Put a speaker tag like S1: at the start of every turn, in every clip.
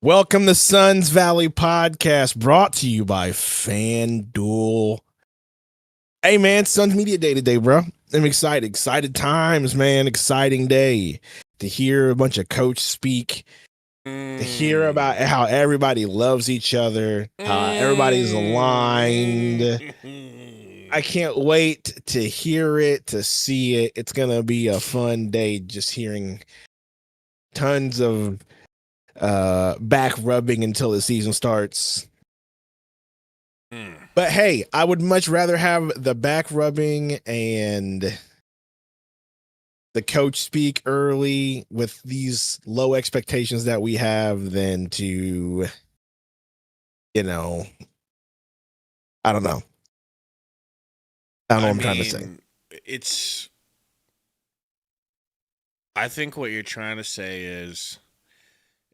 S1: Welcome to Suns Valley Podcast, brought to you by FanDuel. Hey, man, Suns Media Day today, bro. I'm excited. Excited times, man. Exciting day to hear a bunch of coach speak, to hear about how everybody loves each other, how everybody's aligned. I can't wait to hear it, to see it. It's going to be a fun day just hearing tons of back rubbing until the season starts. But hey, I would much rather have the back rubbing and the coach speak early with these low expectations that we have than to, I don't know. I don't know what I'm trying to say.
S2: I think what you're trying to say is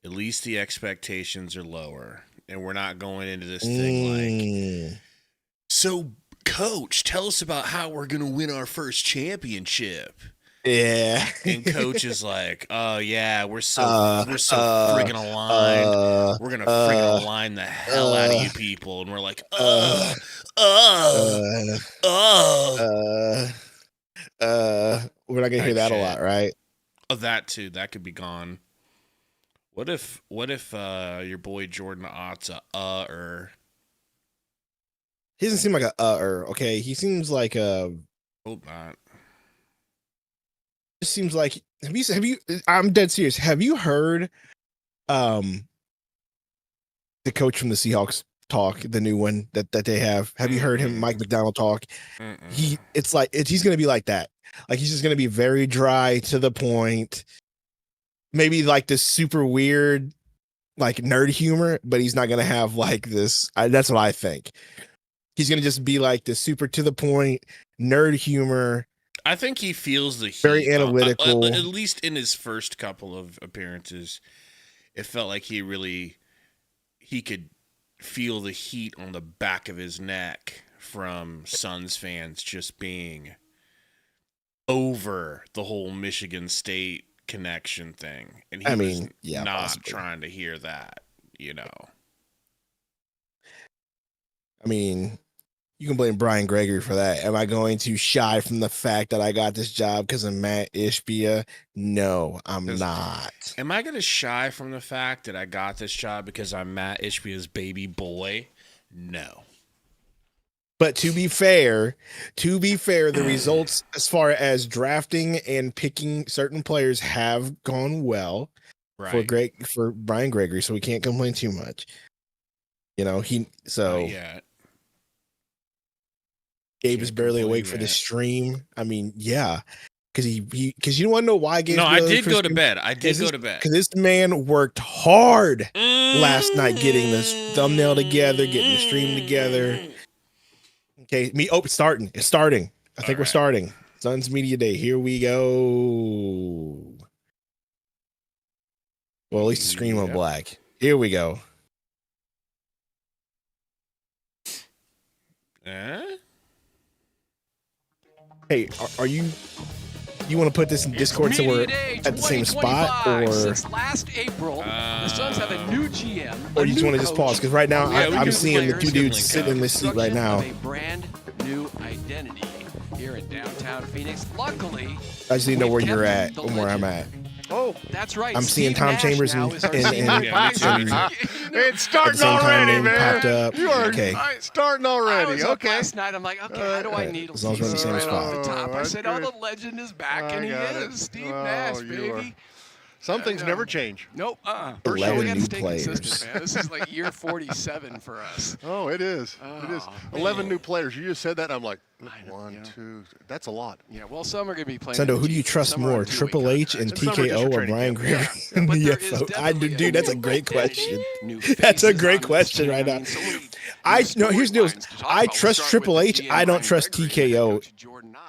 S2: at least the expectations are lower, and we're not going into this thing like, so, coach, tell us about how we're going to win our first championship.
S1: Yeah.
S2: And coach is like, oh, yeah, we're so friggin' aligned. We're going to friggin' align the hell out of you people. And we're like, we're
S1: not going to hear that a lot, right?
S2: Oh, that too. That could be gone. What if your boy Jordan Ott's
S1: He doesn't seem like okay? He seems like
S2: hope not.
S1: It seems like have you I'm dead serious. Have you heard the coach from the Seahawks talk, the new one that they have? Have you heard him, Mike McDonald, talk? He's gonna be like that. Like, he's just gonna be very dry, to the point. Maybe like this super weird, like, nerd humor, but he's not gonna have like this. That's what I think. He's gonna just be like the super to the point nerd humor.
S2: I think he feels the heat.
S1: Very analytical.
S2: At least in his first couple of appearances, it felt like he could feel the heat on the back of his neck from Suns fans just being over the whole Michigan State connection thing, and he was not possibly trying to hear that,
S1: I mean, you can blame Brian Gregory for that. Am I going to shy from the fact that I got this job because of Matt Ishbia? No, I'm not.
S2: Am I going to shy from the fact that I got this job because I'm Matt Ishbia's baby boy? No.
S1: But to be fair, the results as far as drafting and picking certain players have gone well for Brian Gregory, so we can't complain too much. Gabe is barely awake for the stream. I mean, yeah, because you want to know why Gabe.
S2: No, I did go to bed. Because this
S1: man worked hard last night getting this thumbnail together, getting the stream together. Okay, it's starting. I think we're starting. Suns Media Day. Here we go. Well, at least the screen went black. Here we go. Hey, are you want to put this in Discord so we're at the same spot, or
S3: since last April, the Suns have a new GM,
S1: or you just want to just pause? Because right now I'm seeing the two dudes sitting in this seat right now.
S3: A brand new identity here in downtown Phoenix. Luckily,
S1: I just need to know where you're at and where I'm at.
S3: Oh, that's right.
S1: I'm seeing Tom Chambers and
S3: it's starting
S1: already, man. Popped up.
S4: You are starting already.
S3: Okay. Last night, I'm like, okay, how do I needle
S1: as long as we're in the same spot.
S3: Off the top? I said, the legend is back, and he is. Steve Nash, baby.
S4: Some things never change.
S3: Nope.
S1: 11 new players.
S3: This is like year 47 for us.
S4: Oh, it is. It is. 11 new players. You just said that. I'm like, 1, 2. That's a lot.
S3: Yeah. Well, some are going to be playing.
S1: Sendo, who do you trust more, Triple H and TKO or Brian Gregory? Dude, that's a great question. That's a great question right now. Here's the deal. I trust Triple H. I don't trust TKO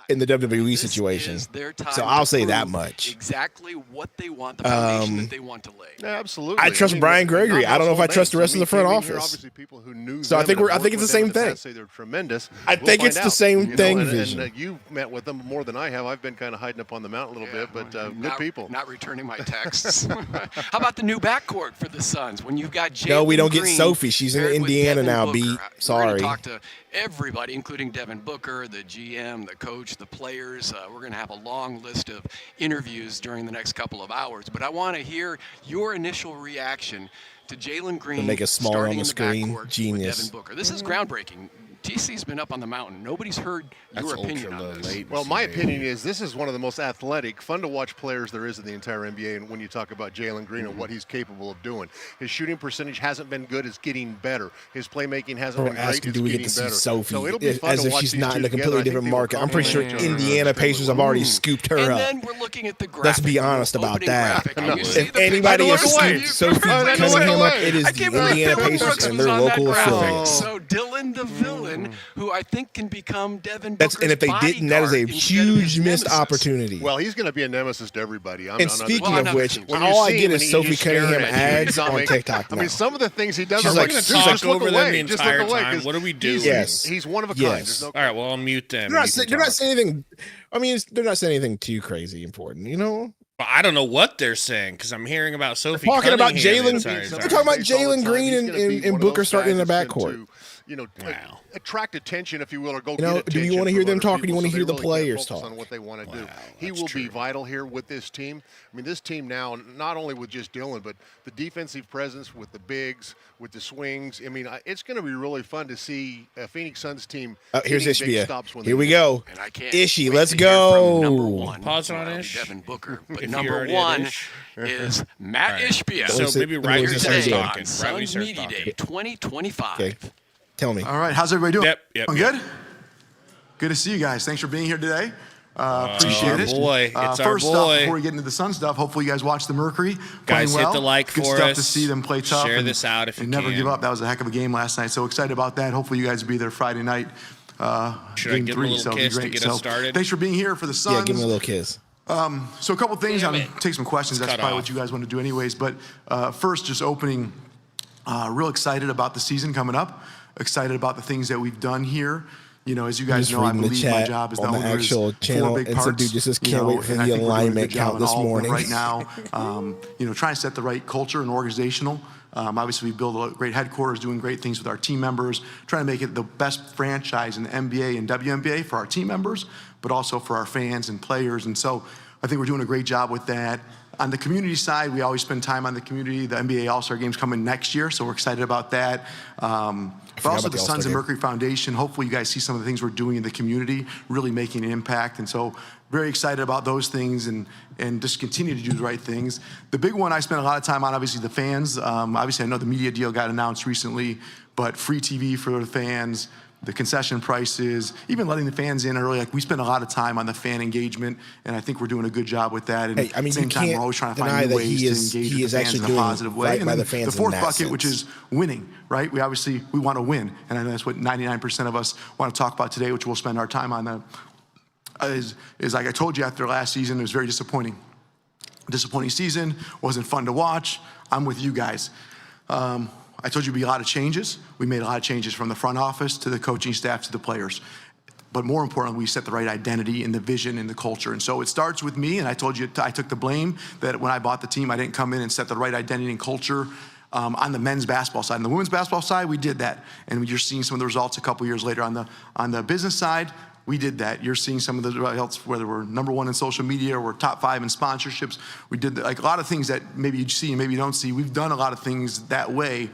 S1: in the WWE situation. So I'll say that much.
S3: Exactly what they want, the foundation that they want to lay.
S4: Yeah, absolutely.
S1: I trust Brian Gregory. I don't know if I trust the rest of the front
S4: here
S1: office.
S4: Obviously, people who knew
S1: So I think it's the same thing.
S4: Say they're tremendous.
S1: I think it's the same thing, Vision.
S4: And you've met with them more than I have. I've been kind of hiding up on the mountain a little bit, but good people.
S3: Not returning my texts. How about the new backcourt for the Suns when you've got Jalen
S1: No, we don't get
S3: Green
S1: Sophie. She's in
S3: paired with
S1: Indiana
S3: Devin
S1: now,
S3: Booker?
S1: B.
S3: We're
S1: Sorry.
S3: going to talk to everybody, including Devin Booker, the GM, the coach, the players. We're going to have a long list of interviews during the next couple of hours. But I want to hear your initial reaction to Jalen Green
S1: make it smaller on
S3: starting
S1: the
S3: in
S1: screen.
S3: backcourt with
S1: Genius.
S3: Devin Booker. This is groundbreaking. TC's been up on the mountain. Nobody's heard your opinion on this.
S4: Well, my opinion is this is one of the most athletic, fun-to-watch players there is in the entire NBA. And when you talk about Jalen Green and what he's capable of doing, his shooting percentage hasn't been good; it's getting better. His playmaking hasn't been great;
S1: asking,
S4: it's
S1: do we get
S4: getting
S1: to see
S4: better.
S1: Sophie
S4: So it'll be fun
S1: as
S4: to
S1: if
S4: watch
S1: she's
S4: these
S1: not
S4: two
S1: in a
S4: together.
S1: completely
S4: I think
S1: different
S4: they will
S1: market? I'm pretty sure
S4: complement each other
S1: Indiana Pacers have already scooped her
S3: And
S1: up.
S3: then we're looking at the graphic.
S1: Let's be honest about
S3: opening
S1: that.
S3: graphic. And you see
S1: If
S3: the picture.
S1: anybody has
S4: look away.
S1: scooped Sophie
S4: I look
S1: Cunningham up,
S4: away.
S1: it is
S3: I
S1: the
S3: can't believe
S1: Indiana
S3: Dylan
S1: Pacers
S3: Brooks
S1: and
S3: was
S1: their
S3: on that
S1: local
S3: graphic.
S1: affiliates.
S3: So Dylan the villain, who I think can become Devin Booker's
S1: And if they didn't, that is a
S3: bodyguard instead of his
S1: huge missed
S3: nemesis.
S1: opportunity.
S4: Well, he's going to be a nemesis to everybody.
S1: And speaking
S3: Well,
S1: of which,
S4: When you
S1: all I
S4: see
S1: get
S4: him
S1: is
S4: and
S1: Sophie
S4: he's staring
S1: Cunningham
S4: at you,
S1: ads
S4: he's not
S1: on
S4: making-
S1: TikTok
S4: I
S1: now.
S4: mean, some of the things he does
S1: She's
S4: are
S1: like,
S4: like,
S1: she's
S4: just
S1: like,
S4: look
S2: over them
S4: away.
S2: the
S4: Just look
S2: entire
S4: away,
S2: time.
S4: 'cause
S2: What are we doing?
S1: Yes.
S4: He's one of a kind.
S1: Yes.
S4: There's no
S2: All right, well, I'll mute them.
S1: They're
S2: and you can
S1: not
S2: talk.
S1: saying anything. I mean, they're not saying anything too crazy important, you know?
S2: But I don't know what they're saying because I'm hearing about Sophie.
S1: Talking about
S2: Cunningham the
S1: Jalen.
S2: entire
S1: They're
S2: time.
S1: talking about
S4: Based all the
S1: Jalen
S4: time,
S1: Green
S4: he's
S1: and,
S4: gonna be
S1: and,
S4: one
S1: and
S4: of
S1: Booker
S4: those
S1: starting in the
S4: guys that's
S1: backcourt.
S4: going to,
S2: Wow.
S4: attract attention, if you will, or go
S1: You
S4: get
S1: know,
S4: attention.
S1: do you wanna hear
S4: from
S1: them
S4: other
S1: talk, or do you
S4: people,
S1: wanna
S4: so
S1: hear
S4: they
S1: the
S4: really can't
S1: players
S4: focus
S1: talk?
S4: on what they want to do.
S2: Wow,
S4: He
S2: that's
S4: will be
S2: true.
S4: vital here with this team. I mean, this team now, not only with just Dylan, but the defensive presence with the bigs, with the swings. I mean, it's going to be really fun to see a Phoenix Suns team.
S1: Here's
S4: hitting big
S1: Ishbia.
S4: stops when
S1: Here
S4: they
S1: we
S4: do.
S1: go.
S3: And I can't
S1: Ishy,
S3: wait
S1: let's
S3: to hear from number
S1: go.
S3: one.
S2: Pause on
S3: Well,
S2: Ish.
S3: Devin Booker. But
S2: If you
S3: number
S2: already had
S3: one
S2: Ish.
S3: is Matt
S2: All right.
S3: Ishbia.
S2: So
S1: Let me
S2: maybe
S1: see-
S2: right when
S1: let
S2: you
S1: me
S3: Here
S1: see
S2: start
S1: what
S3: today
S1: you're
S2: talking.
S3: on
S2: Right when you
S3: Suns
S2: start
S3: Media
S2: talking.
S3: Day 2025.
S1: Okay. Tell me.
S5: All right, how's everybody doing?
S2: Yep.
S5: Good? Good to see you guys. Thanks for being here today. Appreciate
S2: our
S5: it.
S2: boy. It's our
S5: first
S2: boy.
S5: off, before we get into the Sun stuff, hopefully you guys watch the Mercury.
S2: Guys,
S5: playing
S2: hit the
S5: well.
S2: like
S5: Good
S2: for
S5: stuff
S2: us.
S5: to see them play tough.
S2: Share
S5: and,
S2: this out if you
S5: and never
S2: can.
S5: give up. That was a heck of a game last night. So excited about that. Hopefully you guys will be there Friday night.
S2: Should I
S5: game
S2: give him a
S5: 3,
S2: little
S5: so it'll be
S2: kiss to
S5: great.
S2: get
S5: So
S2: us started?
S5: Thanks for being here for the Suns.
S1: Yeah, give me a little kiss.
S5: So a couple things.
S2: Damn
S5: I'm
S2: it.
S5: going to take some questions.
S2: It's
S5: That's
S2: cut
S5: probably
S2: off.
S5: what you guys want to do anyways. But first, just opening, real excited about the season coming up. Excited about the things that we've done here. You know, as you guys
S1: Just
S5: know, I
S1: reading the
S5: believe my
S1: chat
S5: job is the
S1: on the
S5: owner's
S1: actual
S5: 4
S1: channel,
S5: big
S1: and some
S5: parts.
S1: dude just says,
S5: you
S1: "Can't
S5: know,
S1: wait for
S5: and
S1: the
S5: I think we're doing a
S1: alignment
S5: good job
S1: count
S5: in
S1: this
S5: all of them
S1: morning."
S5: right now. You know, trying to set the right culture and organizational. Obviously, we build a great headquarters, doing great things with our team members, trying to make it the best franchise in the NBA and WNBA for our team members, but also for our fans and players. And so I think we're doing a great job with that. On the community side, we always spend time on the community. The NBA All-Star Game's coming next year, so we're excited about that. But also
S1: about
S5: the
S1: the
S5: Suns
S1: All-Star
S5: and
S1: Game.
S5: Mercury Foundation. Hopefully you guys see some of the things we're doing in the community, really making an impact. And so very excited about those things and just continue to do the right things. The big one I spent a lot of time on, obviously the fans. Obviously I know the media deal got announced recently, but free TV for the fans, the concession prices, even letting the fans in early. Like we spend a lot of time on the fan engagement, and I think we're doing a good job with that. And
S1: Hey, I mean,
S5: at the same
S1: you
S5: time,
S1: can't
S5: we're always trying to
S1: deny
S5: find new
S1: that
S5: ways
S1: he is-
S5: to engage
S1: he
S5: with
S1: is
S5: the fans
S1: actually
S5: in a
S1: doing
S5: positive way.
S1: right
S5: And
S1: by
S5: then
S1: the fans
S5: the
S1: in
S5: fourth
S1: that
S5: bucket, which
S1: sense.
S5: is winning, right? We want to win, and I know that's what 99% of us want to talk about today, which we'll spend our time on. Is like I told you after last season, it was very disappointing. Disappointing season, wasn't fun to watch. I'm with you guys. I told you it'd be a lot of changes. We made a lot of changes from the front office to the coaching staff to the players. But more importantly, we set the right identity and the vision and the culture. And so it starts with me, and I told you I took the blame that when I bought the team, I didn't come in and set the right identity and culture on the men's basketball side. On the women's basketball side, we did that. And you're seeing some of the results a couple years later. On the business side, we did that. You're seeing some of the results, whether we're #1 in social media or we're top 5 in sponsorships. We did like a lot of things that maybe you see and maybe you don't see. We've done a lot of things that way.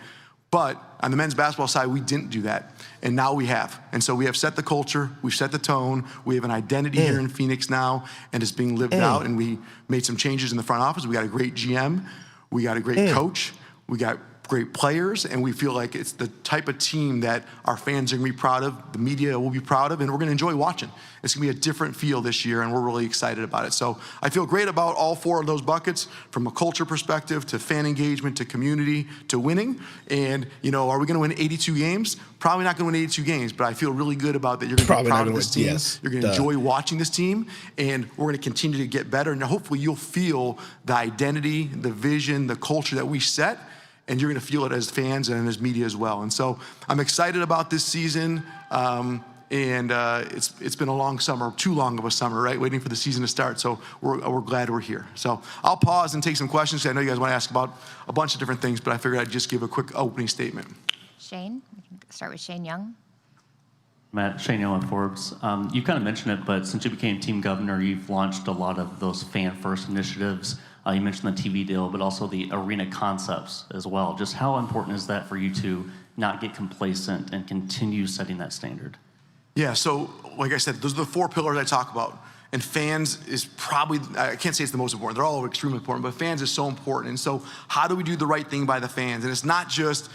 S5: But on the men's basketball side, we didn't do that. And now we have. And so we have set the culture, we've set the tone, we have an identity here in Phoenix now, and it's being lived out. And we made some changes in the front office. We got a great GM, we got a great coach, we got great players, and we feel like it's the type of team that our fans are going to be proud of, the media will be proud of, and we're going to enjoy watching. It's going to be a different feel this year, and we're really excited about it. So I feel great about all 4 of those buckets, from a culture perspective to fan engagement to community to winning. And, are we going to win 82 games? Probably not going to win 82 games, but I feel really good about that. You're going to be proud of this team.
S1: Yes.
S5: You're going to enjoy watching this team, and we're going to continue to get better. And hopefully you'll feel the identity, the vision, the culture that we set, and you're going to feel it as fans and as media as well. And so I'm excited about this season. It's been a long summer, too long of a summer, right? Waiting for the season to start. So we're glad we're here. So I'll pause and take some questions. I know you guys want to ask about a bunch of different things, but I figured I'd just give a quick opening statement.
S6: Shane, we can start with Shane Young.
S7: Matt, Shane Young with Forbes. You kind of mentioned it, but since you became team governor, you've launched a lot of those fan-first initiatives. You mentioned the TV deal, but also the arena concepts as well. Just how important is that for you to not get complacent and continue setting that standard?
S5: Yeah, so like I said, those are the 4 pillars I talk about. And fans is probably, I can't say it's the most important, they're all extremely important, but fans is so important. And so how do we do the right thing by the fans? And it's not just,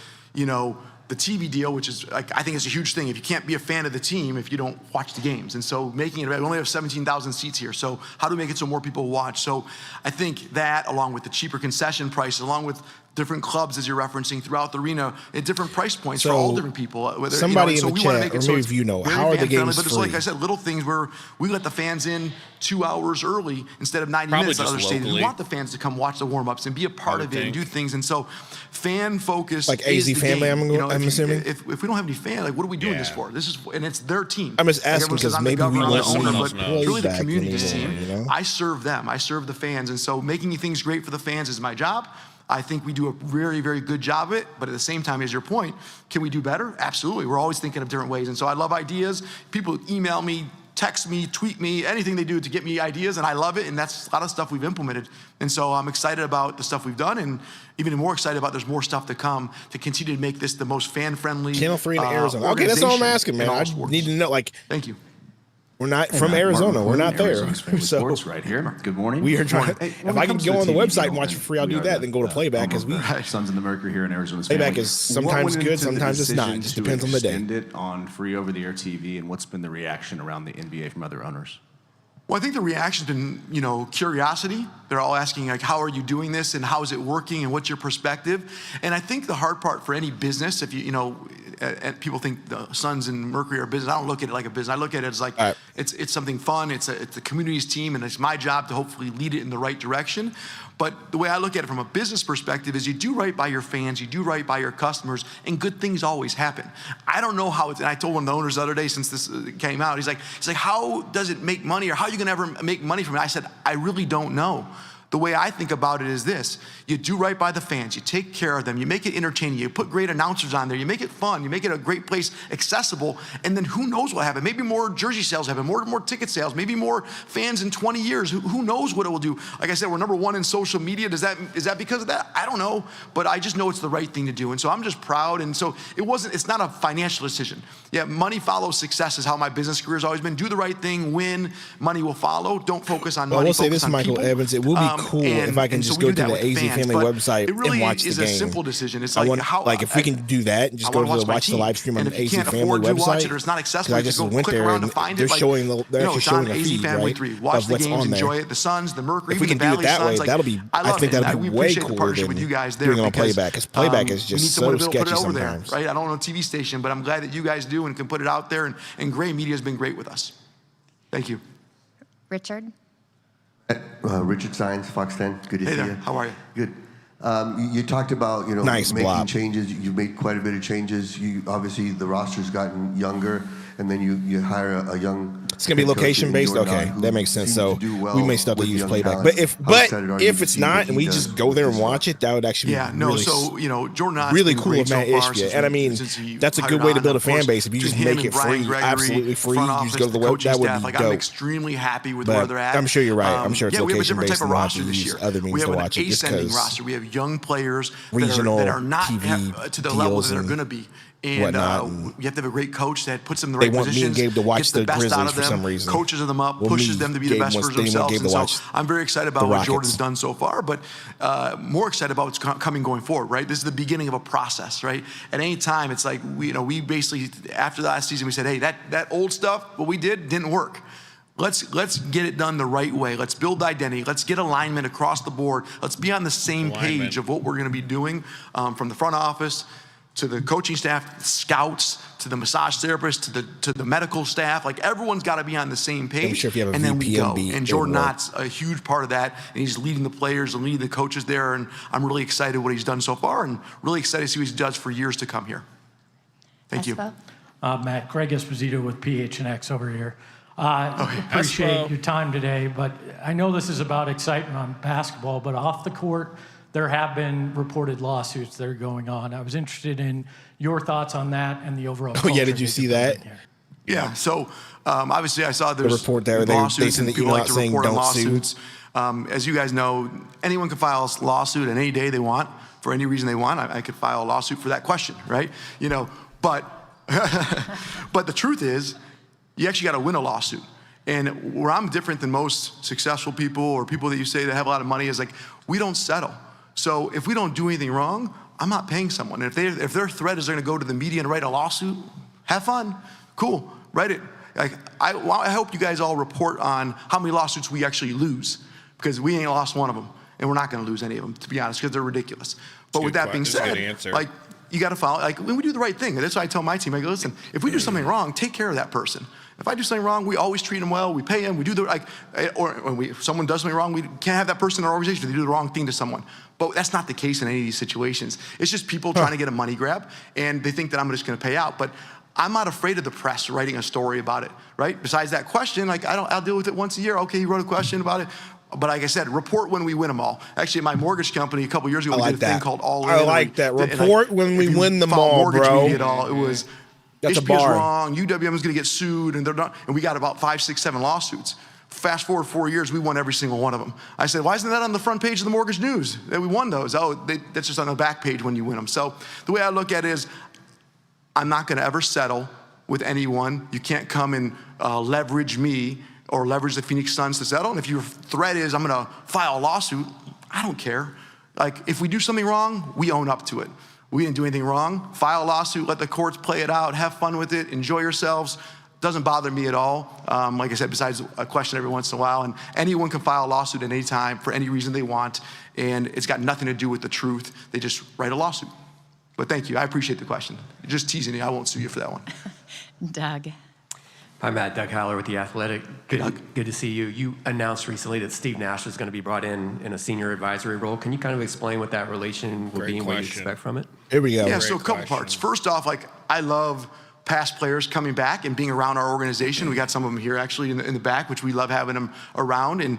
S5: the TV deal, which is, I think it's a huge thing. If you can't be a fan of the team if you don't watch the games. And so making it, we only have 17,000 seats here. So how do we make it so more people watch? So I think that, along with the cheaper concession prices, along with different clubs, as you're referencing, throughout the arena at different price points for all different people. Whether,
S1: somebody
S5: so
S1: in the
S5: we want to
S1: chat,
S5: make it
S1: or maybe if you know, how are the games
S5: but it's
S1: free?
S5: like I said, little things where we let the fans in 2 hours early instead of 90
S2: Probably
S5: minutes at
S2: just
S5: other stadiums. We
S2: locally.
S5: want the fans to come watch the warm-ups and be a part of it and do things. And so fan focus
S1: Like
S5: is
S1: AZ
S5: the
S1: family,
S5: game.
S1: I'm assuming?
S5: If we don't have any fans, like, what are we doing this
S2: Yeah.
S5: for? And it's their team.
S1: I'm just
S5: Like,
S1: asking
S5: everyone says,
S1: because
S5: I'm the
S1: maybe we
S5: governor, I'm the
S1: want
S5: owner,
S2: someone
S5: but
S2: else knows.
S5: it's really the
S1: Playback
S5: community's
S1: anymore,
S5: team. I serve them. I serve the fans. And so making things great for the fans is my job. I think we do a very, very good job of it. But at the same time, as your point, can we do better? Absolutely. We're always thinking of different ways. And so I love ideas. People email me, text me, tweet me, anything they do to get me ideas, and I love it. And that's a lot of stuff we've implemented. And so I'm excited about the stuff we've done, and even more excited about there's more stuff to come to continue to make this the most fan-friendly
S1: Channel 3 in Arizona. Okay, that's all I'm asking, man. I need to know, like,
S5: Thank you.
S1: we're not from Arizona. We're not there. So
S8: Sports right here. Good morning.
S1: we are trying.
S8: Hey,
S1: If
S8: when
S1: I
S8: it
S1: can
S8: comes
S1: go
S8: to
S1: on the
S8: TV
S1: website and
S8: deal,
S1: watch for free, I'll
S8: we
S1: do
S8: are
S1: that.
S8: the,
S1: Then go to playback, because we
S8: Sons of the Mercury here in Arizona's
S1: playback
S8: family.
S1: is sometimes
S8: What went
S1: good,
S8: into the
S1: sometimes it's not.
S8: decision
S1: It just
S8: to
S1: depends on the day.
S8: extend it on free over-the-air TV, and what's been the reaction around the NBA from other owners?
S5: Well, I think the reaction's been, curiosity. They're all asking, like, how are you doing this, and how is it working, and what's your perspective? And I think the hard part for any business, if and people think the Suns and Mercury are business. I don't look at it like a business. I look at it as like it's something fun. It's the community's team, and it's my job to hopefully lead it in the right direction. But the way I look at it from a business perspective is you do right by your fans, you do right by your customers, and good things always happen. I don't know how it's, and I told one of the owners the other day since this came out, he's like, how does it make money, or how are you gonna ever make money from it? I said, I really don't know. The way I think about it is this: you do right by the fans, you take care of them, you make it entertaining, you put great announcers on there, you make it fun, you make it a great place, accessible, and then who knows what happens? Maybe more jersey sales happen, more ticket sales, maybe more fans in 20 years. Who knows what it will do? Like I said, we're #1 in social media. Is that because of that? I don't know, but I just know it's the right thing to do. And so I'm just proud. And so it's not a financial decision. Yeah, money follows success is how my business career has always been. Do the right thing, win, money will follow. Don't focus on money.
S1: I will say this,
S5: on
S1: Michael
S5: people.
S1: Evans, it will be cool if I can just go to the AZ Family website
S5: it really
S1: and watch the
S5: is
S1: game.
S5: a simple decision. It's
S1: I
S5: like
S1: want, if we can do that and just go to watch the live stream on the AZ Family
S5: website,
S1: website.
S5: It or it's not accessible.
S1: I
S5: Just
S1: just
S5: go
S1: went
S5: click
S1: there
S5: around
S1: and
S5: to find
S1: they're
S5: it.
S1: showing they're actually showing a
S5: AZ
S1: feed,
S5: Family
S1: right,
S5: 3. Watch
S1: of
S5: the
S1: what's
S5: games,
S1: on there.
S5: enjoy it. The Suns, the Mercury,
S1: If we
S5: even
S1: can
S5: the
S1: do it
S5: Valley
S1: that way,
S5: Suns.
S1: that'll be.
S5: I
S1: think that'll be
S5: we
S1: way
S5: appreciate the
S1: cooler
S5: partnership
S1: than
S5: with you guys there
S1: doing it on
S5: because,
S1: playback. Because playback is
S5: we need
S1: just
S5: someone
S1: so
S5: to be able to
S1: sketchy
S5: put it over
S1: sometimes.
S5: there, right? I don't own a TV station, but I'm glad that you guys do and can put it out there. And Gray Media has been great with us. Thank you.
S6: Richard?
S9: Richard Sines, Fox 10. Good to see
S5: there.
S9: you.
S5: How are you?
S9: Good. You talked about
S1: Nice
S9: making
S1: blob.
S9: changes. You've made quite a bit of changes. You obviously the roster's gotten younger, and then you hire a young.
S1: It's gonna be
S9: head coach
S1: location
S9: in
S1: based.
S9: Jordan,
S1: Okay,
S9: who
S1: that makes sense.
S9: seems
S1: So
S9: to do well
S1: we may start to
S9: with
S1: use
S9: young
S1: playback.
S9: talent.
S1: But
S9: How excited are you
S1: if
S9: to
S1: it's
S9: see
S1: not
S9: what
S1: and
S9: he
S1: we
S9: does
S1: just go
S9: with
S1: there
S9: this
S1: and watch it, that would actually
S5: Yeah,
S1: be
S5: no,
S1: really
S5: so, Jordan Knott's
S1: really
S5: been
S1: cool
S5: great
S1: of Matt
S5: so far
S1: Ishbia.
S5: since
S1: And I
S5: we-
S1: mean,
S5: since he
S1: that's a good
S5: hired
S1: way to
S5: on,
S1: build a
S5: of
S1: fan
S5: course,
S1: base. If you just
S5: between him
S1: make it
S5: and Brian
S1: free,
S5: Gregory,
S1: absolutely free,
S5: front
S1: you
S5: office,
S1: just go to the
S5: the
S1: web,
S5: coaching
S1: that would
S5: staff,
S1: be
S5: like, I'm
S1: dope.
S5: extremely happy with
S1: But
S5: where they're at.
S1: I'm sure you're right. I'm sure it's
S5: we have a different
S1: location-based
S5: type of
S1: and we'll have
S5: roster
S1: to
S5: this
S1: use
S5: year.
S1: other means
S5: We have
S1: to
S5: an
S1: watch it just
S5: ascending
S1: 'cause
S5: roster. We have young players
S1: regional
S5: that are not
S1: TV
S5: to the level that they're
S1: deals
S5: going to be. And
S1: whatnot.
S5: you have to have a great coach that puts them in the
S1: They
S5: right
S1: want me
S5: positions,
S1: and Gabe to watch
S5: gets the
S1: the
S5: best out
S1: Grizzlies
S5: of
S1: for
S5: them,
S1: some reason.
S5: coaches them up,
S1: Well,
S5: pushes
S1: me,
S5: them to be the
S1: Gabe
S5: best
S1: wants-
S5: version of
S1: they want
S5: themselves.
S1: Gabe to
S5: And so
S1: watch
S5: I'm very excited
S1: the
S5: about what
S1: Rockets.
S5: Jordan's done so far, but more excited about what's coming going forward, right? This is the beginning of a process, right? At any time, it's like, we basically, after the last season, we said, hey, that old stuff, what we didn't work. Let's get it done the right way. Let's build identity. Let's get alignment across the board. Let's be on the same page of what we're going to be doing, from the front office to the coaching staff, scouts, to the massage therapists, to the medical staff. Like, everyone's got to be on the same page.
S1: I'm sure if you have a
S5: and then we go.
S1: VPMB,
S5: And
S1: it
S5: Jordan
S1: will.
S5: Knott's a huge part of that, and he's leading the players and leading the coaches there. And I'm really excited what he's done so far, and really excited to see what he does for years to come here. Thank you.
S6: Espo?
S10: Matt, Greg Esposito with PHNX over here.
S1: Oh,
S10: Appreciate your time today, but I know this is about excitement on basketball, but off the court, there have been reported lawsuits that are going on. I was interested in your thoughts on that and the overall.
S1: Oh, yeah, did you see that?
S5: Yeah, so obviously I saw there's
S1: report there, they
S5: lawsuits
S1: sent
S5: and
S1: the
S5: people
S1: email
S5: like to
S1: out saying
S5: report on
S1: don't sue.
S5: lawsuits. As you guys know, anyone can file a lawsuit on any day they want for any reason they want. I could file a lawsuit for that question, right? But but the truth is, you actually got to win a lawsuit. And where I'm different than most successful people or people that you say that have a lot of money is like, we don't settle. So if we don't do anything wrong, I'm not paying someone. And if their threat is they're going to go to the media and write a lawsuit, have fun, cool, write it. Like, I hope you guys all report on how many lawsuits we actually lose, because we ain't lost one of them, and we're not going to lose any of them, to be honest, because they're ridiculous. But with that being said, like, you got to follow, like, when we do the right thing, and that's why I tell my team, I go, listen, if we do something wrong, take care of that person. If I do something wrong, we always treat them well, we pay them, we do the, like, or when if someone does something wrong, we can't have that person in our organization if they do the wrong thing to someone. But that's not the case in any of these situations. It's just people trying to get a money grab, and they think that I'm just going to pay out. But I'm not afraid of the press writing a story about it, right? Besides that question, like, I'll deal with it once a year. Okay, you wrote a question about it. But like I said, report when we win them all. Actually, my mortgage company a couple years ago, we did a thing called All In.
S1: I like that. Report when we win them all, bro.
S5: It was,
S1: that's a
S5: HB's
S1: bar.
S5: wrong, UWM is going to get sued, and they're not. And we got about 5, 6, 7 lawsuits. Fast forward 4 years, we won every single one of them. I said, why isn't that on the front page of the Mortgage News that we won those? Oh, that's just on the back page when you win them. So the way I look at it is, I'm not going to ever settle with anyone. You can't come and leverage me or leverage the Phoenix Suns to settle. And if your threat is, I'm going to file a lawsuit, I don't care. Like, if we do something wrong, we own up to it. We didn't do anything wrong. File a lawsuit, let the courts play it out, have fun with it, enjoy yourselves. Doesn't bother me at all. Like I said, besides a question every once in a while, and anyone can file a lawsuit at any time for any reason they want, and it's got nothing to do with the truth. They just write a lawsuit. But thank you, I appreciate the question. You're just teasing me, I won't sue you for that one.
S6: Doug.
S11: Hi, Matt. Doug Haller with The Athletic. Good to see you. You announced recently that Steve Nash is going to be brought in a senior advisory role. Can you kind of explain what that relation will be and what you expect from it?
S1: Here we go.
S5: Yeah, so a couple parts. First off, like, I love past players coming back and being around our organization. We got some of them here actually in the back, which we love having them around. And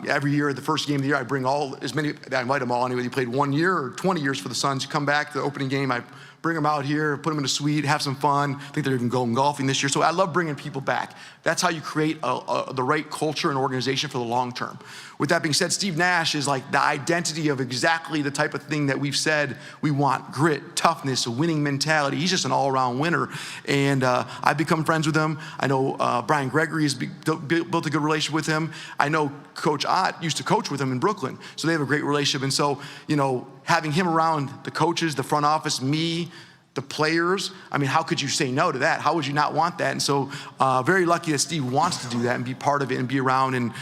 S5: every year, the first game of the year, I bring I invite them all. Anybody who played 1 year or 20 years for the Suns, come back to the opening game. I bring them out here, put them in a suite, have some fun. I think they're even going golfing this year. So I love bringing people back. That's how you create the right culture and organization for the long term. With that being said, Steve Nash is like the identity of exactly the type of thing that we've said we want: grit, toughness, a winning mentality. He's just an all-around winner. And I've become friends with him. I know Brian Gregory has built a good relationship with him. I know Coach Ott used to coach with him in Brooklyn. So they have a great relationship. And so, having him around the coaches, the front office, me, the players, I mean, how could you say no to that? How would you not want that? And so very lucky that Steve wants to do that and be part of it and be around, and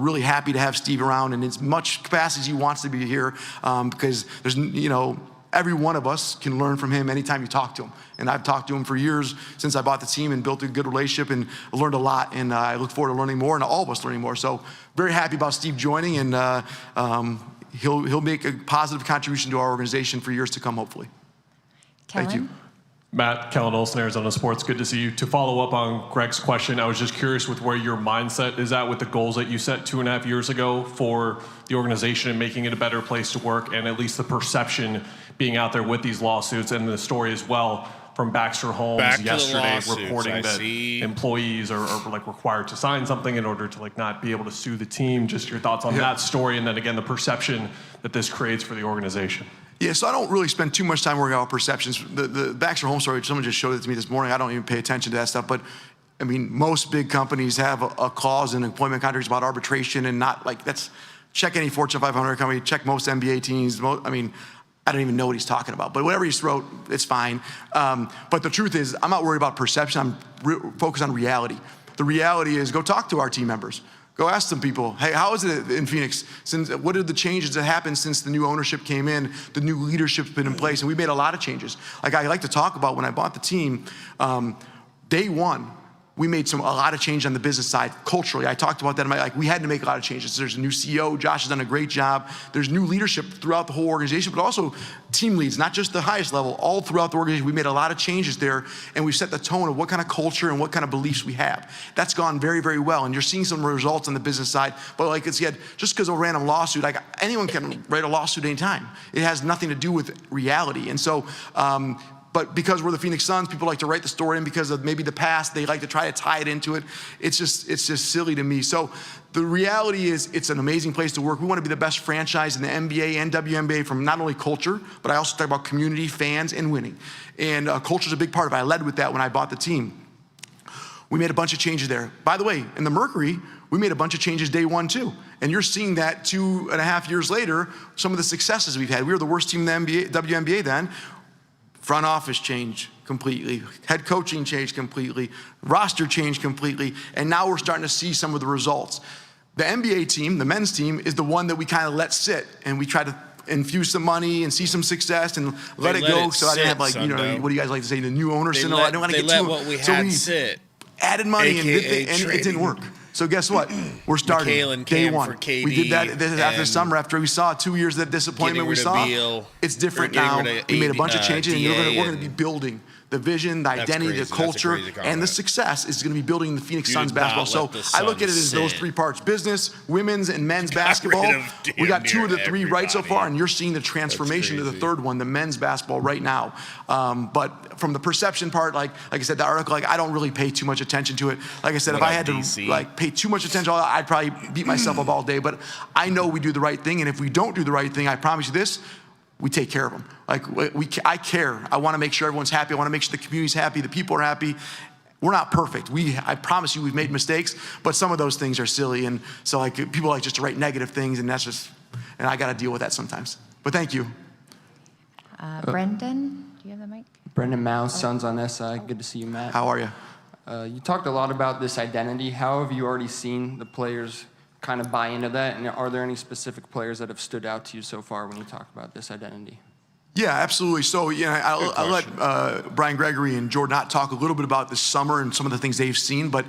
S5: really happy to have Steve around in as much capacity as he wants to be here, because there's, every one of us can learn from him anytime you talk to him. And I've talked to him for years since I bought the team and built a good relationship and learned a lot. And I look forward to learning more and all of us learning more. So very happy about Steve joining, and he'll make a positive contribution to our organization for years to come, hopefully.
S6: Kellen?
S5: Thank you.
S12: Matt, Kellen Olson, Arizona Sports. Good to see you. To follow up on Greg's question, I was just curious with where your mindset is at with the goals that you set 2.5 years ago for the organization and making it a better place to work, and at least the perception being out there with these lawsuits, and the story as well from Baxter Holmes yesterday reporting that employees are like required to sign something in order to like not be able to sue the team. Just your thoughts on that story, and then again the perception that this creates for the organization.
S5: Yeah, so I don't really spend too much time worrying about perceptions. The Baxter Home story, someone just showed it to me this morning. I don't even pay attention to that stuff. But, I mean, most big companies have a clause in employment contracts about arbitration and not like that's check any Fortune 500 company, check most NBA teams. I mean, I don't even know what he's talking about. But whatever he wrote, it's fine. But the truth is, I'm not worried about perception. I'm focused on reality. The reality is go talk to our team members. Go ask some people, hey, how is it in Phoenix? What are the changes that happened since the new ownership came in, the new leadership's been in place, and we made a lot of changes. Like I like to talk about when I bought the team, day one, we made a lot of change on the business side culturally. I talked about that. We had to make a lot of changes. There's a new CEO. Josh has done a great job. There's new leadership throughout the whole organization, but also team leads, not just the highest level, all throughout the organization. We made a lot of changes there, and we set the tone of what kind of culture and what kind of beliefs we have. That's gone very, very well, and you're seeing some results on the business side. But like I said, just because of a random lawsuit, like anyone can write a lawsuit anytime. It has nothing to do with reality. And so, but because we're the Phoenix Suns, people like to write the story in because of maybe the past. They like to try to tie it into it. It's just silly to me. So the reality is it's an amazing place to work. We want to be the best franchise in the NBA and WNBA from not only culture, but I also talk about community, fans, and winning. And culture is a big part of it. I led with that when I bought the team. We made a bunch of changes there. By the way, in the Mercury, we made a bunch of changes day one too. And you're seeing that 2.5 years later, some of the successes we've had. We were the worst team in the WNBA then. Front office changed completely, head coaching changed completely, roster changed completely, and now we're starting to see some of the results. The NBA team, the men's team, is the one that we kind of let sit, and we try to infuse some money and see some success and let it go. So I didn't have what do you guys like to say, the new owner syndrome? I didn't want to get too.
S2: What we had sit.
S5: Added money and it didn't work. So guess what? We're starting day one. We did that after the summer. After we saw 2 years of that disappointment we saw, it's different now. We made a bunch of changes, and we're going to be building the vision, the identity, the culture, and the success is going to be building the Phoenix Suns basketball. So I look at it as those three parts: business, women's, and men's basketball. We got 2 of the 3 right so far, and you're seeing the transformation to the third one, the men's basketball, right now. But from the perception part, like I said, the article, I don't really pay too much attention to it. Like I said, if I had to pay too much attention, I'd probably beat myself up all day. But I know we do the right thing, and if we don't do the right thing, I promise you this: we take care of them. I care. I want to make sure everyone's happy. I want to make sure the community's happy, the people are happy. We're not perfect. I promise you, we've made mistakes, but some of those things are silly, and so people like just to write negative things, and and I got to deal with that sometimes. But thank you.
S6: Brendan, do you have the mic?
S13: Brendan Mouse, Suns on SI. Good to see you, Matt.
S5: How are you?
S13: You talked a lot about this identity. How have you already seen the players kind of buy into that? And are there any specific players that have stood out to you so far when you talk about this identity?
S5: Yeah, absolutely. So, I'll let Brian Gregory and Jordan Ott talk a little bit about this summer and some of the things they've seen, but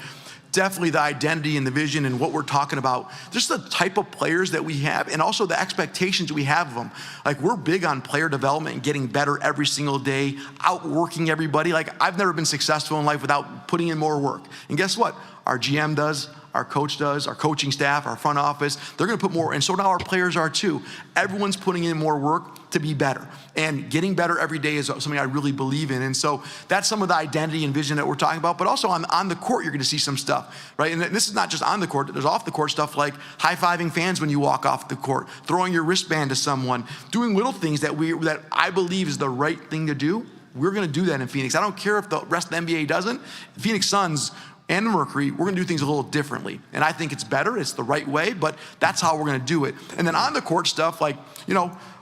S5: definitely the identity and the vision and what we're talking about, just the type of players that we have and also the expectations we have of them. Like, we're big on player development and getting better every single day, outworking everybody. Like, I've never been successful in life without putting in more work. And guess what? Our GM does, our coach does, our coaching staff, our front office, they're gonna put more, and so now our players are too. Everyone's putting in more work to be better. And getting better every day is something I really believe in. And so that's some of the identity and vision that we're talking about, but also on the court, you're gonna see some stuff, right? And this is not just on the court, there's off the court stuff like high-fiving fans when you walk off the court, throwing your wristband to someone, doing little things that I believe is the right thing to do. We're gonna do that in Phoenix. I don't care if the rest of the NBA doesn't. Phoenix Suns and Mercury, we're gonna do things a little differently. And I think it's better, it's the right way, but that's how we're gonna do it. And then on the court stuff, like,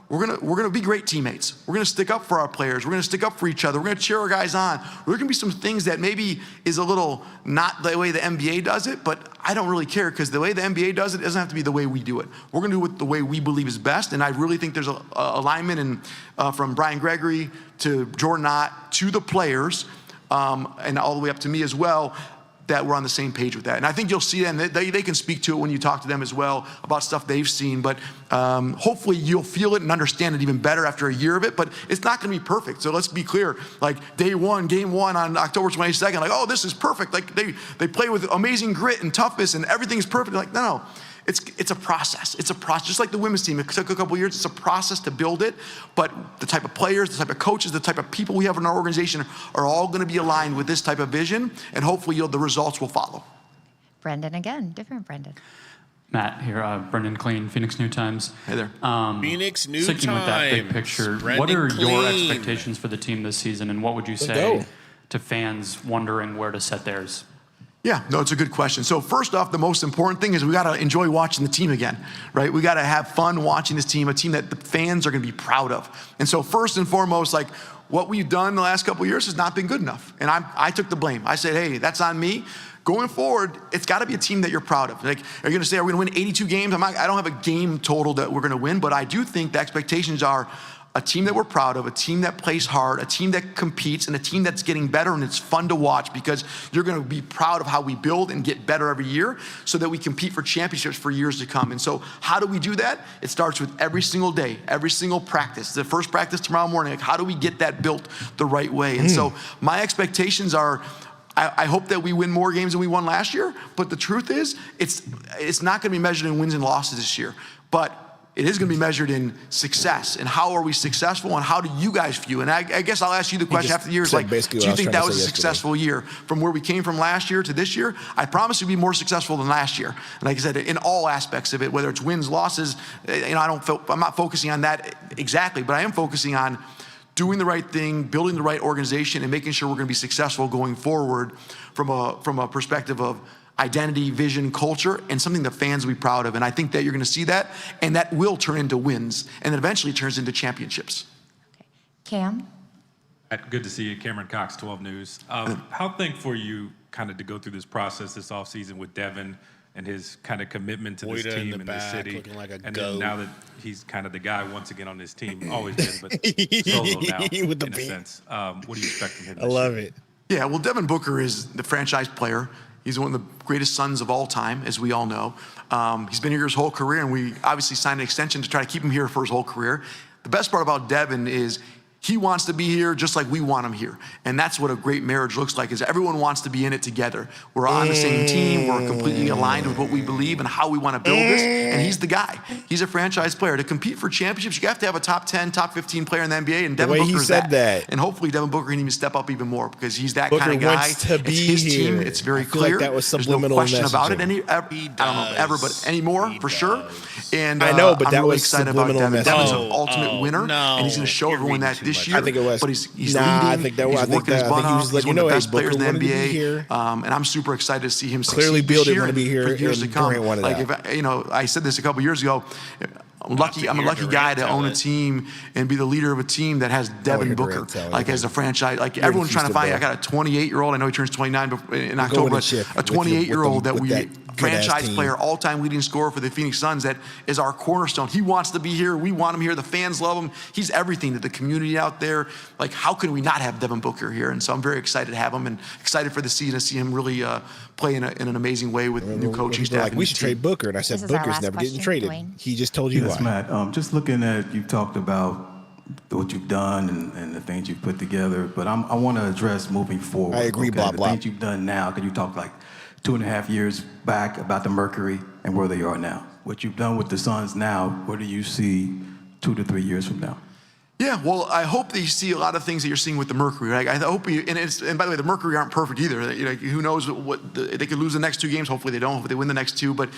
S5: we're gonna be great teammates. We're gonna stick up for our players. We're gonna stick up for each other. We're gonna cheer our guys on. There can be some things that maybe is a little not the way the NBA does it, but I don't really care because the way the NBA does it doesn't have to be the way we do it. We're gonna do it the way we believe is best, and I really think there's a alignment from Brian Gregory to Jordan Ott to the players, and all the way up to me as well, that we're on the same page with that. And I think you'll see that, and they can speak to it when you talk to them as well about stuff they've seen, but hopefully you'll feel it and understand it even better after a year of it, but it's not gonna be perfect. So let's be clear, like day one, game one on October 22nd, like, oh, this is perfect. Like they play with amazing grit and toughness and everything's perfect. Like, no. It's a process. It's a process. Just like the women's team, it took a couple years. It's a process to build it, but the type of players, the type of coaches, the type of people we have in our organization are all going to be aligned with this type of vision, and hopefully the results will follow.
S6: Brendan again, different Brendan.
S14: Matt here, Brendan Clean, Phoenix New Times.
S5: Hey there.
S2: Phoenix New
S14: Sticking with that big
S2: Times.
S14: picture,
S2: Brendan
S14: what are your
S2: Clean.
S14: expectations for the team this season, and what would you
S1: Let's
S14: say
S1: go.
S14: to fans wondering where to set theirs?
S5: Yeah, no, it's a good question. So first off, the most important thing is we got to enjoy watching the team again, right? We got to have fun watching this team, a team that the fans are going to be proud of. And so first and foremost, like what we've done the last couple of years has not been good enough. And I took the blame. I said, hey, that's on me. Going forward, it's got to be a team that you're proud of. Like, are you going to say, are we going to win 82 games? I don't have a game total that we're going to win, but I do think the expectations are a team that we're proud of, a team that plays hard, a team that competes, and a team that's getting better, and it's fun to watch because you're going to be proud of how we build and get better every year so that we compete for championships for years to come. And so how do we do that? It starts with every single day, every single practice. The first practice tomorrow morning, like how do we get that built the right way? And so my expectations are, I hope that we win more games than we won last year, but the truth is, it's not going to be measured in wins and losses this year, but it is going to be measured in success. And how are we successful, and how do you guys view? And I guess I'll ask you the question after the year, is like, do you think that was a successful year? From where we came from last year to this year, I promise you'll be more successful than last year. And like I said, in all aspects of it, whether it's wins, losses, I'm not focusing on that exactly, but I am focusing on doing the right thing, building the right organization, and making sure we're going to be successful going forward from a perspective of identity, vision, culture, and something the fans will be proud of. And I think that you're going to see that, and that will turn into wins, and then eventually turns into championships.
S6: Cam?
S15: Good to see you, Cameron Cox, 12 News. How thankful are you kind of to go through this process this offseason with Devin and his kind of commitment to this team and this city?
S2: Looking like a
S15: and
S2: goat.
S15: then now that he's kind of the guy once again on this team, always been, but solo now,
S1: With the
S15: in a
S1: beat.
S15: sense. What do you expect from him
S1: I
S15: this
S1: love
S15: year?
S1: it.
S5: Yeah, well, Devin Booker is the franchise player. He's one of the greatest sons of all time, as we all know. He's been here his whole career, and we obviously signed an extension to try to keep him here for his whole career. The best part about Devin is he wants to be here just like we want him here. And that's what a great marriage looks like, is everyone wants to be in it together. We're on the same team. We're completely aligned with what we believe and how we want to build this. And he's the guy. He's a franchise player. To compete for championships, you have to have a top 10, top 15 player in the NBA, and Devin Booker is that. And hopefully Devin Booker can even step up even more, because he's that kind of guy.
S1: Wants to be
S5: it's his
S1: here.
S5: team. It's very
S1: I feel
S5: clear.
S1: like that was
S5: There's no
S1: subliminal
S5: question about it.
S1: messaging.
S5: I don't know ever, but anymore for sure. And
S1: I know, but
S5: I'm
S1: that
S5: really
S1: was
S5: excited about
S1: subliminal
S5: Devin. Devin's
S1: messaging.
S5: an ultimate winner, and he's going to show everyone that this year.
S1: I think it was.
S5: But he's
S1: Nah,
S5: leading.
S1: I think that was.
S5: He's
S1: I think
S5: working his
S1: that- I
S5: butt
S1: think he
S5: off.
S1: was letting
S5: He's
S1: you
S5: one
S1: know,
S5: of the
S1: hey,
S5: best players in the
S1: Booker wanted to be
S5: NBA.
S1: here.
S5: And I'm super excited to see him
S1: Clearly
S5: succeed
S1: Beal
S5: this
S1: didn't
S5: year
S1: want to be
S5: and
S1: here,
S5: for years
S1: and
S5: to come.
S1: Durant wanted
S5: Like,
S1: that.
S5: if I said this a couple years ago. I'm a lucky guy to own a team and be the leader of a team that has Devin Booker, like as a franchise. Like everyone's trying to find. I got a 28-year-old. I know he turns 29 in October. But a 28-year-old that we franchise player, all-time leading scorer for the Phoenix Suns, that is our cornerstone. He wants to be here. We want him here. The fans love him. He's everything to the community out there. Like, how can we not have Devin Booker here? And so I'm very excited to have him, and excited for the season to see him really play in an amazing way with new coaching staff.
S1: Like, we should trade Booker, and I said Booker's never getting traded. He just told you
S16: Yes,
S1: why.
S16: Matt. Just looking at, you talked about what you've done and the things you've put together, but I want to address moving forward.
S1: I agree, blah,
S16: the
S1: blah.
S16: things you've done now, because you talked like 2.5 years back about the Mercury and where they are now. What you've done with the Suns now, where do you see 2 to 3 years from now?
S5: Yeah, well, I hope that you see a lot of things that you're seeing with the Mercury. Right? I hope you, and by the way, the Mercury aren't perfect either. You know, who knows they could lose the next 2 games. Hopefully they don't. Hopefully they win the next 2. But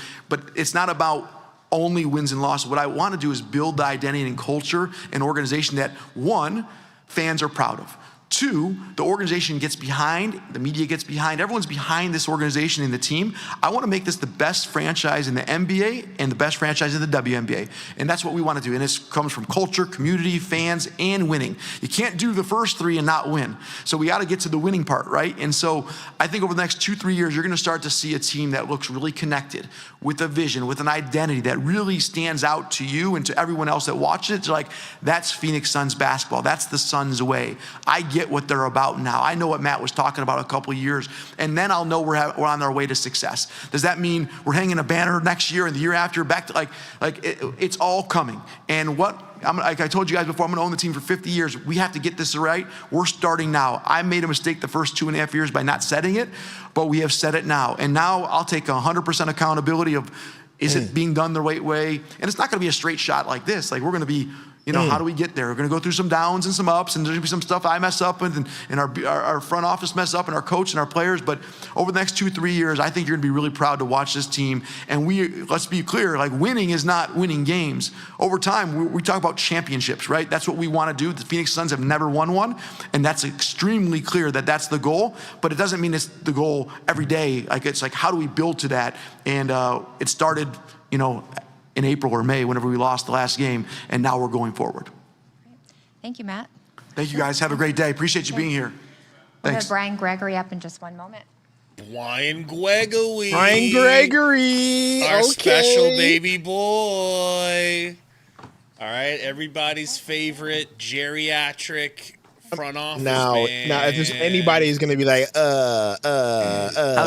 S5: it's not about only wins and losses. What I want to do is build the identity and culture and organization that, 1, fans are proud of. 2, the organization gets behind, the media gets behind, everyone's behind this organization and the team. I want to make this the best franchise in the NBA and the best franchise in the WNBA. And that's what we want to do. And this comes from culture, community, fans, and winning. You can't do the first 3 and not win. So we got to get to the winning part, right? And so I think over the next 2-3 years, you're going to start to see a team that looks really connected, with a vision, with an identity that really stands out to you and to everyone else that watches it. It's like, that's Phoenix Suns basketball. That's the Suns way. I get what they're about now. I know what Matt was talking about a couple of years, and then I'll know we're on our way to success. Does that mean we're hanging a banner next year and the year after? Back to it's all coming. And like I told you guys before, I'm going to own the team for 50 years. We have to get this right. We're starting now. I made a mistake the first 2.5 years by not setting it, but we have set it now. And now I'll take 100% accountability of, is it being done the right way? And it's not going to be a straight shot like this. Like, we're going to be You know, how do we get there? We're going to go through some downs and some ups, and there's going to be some stuff I mess up with, and our front office mess up, and our coach and our players. But over the next 2-3 years, I think you're going to be really proud to watch this team. And let's be clear, like, winning is not winning games. Over time, we talk about championships, right? That's what we want to do. The Phoenix Suns have never won one, and that's extremely clear that that's the goal. But it doesn't mean it's the goal every day. Like, it's like, how do we build to that? And it started, you know, in April or May, whenever we lost the last game, and now we're going forward.
S17: Thank you, Matt.
S5: Thank you, guys. Have a great day. Appreciate you being here.
S17: We'll
S5: Thanks.
S17: have Brian Gregory up in just one moment.
S2: Brian Gregory.
S1: Brian Gregory.
S2: Our
S1: Okay.
S2: special baby boy. All right, everybody's favorite geriatric front office
S1: Now,
S2: man.
S1: if there's anybody who's gonna be like,
S18: How's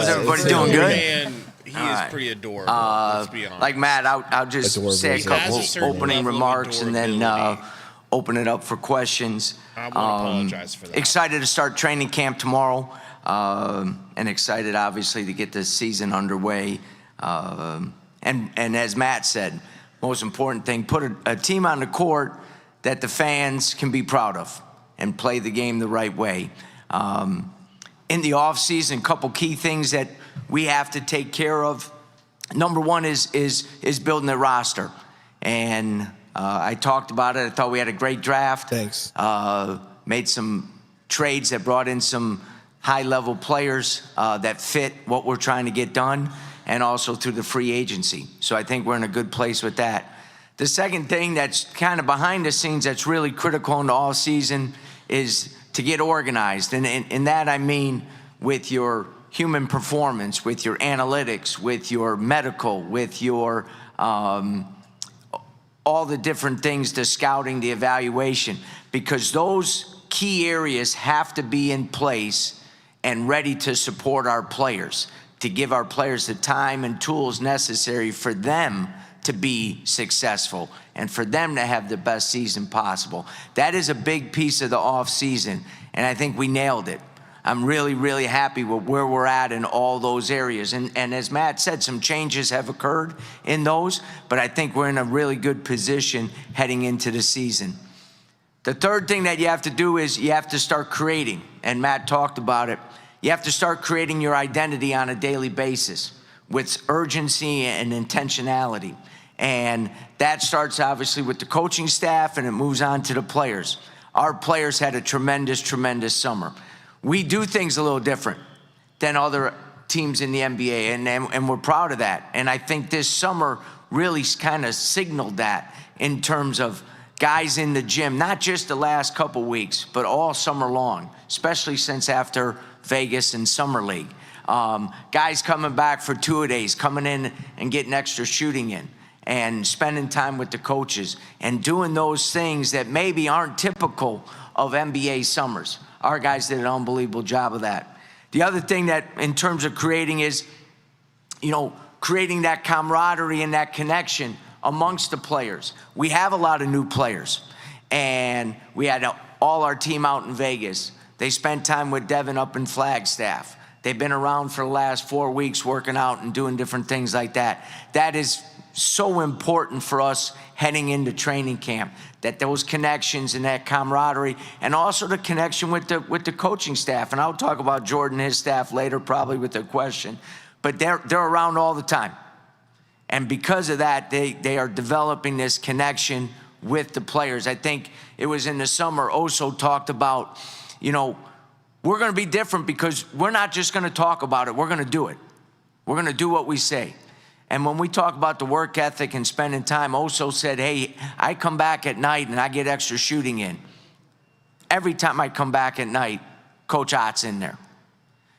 S18: everybody doing? Good.
S2: Man, he is pretty adorable. Let's be honest.
S18: Like Matt, I'll just say a couple opening remarks and then open it up for questions.
S2: I want to apologize for that.
S18: Excited to start training camp tomorrow, and excited, obviously, to get this season underway. And as Matt said, most important thing, put a team on the court that the fans can be proud of and play the game the right way. In the offseason, a couple key things that we have to take care of. Number one is building the roster. And I talked about it. I thought we had a great draft.
S1: Thanks.
S18: Made some trades that brought in some high-level players that fit what we're trying to get done, and also through the free agency. So I think we're in a good place with that. The second thing that's kind of behind the scenes that's really critical in the off-season is to get organized. And in that I mean with your human performance, with your analytics, with your medical, with your all the different things, the scouting, the evaluation, because those key areas have to be in place and ready to support our players, to give our players the time and tools necessary for them to be successful and for them to have the best season possible. That is a big piece of the off season, and I think we nailed it. I'm really, really happy with where we're at in all those areas. And as Matt said, some changes have occurred in those, but I think we're in a really good position heading into the season. The third thing that you have to do is you have to start creating, and Matt talked about it. You have to start creating your identity on a daily basis with urgency and intentionality. And that starts obviously with the coaching staff, and it moves on to the players. Our players had a tremendous, tremendous summer. We do things a little different than other teams in the NBA, and we're proud of that. And I think this summer really kind of signaled that in terms of guys in the gym, not just the last couple weeks, but all summer long, especially since after Vegas and Summer League. Guys coming back for two-a-days, coming in and getting extra shooting in, and spending time with the coaches, and doing those things that maybe aren't typical of NBA summers. Our guys did an unbelievable job of that. The other thing that in terms of creating is, you know, creating that camaraderie and that connection amongst the players. We have a lot of new players, and we had all our team out in Vegas. They spent time with Devin up in Flagstaff. They've been around for the last 4 weeks working out and doing different things like that. That is so important for us heading into training camp, that those connections and that camaraderie, and also the connection with the coaching staff. And I'll talk about Jordan and his staff later, probably with a question, but they're around all the time. And because of that, they are developing this connection with the players. I think it was in the summer, Oso talked about, you know, we're going to be different because we're not just going to talk about it, we're going to do it. We're going to do what we say. And when we talk about the work ethic and spending time, Oso said, hey, I come back at night and I get extra shooting in. Every time I come back at night, Coach Ott's in there.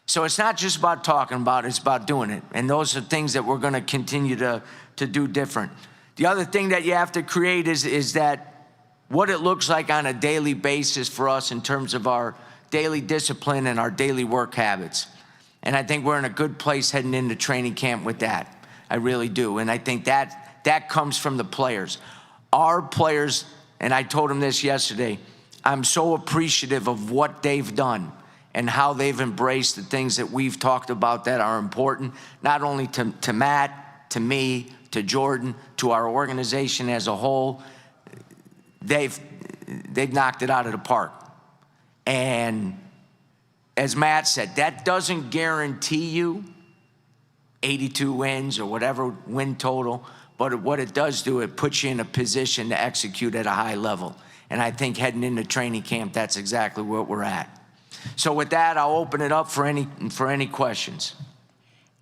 S18: So it's not just about talking about it, it's about doing it. And those are things that we're going to continue to do different. The other thing that you have to create is that what it looks like on a daily basis for us in terms of our daily discipline and our daily work habits. And I think we're in a good place heading into training camp with that. I really do. And I think that comes from the players. Our players, and I told them this yesterday, I'm so appreciative of what they've done and how they've embraced the things that we've talked about that are important, not only to Matt, to me, to Jordan, to our organization as a whole. they've knocked it out of the park. And as Matt said, that doesn't guarantee you 82 wins or whatever win total, but what it does do, it puts you in a position to execute at a high level. And I think heading into training camp, that's exactly where we're at. So with that, I'll open it up for any questions.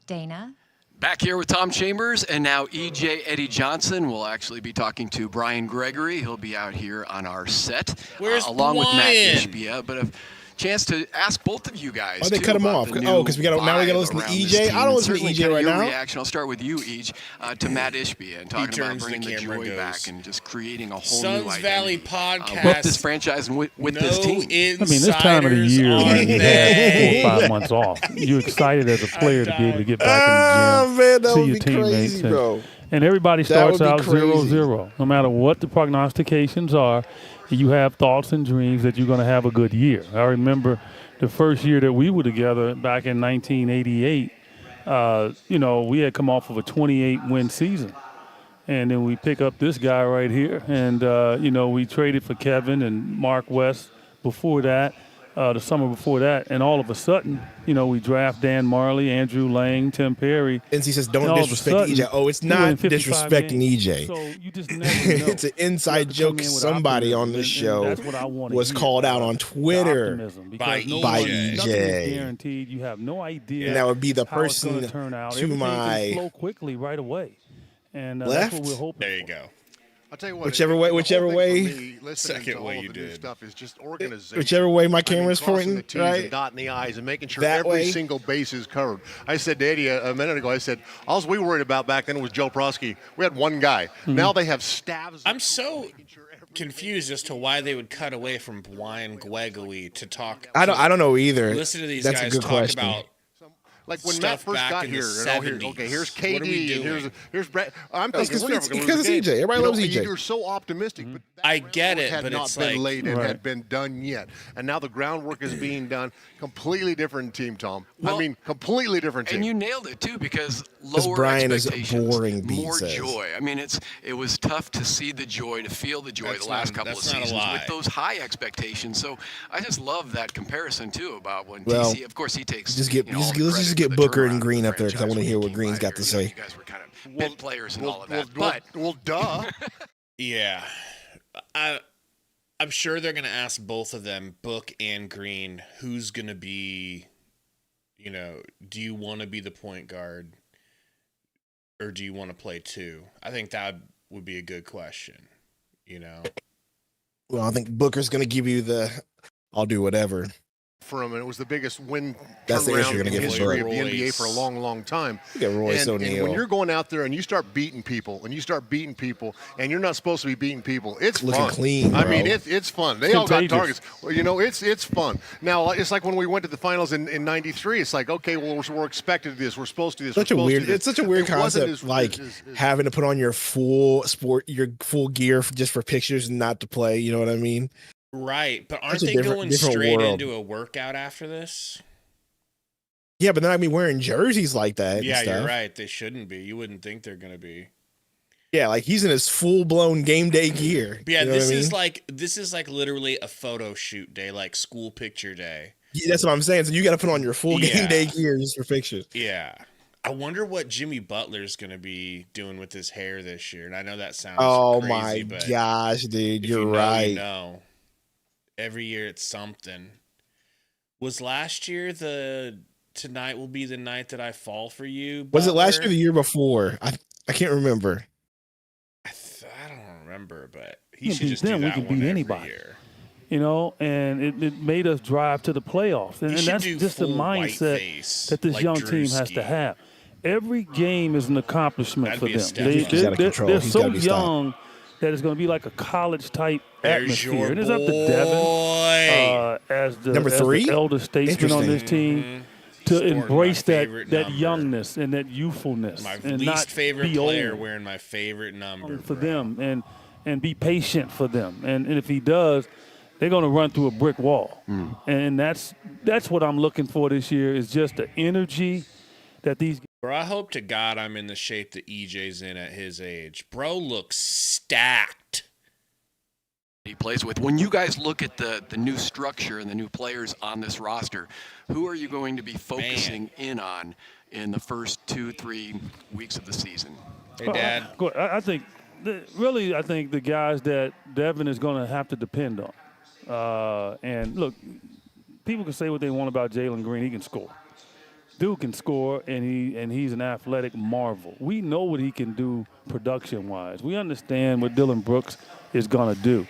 S17: Dana?
S3: Back here with Tom Chambers and now EJ Eddie Johnson. We'll actually be talking to Brian Gregory. He'll be out here on our set.
S2: Where's
S3: along with Matt
S2: Brian?
S3: Ishbia. But a chance to ask both of you guys.
S1: Oh, they
S3: too,
S1: cut him
S3: about
S1: off.
S3: the
S1: Oh,
S3: new
S1: because now we got to listen to
S3: vibe around this
S1: EJ.
S3: team.
S1: I don't
S3: And
S1: listen to
S3: certainly
S1: EJ
S3: kind of
S1: right
S3: your
S1: now.
S3: reaction. I'll start with you, to Matt Ishbia and talking about
S2: turns the
S3: bringing the
S2: camera
S3: joy
S2: goes.
S3: back and just creating a whole
S2: Suns
S3: new identity.
S2: Valley
S3: With
S2: podcast.
S3: this franchise and with
S2: no
S3: this team.
S19: I mean, this time of the year,
S2: are
S19: when you
S2: they?
S19: have 4 or 5 months off, you're excited as a player to be able to get back
S1: Ah,
S19: in the
S1: man,
S19: gym,
S1: that
S19: see
S1: would
S19: your
S1: be
S19: teammates.
S1: crazy, bro.
S19: And everybody
S1: That
S19: starts
S1: would be
S19: out
S1: crazy.
S19: 0-0. No matter what the prognostications are, you have thoughts and dreams that you're going to have a good year. I remember the first year that we were together back in 1988, we had come off of a 28-win season. And then we pick up this guy right here. And, we traded for Kevin and Mark West before that, the summer before that. And all of a sudden, we draft Dan Marley, Andrew Lang, Tim Perry.
S1: NC says,
S19: And
S1: don't
S19: all of a
S1: disrespect
S19: sudden,
S1: EJ. Oh, it's
S19: you win
S1: not
S19: 55
S1: disrespecting
S19: games.
S1: EJ.
S19: So you just never know.
S1: It's an inside joke. Somebody on this show
S19: that's what I wanna
S1: was
S19: hear.
S1: called out on Twitter
S19: Optimism,
S2: by
S19: because no
S1: by
S19: one- nothing is
S1: EJ.
S19: guaranteed. You have no idea.
S1: And that would be the
S19: how it's gonna
S1: person
S19: turn out.
S1: to
S19: Everything
S1: my
S19: can flow quickly right away, and
S1: left?
S19: that's what we're hoping.
S2: There you go.
S4: I'll tell you what.
S1: Whichever
S4: the
S1: way-
S4: whole
S1: whichever
S4: thing
S1: way-
S4: for me, listening
S2: Second
S4: to all
S2: way
S4: of
S2: you
S4: the new
S2: did.
S4: stuff is just organization.
S1: Whichever way my
S4: I mean,
S1: camera's
S4: crossing
S1: pointing,
S4: the T's
S1: right?
S4: and dotting the I's and making sure
S1: That
S4: every
S1: way.
S4: single base is covered. I said to Eddie a minute ago, I said, all we worried about back then was Joe Prosky. We had one guy. Now they have staffs.
S2: I'm so confused as to why they would cut away from Brian Gregory to talk.
S1: I don't know either.
S2: Listen to these
S1: That's
S2: guys
S1: a good
S2: talk
S1: question.
S2: about
S4: Like when Matt
S2: stuff
S4: first
S2: back
S4: got
S2: in the
S4: here, here's
S2: 70s. What are we
S4: KD, and
S2: doing?
S4: here's Brett. I'm
S1: No, it's
S4: thinking we're never going to
S1: because
S4: lose the
S1: it's
S4: game.
S1: EJ. Everybody loves EJ.
S4: You're so optimistic, but that
S2: I get it,
S4: had
S2: but
S4: not
S2: it's
S4: been
S2: like
S4: laid and
S19: Right.
S4: had been done yet, and now the groundwork is being done. Completely different team, Tom.
S3: Well,
S4: I mean, completely different team.
S3: And you nailed it too, because lower
S1: Brian is
S3: expectations,
S1: boring, Beat
S3: more
S1: says.
S3: joy. I mean, it was tough to see the joy, to feel the joy
S2: That's
S3: the last
S2: not-
S3: couple of
S2: that's not a
S3: seasons
S2: lie.
S3: with those high expectations. So I just love that comparison too about when
S1: Well,
S3: TC. Of course, he takes.
S1: Just get,
S3: you know, all the
S1: let's
S3: credit
S1: just
S3: for
S1: get
S3: the
S1: Booker
S3: turnaround
S1: and
S3: of
S1: Green
S3: the
S1: up there because I want to
S3: franchise
S1: hear
S3: when
S1: what
S3: he
S1: Green's
S3: came
S1: got
S3: by
S1: to
S3: here.
S1: say.
S3: You guys were kind of bit players and all of that,
S4: well,
S3: but
S4: well, duh.
S2: Yeah, I'm sure they're going to ask both of them, Book and Green, who's going to be, do you want to be the point guard or do you want to play two? I think that would be a good question,
S1: Well, I think Booker's going to give you the I'll do whatever.
S4: For him, and it was the biggest win
S1: That's the answer
S4: turnaround
S1: you're
S4: in
S1: gonna
S4: the
S1: get from
S4: history of
S1: Royce.
S4: the NBA for a long, long time.
S1: You get Royce
S4: and
S1: O'Neal.
S4: when you're going out there and you start beating people, and you're not supposed to be beating people, it's
S1: Looking
S4: fun.
S1: clean,
S4: I
S1: bro.
S4: mean, it's fun. They all got
S19: Contagious.
S4: targets. Well, it's fun. Now, it's like when we went to the finals in '93. It's like, okay, well, we're expected to do this. We're supposed to do this.
S1: Such
S4: we're
S1: a
S4: supposed to
S1: weird.
S4: do this.
S1: It's such a weird
S4: It wasn't
S1: concept, like having to put on your full gear just for pictures and not to play. You know what I mean?
S2: Right, but aren't
S1: Such a
S2: they
S1: different
S2: going straight
S1: world.
S2: into a workout after this?
S1: Yeah, but they're not gonna be wearing jerseys like that. and
S2: Yeah,
S1: stuff.
S2: you're right. They shouldn't be. You wouldn't think they're going to be.
S1: Yeah, like he's in his full blown game day gear.
S2: But yeah,
S1: You know what I mean?
S2: this is like literally a photo shoot day, like school picture day.
S1: Yeah, that's what I'm saying. So you got to put on your full game
S2: Yeah.
S1: day gear just for pictures.
S2: Yeah. I wonder what Jimmy Butler's going to be doing with his hair this year. And I know that sounds
S1: Oh
S2: crazy,
S1: my
S2: but
S1: gosh, dude,
S2: if
S1: you're
S2: you know,
S1: right.
S2: you know. Every year it's something. Was last year tonight will be the night that I fall for you?
S1: Was it last year or
S2: Butler?
S1: the year before? I can't remember.
S2: I don't remember, but he
S19: Yeah,
S2: should
S19: beat
S2: just
S19: them,
S2: do
S19: we
S2: that
S19: can
S2: one
S19: beat
S2: every
S19: anybody.
S2: year.
S19: And it made us drive to the playoffs. And,
S2: He
S19: and
S2: should
S19: that's
S2: do
S19: just the
S2: full white
S19: mindset
S2: face,
S19: that this
S2: like
S19: young
S2: Drew
S19: team has to
S2: Ski.
S19: have. Every game is an accomplishment
S2: That'd
S19: for
S2: be a
S19: them.
S2: step
S19: They,
S2: up. He's out of
S1: control.
S19: they're
S1: He's
S19: so
S1: gotta be stopped.
S19: young that it's going to be like a college-type
S2: There's
S19: atmosphere.
S2: your
S19: And it's up to
S2: boy.
S19: Devin as the
S1: Number 3?
S19: elder statesman on this team to
S2: Sporting
S19: embrace
S2: my
S19: that
S2: favorite
S19: that
S2: number.
S19: youngness and that youthfulness
S2: My
S19: and
S2: least
S19: not
S2: favorite
S19: be
S2: player
S19: old
S2: wearing my favorite number.
S19: for them and be patient for them. And if he does, they're going to run through a brick wall. And that's what I'm looking for this year is just the energy that these
S2: Bro, I hope to God I'm in the shape that EJ's in at his age. Bro looks stacked.
S3: he plays with. When you guys look at the new structure and the new players on this roster, who are you going to be focusing in on in the first 2-3 weeks of the season?
S2: Hey, Dad.
S19: I think, I think the guys that Devin is going to have to depend on. And look, people can say what they want about Jalen Green. He can score. Dude can score, and he's an athletic marvel. We know what he can do production-wise. We understand what Dylan Brooks is going to do.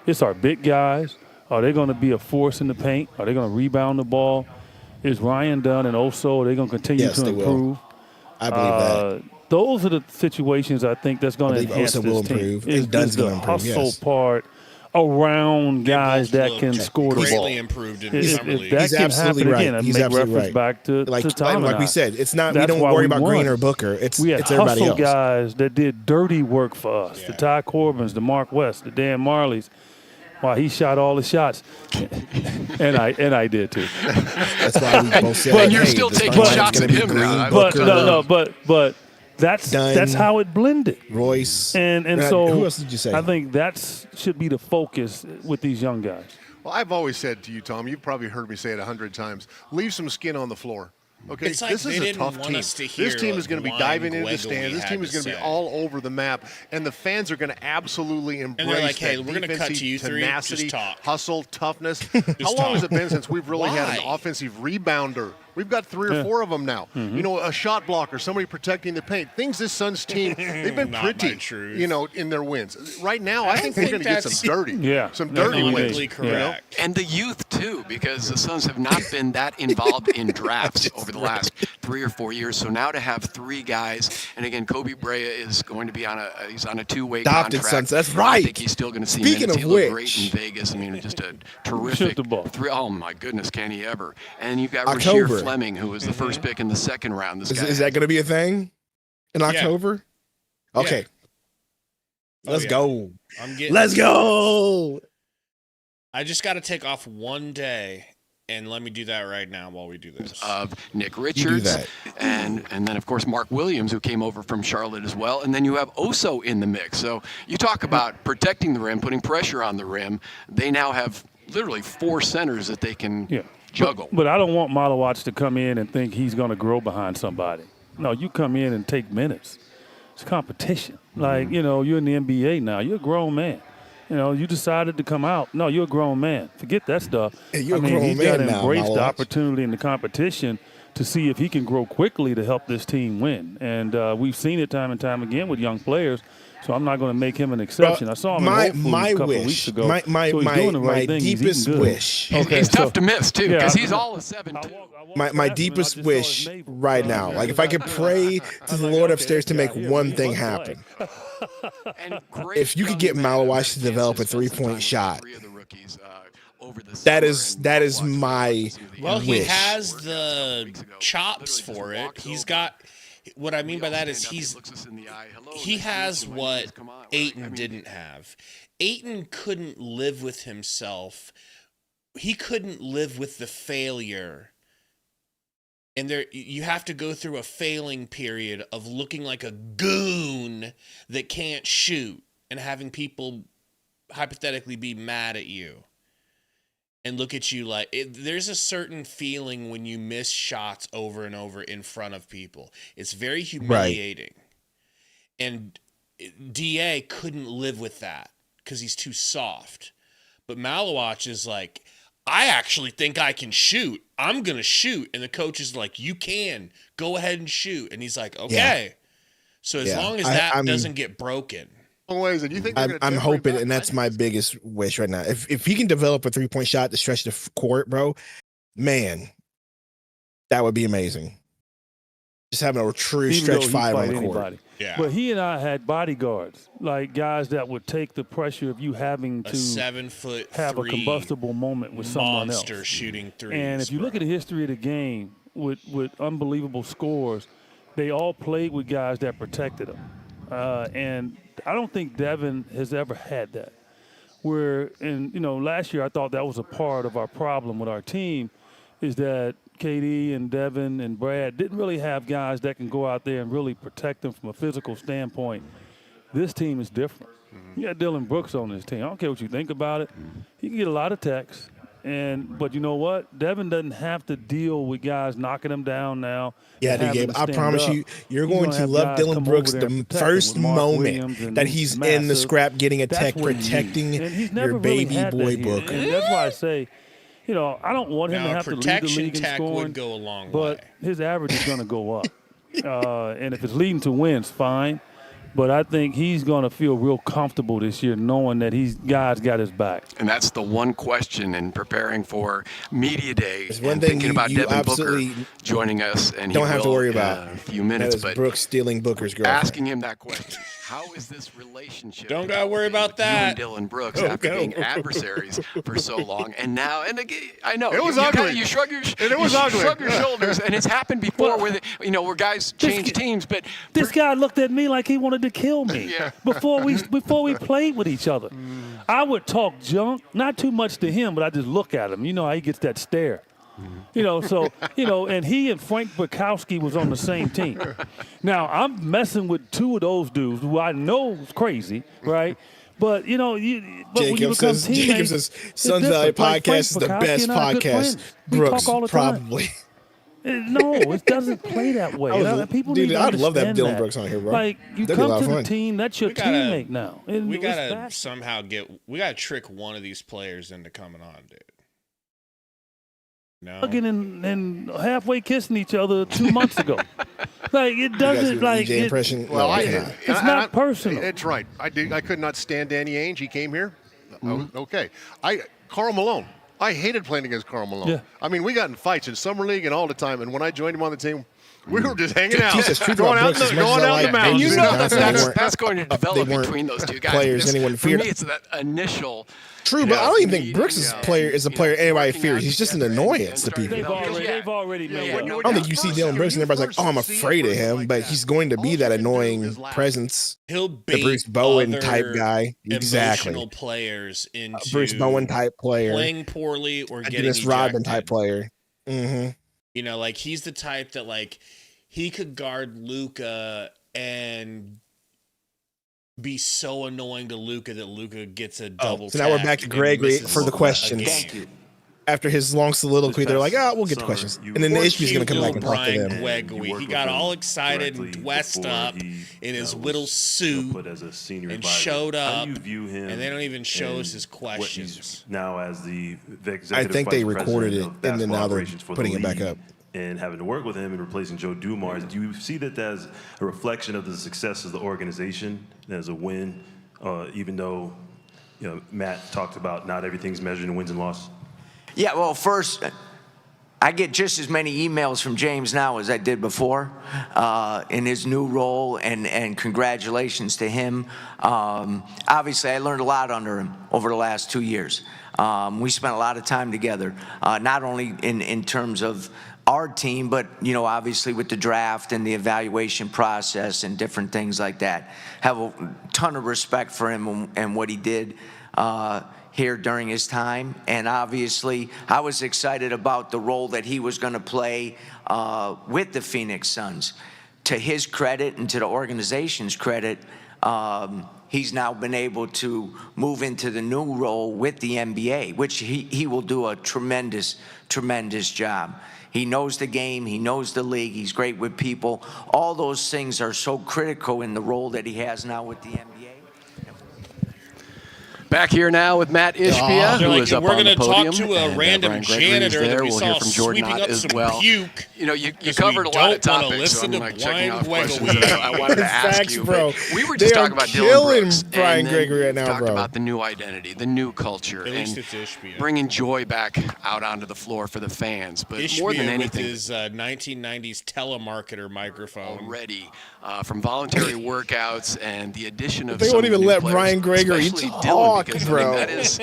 S19: It's our big guys. Are they going to be a force in the paint? Are they going to rebound the ball? Is Ryan Dunn and Oso, are they going to continue to improve?
S1: I believe that.
S19: Those are the situations I think that's going to enhance this
S1: will
S19: team.
S1: improve. And Dunn's going to improve,
S19: hustle part around guys that can score the ball.
S2: Greatly improved in summer league.
S19: That
S1: He's
S19: can
S1: absolutely
S19: happen
S1: right.
S19: again,
S1: He's
S19: make
S1: absolutely
S19: reference
S1: right.
S19: back to Tom
S1: like
S19: and
S1: we
S19: I.
S1: said, it's not.
S19: That's
S1: we don't
S19: why
S1: worry
S19: we
S1: about
S19: won.
S1: Green or Booker. It's
S19: we had
S1: everybody
S19: hustle
S1: else.
S19: guys that did dirty work for us. The Ty Corbins, the Mark West, the Dan Marleys. Wow, he shot all the shots, and I did too.
S1: That's why we both said.
S3: And you're still taking shots at him now.
S19: But that's how it blended.
S1: Royce
S19: and so
S1: who else did you say?
S19: I think should be the focus with these young guys.
S4: Well, I've always said to you, Tom, you've probably heard me say it 100 times, leave some skin on the floor. Okay,
S2: It's like
S4: this is
S2: they
S4: a
S2: didn't
S4: tough
S2: want
S4: team.
S2: us to hear
S4: This team is going to be diving into the
S2: Wang
S4: stands. This
S2: Wegel
S4: team
S2: we
S4: is going to be
S2: had to
S4: all over the map, and the fans are going to absolutely embrace
S2: they're like, hey,
S4: that
S2: we're gonna cut
S4: defensive
S2: to you three, just
S4: tenacity,
S2: talk.
S4: hustle, toughness. How long has it been since we've really had an
S2: Why?
S4: offensive rebounder? We've got 3 or 4 of them now.
S19: Mm-hmm.
S4: You know, a shot blocker, somebody protecting the paint. Things this Suns team, they've been
S2: Not my
S4: pretty,
S2: truth.
S4: you know, in their wins. Right now, I think we're
S2: think
S4: going to get some
S2: that's
S4: dirty.
S19: Yeah,
S4: Some dirty
S2: Canonically
S4: wins.
S2: correct.
S4: You know?
S3: And the youth, too, because the Suns have not been that involved in drafts over the last 3 or 4 years. So now to have 3 guys, and again, Kobe Brea is going to be on a 2-way
S1: Adopted
S3: contract.
S1: Suns, that's right.
S3: I think he's still going to see
S1: Speaking
S3: minutes.
S1: of
S3: He looked
S1: which-
S3: great in Vegas. I mean, just a
S19: Shoot
S3: terrific
S19: the ball.
S3: Oh, my goodness, can he ever? And you've got
S1: October.
S3: Rasheer Fleming, who was the first pick in the second round. This guy
S1: Is that going to be a thing in October? Okay. Let's go.
S2: I'm getting.
S1: Let's go.
S2: I just got to take off one day, and let me do that right now while we do this.
S3: Of Nick Richards,
S1: that.
S3: and then of course Mark Williams, who came over from Charlotte as well, and then you have Oso in the mix. So you talk about protecting the rim, putting pressure on the rim. They now have literally 4 centers that they can juggle.
S19: But I don't want Malawatch to come in and think he's going to grow behind somebody. No, you come in and take minutes. It's competition. Like, you know, you're in the NBA now. You're a grown man. You know, you decided to come out. No, you're a grown man. Forget that stuff.
S1: Hey, you're
S19: I
S1: a
S19: mean,
S1: grown
S19: he's got
S1: man
S19: to
S1: now,
S19: embrace the
S1: Malawatch.
S19: opportunity and the competition to see if he can grow quickly to help this team win. And we've seen it time and time again with young players. So I'm not going to make him an exception. I saw him in Whole Foods a couple of weeks ago.
S1: my
S19: so he's doing the right thing. He's
S1: deepest
S19: eating good.
S1: wish.
S3: He's tough to miss too,
S19: Yeah,
S3: because
S19: I-
S3: he's all a 7'2".
S1: My deepest wish right now, like if I could pray to the Lord upstairs to make one thing happen, if you could get Malawatch to develop a 3-point shot, that is my
S2: Well, he
S1: wish.
S2: has the chops for it. He's got. What I mean by that is he has what Ayton didn't have. Ayton couldn't live with himself. He couldn't live with the failure. And there, you have to go through a failing period of looking like a goon that can't shoot and having people hypothetically be mad at you and look at you like there's a certain feeling when you miss shots over and over in front of people. It's very humiliating. And DA couldn't live with that because he's too soft. But Malawatch is like, I actually think I can shoot. I'm going to shoot. And the coach is like, you can. Go ahead and shoot. And he's like, okay. So as long as that doesn't get broken.
S4: Ways, and you think
S1: I'm hoping, and that's my biggest wish right now. If he can develop a 3-point shot to stretch the court, bro, man, that would be amazing. Just having a true
S19: Even
S1: stretch
S19: though he
S1: 5 on
S19: fight
S1: the court.
S19: anybody.
S2: Yeah.
S19: But he and I had bodyguards, like guys that would take the pressure of you having
S2: A
S19: to
S2: 7'3"
S19: have a combustible moment with someone else.
S2: monster shooting threes.
S19: And if you look at the history of the game with unbelievable scores, they all played with guys that protected them. And I don't think Devin has ever had that. Last year I thought that was a part of our problem with our team is that KD and Devin and Brad didn't really have guys that can go out there and really protect them from a physical standpoint This team is different. You got Dylan Brooks on this team. I don't care what you think about it. He can get a lot of texts. But you know what? Devin doesn't have to deal with guys knocking him down now.
S1: Yeah, dude, Gabe, I promise you, you're going to love Dylan Brooks the first moment that he's in the scrap getting a tech protecting your baby boy Booker.
S19: And that's why I say, you know, I don't want him to have to lead the
S2: protection
S19: league in
S2: tech
S19: scoring.
S2: would go a long
S19: but
S2: way.
S19: his average is going to go up. And if it's leading to wins, fine. But I think he's going to feel real comfortable this year knowing that God's got his back.
S3: And that's the one question in preparing for Media Day
S1: There's one
S3: and
S1: thing
S3: thinking about
S1: you
S3: Devin Booker
S1: absolutely
S3: joining us. And
S1: don't
S3: he
S1: have to
S3: will
S1: worry
S3: in
S1: about
S3: a few minutes.
S1: That is
S3: But
S1: Brooks stealing Booker's girlfriend.
S3: asking him that question, how is this relationship?
S2: Don't gotta worry about that.
S3: You and Dylan Brooks after being adversaries for so long. And now, and again, I know.
S4: It was
S3: you
S4: ugly.
S3: Kinda, you shrug your,
S4: And it was
S3: you
S4: ugly.
S3: shrug your shoulders. And it's happened before where guys change teams. But
S19: This guy looked at me like he wanted to kill me before we played with each other. I would talk junk, not too much to him, but I just look at him. You know how he gets that stare. You know, so, and he and Frank Bukowski was on the same team. Now, I'm messing with two of those dudes who I know is crazy, right? But, when you become teammates,
S1: Jacob's Sons Valley podcast is the best podcast. Brooks, probably.
S19: No, it doesn't play that way. People need to
S1: I'd love to have
S19: understand
S1: Dylan Brooks on here, bro.
S19: Like, you
S1: That'd be a lot
S19: come
S1: of
S19: to the
S1: fun.
S19: team, that's your teammate now. And
S2: We gotta
S19: respect.
S2: somehow we gotta trick one of these players into coming on, dude. No.
S19: Hugging and halfway kissing each other 2 months ago. Like, it doesn't, like,
S1: DJ impression?
S4: Well,
S1: No,
S19: it's not personal.
S4: It's right. I could not stand Danny Ainge. He came here. Okay. Karl Malone. I hated playing against Karl Malone.
S19: Yeah.
S4: I mean, we got in fights in summer league and all the time. And when I joined him on the team, we were just hanging out,
S1: Jesus, truth
S4: going
S1: about
S4: out
S1: Brooks,
S4: the
S1: as much as I like
S4: mountains.
S3: And you
S1: James
S3: know
S1: Johnson, they weren't-
S3: that's going to
S1: they
S3: develop
S1: weren't
S3: between those two guys.
S1: players
S3: Because
S1: anyone
S3: for
S1: feared.
S3: me, it's that initial.
S1: True, but I don't even think Brooks is a player anybody fears. He's just an annoyance to people.
S19: They've already made
S1: I don't think you see Dylan Brooks and everybody's like, "Oh, I'm afraid of him," but he's going to be that annoying presence.
S2: He'll
S1: The
S2: bait
S1: Bruce Bowen
S2: other
S1: type guy, exactly.
S2: emotional players into
S1: Bruce Bowen type player,
S2: playing poorly or getting
S1: Dennis Rodman
S2: ejected.
S1: type player. Mm-hmm.
S2: Like he's the type that like he could guard Luka and be so annoying to Luka that Luka gets a double.
S1: So now we're back to
S2: tap
S1: Gregory
S2: and misses
S1: for the
S2: a
S1: questions.
S2: game.
S1: After his long soliloquy, they're like, "Ah, we'll get to questions," and then the HB's going to come back and talk to
S2: Brian
S1: them.
S2: Gregory. He got all excited and dressed up in his little suit and showed up, and they don't even show us his questions.
S20: Now, as the executive
S1: I think they
S20: vice
S1: recorded it,
S20: president of
S1: and then now they're
S20: basketball operations for the
S1: putting it back
S20: league,
S1: up.
S20: and having to work with him and replacing Joe Dumars, do you see that as a reflection of the success of the organization, as a win, even though Matt talked about not everything's measured in wins and losses?
S18: Yeah, well, first, I get just as many emails from James now as I did before in his new role, and congratulations to him. Obviously, I learned a lot under him over the last 2 years. We spent a lot of time together, not only in terms of our team, but obviously with the draft and the evaluation process and different things like that. Have a ton of respect for him and what he did here during his time, and obviously I was excited about the role that he was going to play with the Phoenix Suns. To his credit and to the organization's credit, he's now been able to move into the new role with the NBA, which he will do a tremendous job. He knows the game, he knows the league, he's great with people. All those things are so critical in the role that he has now with the NBA.
S3: Back here now with Matt Ishbia, who is up
S2: we're
S3: on the
S2: gonna talk
S3: podium.
S2: to a
S3: and,
S2: random
S3: Brian Gregory is
S2: janitor that
S3: there.
S2: we
S3: We'll
S2: saw
S3: hear from Jordan
S2: sweeping
S3: Ott
S2: up
S3: as
S2: some
S3: well.
S2: puke.
S3: You
S2: because
S3: covered a
S2: we
S3: lot of
S2: don't wanna
S3: topics, so
S2: listen
S3: I'm
S2: to
S3: like checking
S2: Brian
S3: off questions
S2: Gregory.
S3: that I wanted to ask
S1: Facts,
S3: you.
S1: bro.
S3: But we were
S1: They
S3: just
S1: are
S3: talking about Dylan
S1: killing
S3: Brooks.
S1: Brian
S3: and then
S1: Gregory right
S3: we
S1: now,
S3: talked
S1: bro.
S3: about the new identity, the new culture,
S2: At least
S3: and
S2: it's Ishbia.
S3: bringing joy back out onto the floor for the fans. But more than
S2: Ishbia
S3: anything,
S2: with his 1990s telemarketer microphone.
S3: already from voluntary workouts and the addition of
S1: They
S3: some
S1: won't
S3: of
S1: even
S3: the new
S1: let
S3: players,
S1: Brian Gregory
S3: especially
S1: talk,
S3: Dylan, because,
S1: bro.
S3: I mean, that is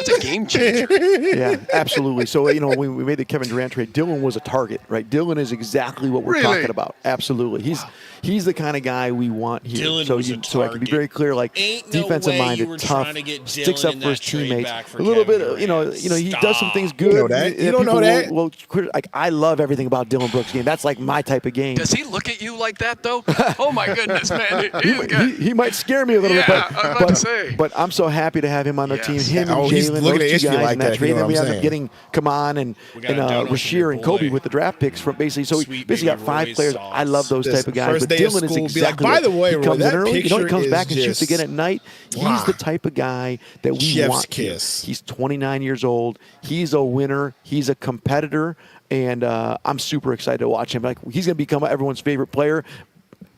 S3: That's a game changer.
S21: Yeah, absolutely. So, when we made the Kevin Durant trade, Dylan was a target, right? Dylan is exactly what we're talking about. Absolutely. He's the kind of guy we want here.
S2: Dylan
S21: so I can be very clear, like defensive minded, tough, sticks up for his teammates. A little bit, he does some things good.
S1: You know that. You don't know that.
S21: Like I love everything about Dylan Brooks' game. That's like my type of game.
S3: Does he look at you like that though? Oh my goodness, man!
S21: He might scare me a little bit,
S3: I was about to say.
S21: but I'm so happy to have him on the team. Him and
S1: he's
S21: Jalen,
S1: looking
S21: those
S1: at
S21: two
S1: you
S21: guys
S1: like
S21: in that
S1: that,
S21: trade.
S1: you know
S21: Then we
S1: what I'm
S21: ended up
S1: saying?
S21: getting Kaman and Rasheer and Kobe with the draft picks from basically. So we basically got 5 players. I love those type of guys.
S1: First
S21: But
S1: day of
S21: Dylan is
S1: school, be like,
S21: exactly.
S1: by the way,
S21: he
S1: Roy,
S21: comes
S1: that
S21: in early. He
S1: picture
S21: comes back
S1: is
S21: and shoots
S1: just-
S21: again at night. He's the type of guy that we
S1: Chef's
S21: want here.
S1: kiss.
S21: He's 29 years old. He's a winner. He's a competitor. And I'm super excited to watch him. Like he's going to become everyone's favorite player,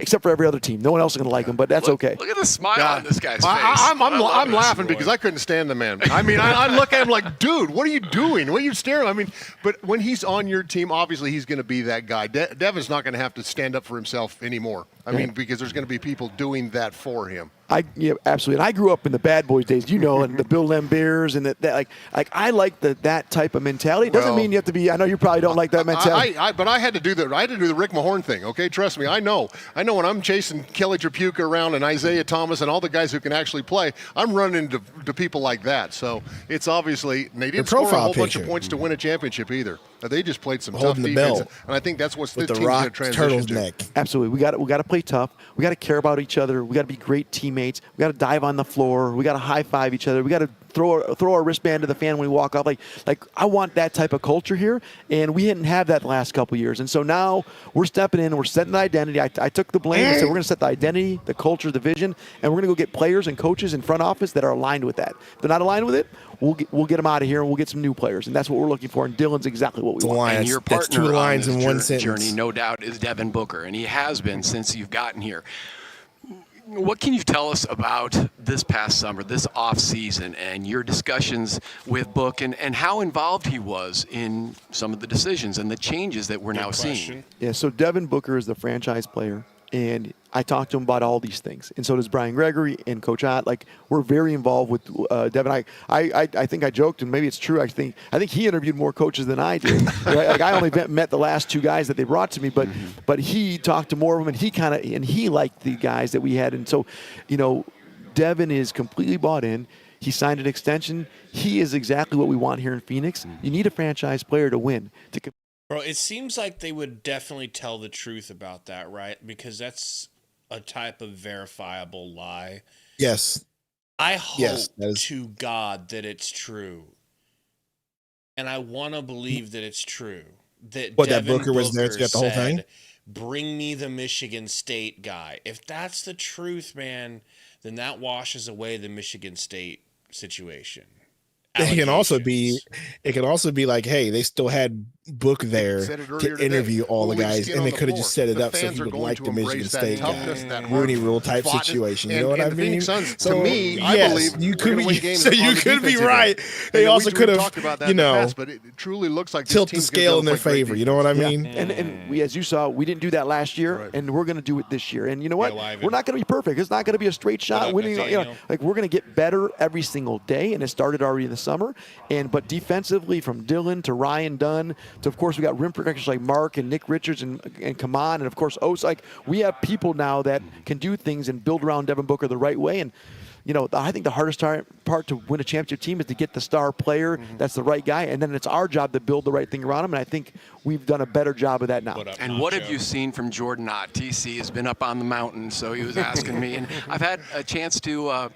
S21: except for every other team. No one else is going to like him, but that's okay.
S3: Look at the smile on this guy's face.
S4: I'm
S3: love it.
S4: laughing because I couldn't stand the man. I mean, I look at him like, dude, what are you doing? What are you staring? I mean, but when he's on your team, obviously he's going to be that guy. Devin's not going to have to stand up for himself anymore. I mean, because there's going to be people doing that for him.
S21: Absolutely. And I grew up in the Bad Boys days, and the Bill Lambeers and that like I like that type of mentality. It doesn't mean you have to be. I know you probably don't like that mentality.
S4: But I had to do the Rick Mahorn thing. Okay, trust me, I know when I'm chasing Kelly Tripucka around and Isaiah Thomas and all the guys who can actually play, I'm running into people like that. So it's obviously they didn't score a whole bunch of points to win a championship either. They just played some tough defense, and I think that's what the team's going to transition to.
S21: Absolutely, we got to play tough. We got to care about each other. We got to be great teammates. We got to dive on the floor. We got to high five each other. We got to throw our wristband to the fan when we walk off. Like I want that type of culture here, and we didn't have that the last couple of years. And so now we're stepping in. We're setting the identity. I took the blame and said we're going to set the identity, the culture, the vision, and we're going to go get players and coaches in front office that are aligned with that. If they're not aligned with it, we'll get them out of here and we'll get some new players, and that's what we're looking for. And Dylan's exactly what we want.
S3: And your partner
S1: two lines
S3: on this
S1: in one sentence.
S3: journey, no doubt, is Devin Booker, and he has been since you've gotten here. What can you tell us about this past summer, this off season, and your discussions with Book, and how involved he was in some of the decisions and the changes that we're now seeing?
S21: Yeah, so Devin Booker is the franchise player, and I talked to him about all these things, and so does Brian Gregory and Coach Ott. Like we're very involved with Devin. I think I joked, and maybe it's true. I think he interviewed more coaches than I did. Right? Like I only met the last 2 guys that they brought to me, but he talked to more of them, and he liked the guys that we had, and so Devin is completely bought in. He signed an extension. He is exactly what we want here in Phoenix. You need a franchise player to win.
S2: Bro, it seems like they would definitely tell the truth about that, right? Because that's a type of verifiable lie.
S1: Yes.
S2: I hope
S1: Yes,
S2: to God that it's true. And I want to believe that it's true. That
S1: that Booker was there throughout the whole thing?
S2: Bring me the Michigan State guy. If that's the truth, man, then that washes away the Michigan State situation.
S1: It can also be like, hey, they still had Book there to interview all the guys, and they could have just set it up so he would like the Michigan State guy, Rooney Rule type situation. You know what I mean?
S4: To me, I believe
S1: you could be.
S4: games
S1: So you could be right. They also could have,
S4: but it truly looks like
S1: tilt the scale in their favor. You know what I mean?
S21: And we, as you saw, we didn't do that last year, and we're going to do it this year. And you know what? We're not going to be perfect. It's not going to be a straight shot winning. Like we're going to get better every single day, and it started already in the summer. But defensively, from Dylan to Ryan Dunn to, of course, we got rim protectors like Mark and Nick Richards and Kaman, and of course O's. Like we have people now that can do things and build around Devin Booker the right way. And I think the hardest part to win a championship team is to get the star player that's the right guy, and then it's our job to build the right thing around him. And I think we've done a better job of that now.
S3: And what have you seen from Jordan Ott? TC has been up on the mountain, so he was asking me, and I've had a chance to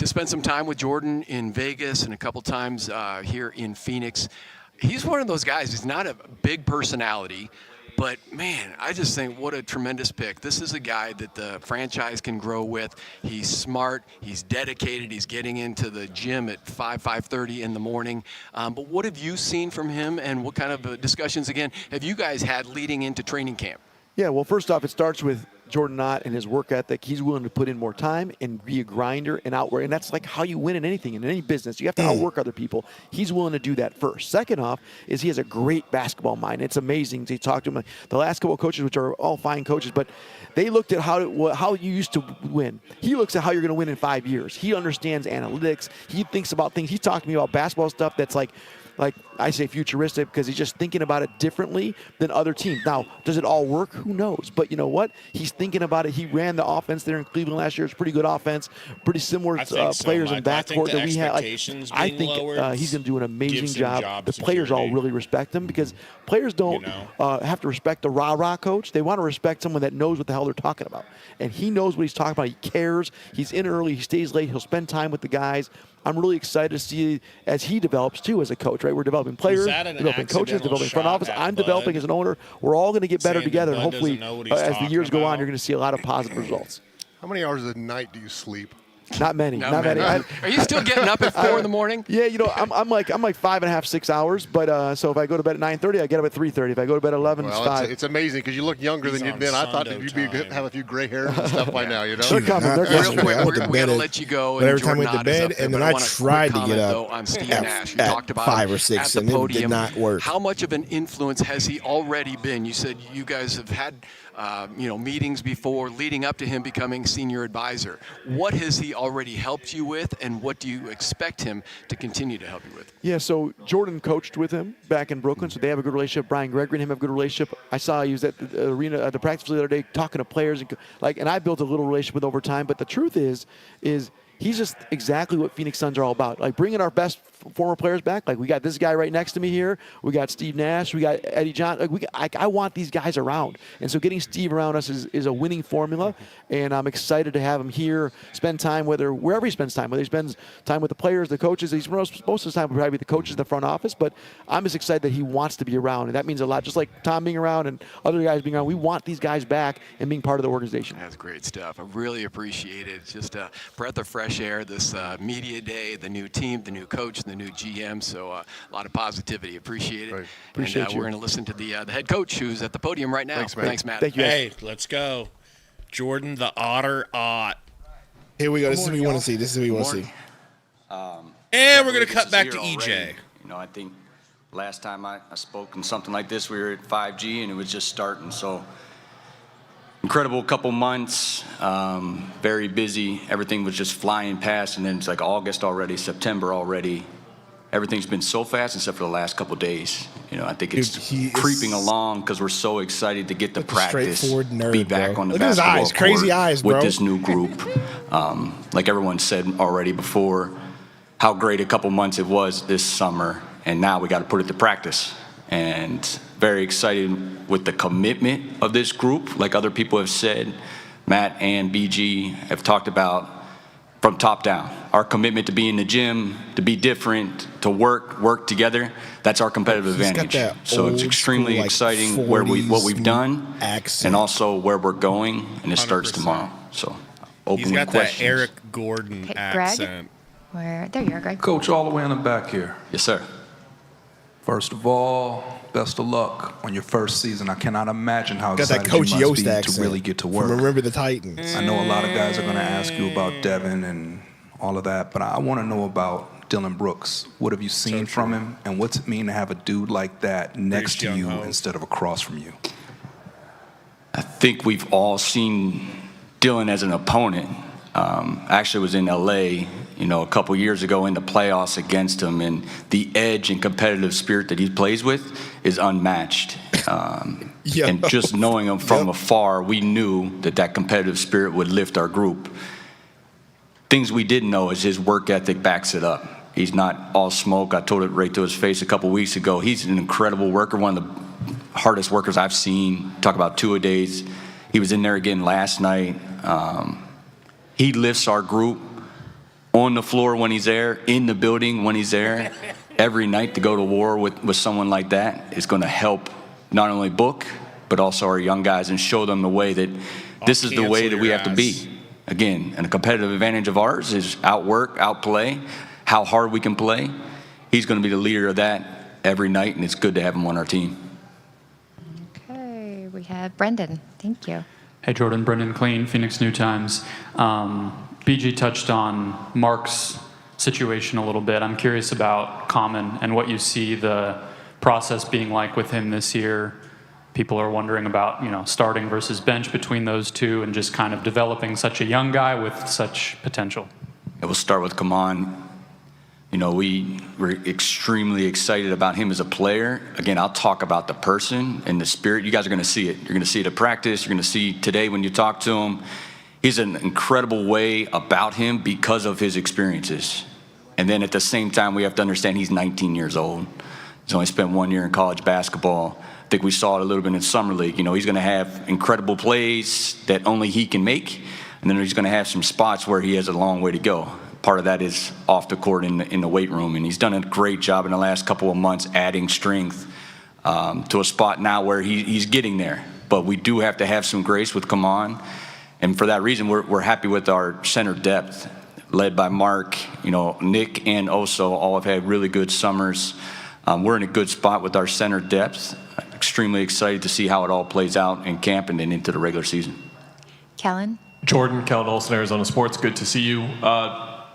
S3: spend some time with Jordan in Vegas and a couple times here in Phoenix. He's one of those guys. He's not a big personality, but man, I just think what a tremendous pick. This is a guy that the franchise can grow with. He's smart. He's dedicated. He's getting into the gym at 5:30 in the morning. But what have you seen from him, and what kind of discussions, again, have you guys had leading into training camp?
S21: Yeah, well, first off, it starts with Jordan Knott and his work ethic, he's willing to put in more time and be a grinder and outwork. And that's like how you win in anything, in any business. You have to outwork other people. He's willing to do that first. Second off is he has a great basketball mind. It's amazing to talk to him. The last couple of coaches, which are all fine coaches, but they looked at how you used to win. He looks at how you're going to win in 5 years. He understands analytics. He thinks about things. He talked to me about basketball stuff that's like I say futuristic because he's just thinking about it differently than other teams. Now, does it all work? Who knows? But you know what? He's thinking about it. He ran the offense there in Cleveland last year. It's pretty good offense. Pretty similar players in backcourt that we had. I think he's going to do an amazing job. The players all really respect him because players don't have to respect the rah-rah coach. They want to respect someone that knows what the hell they're talking about. And he knows what he's talking about. He cares. He's in early. He stays late. He'll spend time with the guys. I'm really excited to see as he develops too as a coach, right? We're developing players, developing coaches, developing front office. I'm developing as an owner. We're all going to get better together. And hopefully, as the years go on, you're going to see a lot of positive results.
S4: How many hours a night do you sleep?
S21: Not many. Not many.
S3: Are you still getting up at 4 in the morning?
S21: Yeah, I'm like 5.5, 6 hours. But so if I go to bed at 9:30, I get up at 3:30. If I go to bed at 11, it's 5.
S4: It's amazing because you look younger than you've been. I thought that you'd have a few gray hairs and stuff by now.
S21: They're coming.
S3: Real quick, we're going to let you go.
S1: But every time we went to bed, and then I tried to get up
S3: on Steve Nash. You talked about
S1: 5 or 6, and it did not work.
S3: How much of an influence has he already been? You said you guys have had meetings before leading up to him becoming senior advisor. What has he already helped you with, and what do you expect him to continue to help you with?
S21: Yeah, so Jordan coached with him back in Brooklyn, so they have a good relationship. Brian Gregory and him have a good relationship. I saw he was at the arena, at the practice the other day, talking to players, and I built a little relationship with over time. But the truth is he's just exactly what Phoenix Suns are all about. Like bringing our best former players back. Like we got this guy right next to me here. We got Steve Nash. We got Eddie Johnson. I want these guys around. And so getting Steve around us is a winning formula. And I'm excited to have him here, spend time wherever he spends time, whether he spends time with the players, the coaches. Most of the time will probably be the coaches in the front office. But I'm just excited that he wants to be around. And that means a lot. Just like Tom being around and other guys being around, we want these guys back and being part of the organization.
S3: That's great stuff. I really appreciate it. It's just a breath of fresh air, this media day, the new team, the new coach, the new GM. So a lot of positivity. Appreciate it.
S21: Right. Appreciate
S3: and we're going to listen to the head coach who's at the podium right now.
S4: Thanks,
S3: Matt.
S21: Thank you.
S2: Hey, let's go. Jordan the Otter Ott.
S1: Here we go. This is what we want to see. This is what we want to see.
S2: And we're going to cut back to EJ.
S7: I think last time I spoke on something like this, we were at 5G and it was just starting. So incredible couple months, very busy. Everything was just flying past, and then it's like August already, September already. Everything's been so fast except for the last couple days. I think it's creeping along because we're so excited to get to practice,
S1: nerd,
S7: be back on the
S1: Look at his
S7: basketball
S1: eyes, crazy
S7: court
S1: eyes, bro.
S7: with this new group. Like everyone said already before, how great a couple months it was this summer, and now we got to put it to practice. And very excited with the commitment of this group. Like other people have said, Matt and BG have talked about from top down. Our commitment to be in the gym, to be different, to work together. That's our competitive advantage. So it's extremely exciting what we've done, and also where we're going, and it starts tomorrow. So open
S2: He's got
S7: questions.
S2: that Eric Gordon
S17: Greg?
S2: accent.
S17: There you are, Greg.
S22: Coach, all the way in the back here.
S7: Yes, sir.
S22: First of all, best of luck on your first season. I cannot imagine how
S1: Got that
S22: excited
S1: Coach
S22: you must
S1: Yost
S22: be
S1: accent
S22: to really get to work.
S1: from Remember the Titans.
S22: I know a lot of guys are going to ask you about Devin and all of that, but I want to know about Dylan Brooks. What have you seen from him, and what's it mean to have a dude like that next to you instead of across from you?
S7: I think we've all seen Dylan as an opponent. I actually was in LA, a couple years ago in the playoffs against him, and the edge and competitive spirit that he plays with is unmatched. And just knowing him from afar, we knew that competitive spirit would lift our group. Things we didn't know is his work ethic backs it up. He's not all smoke. I told it right to his face a couple weeks ago. He's an incredible worker, one of the hardest workers I've seen. Talk about 2-a-days. He was in there again last night. He lifts our group on the floor when he's there, in the building when he's there. Every night to go to war with someone like that is going to help not only Book, but also our young guys and show them the way that this is the way that we have to be. Again, and a competitive advantage of ours is outwork, outplay, how hard we can play. He's going to be the leader of that every night, and it's good to have him on our team.
S17: Okay, we have Brendan. Thank you.
S14: Hey, Jordan. Brendan Clean, Phoenix New Times. BG touched on Mark's situation a little bit. I'm curious about Common and what you see the process being like with him this year. People are wondering about, starting versus bench between those two and just kind of developing such a young guy with such potential.
S7: Yeah, we'll start with Kaman. We were extremely excited about him as a player. Again, I'll talk about the person and the spirit. You guys are going to see it. You're going to see it at practice. You're going to see today when you talk to him. He's an incredible way about him because of his experiences. And then at the same time, we have to understand he's 19 years old. He's only spent 1 year in college basketball. I think we saw it a little bit in Summer League. He's going to have incredible plays that only he can make. And then he's going to have some spots where he has a long way to go. Part of that is off the court in the weight room. And he's done a great job in the last couple of months adding strength to a spot now where he's getting there. But we do have to have some grace with Kaman. And for that reason, we're happy with our center depth, led by Mark. Nick and Oso all have had really good summers. We're in a good spot with our center depth. Extremely excited to see how it all plays out in camp and then into the regular season.
S17: Kellen?
S12: Jordan, Kellen Olson, Arizona Sports. Good to see you.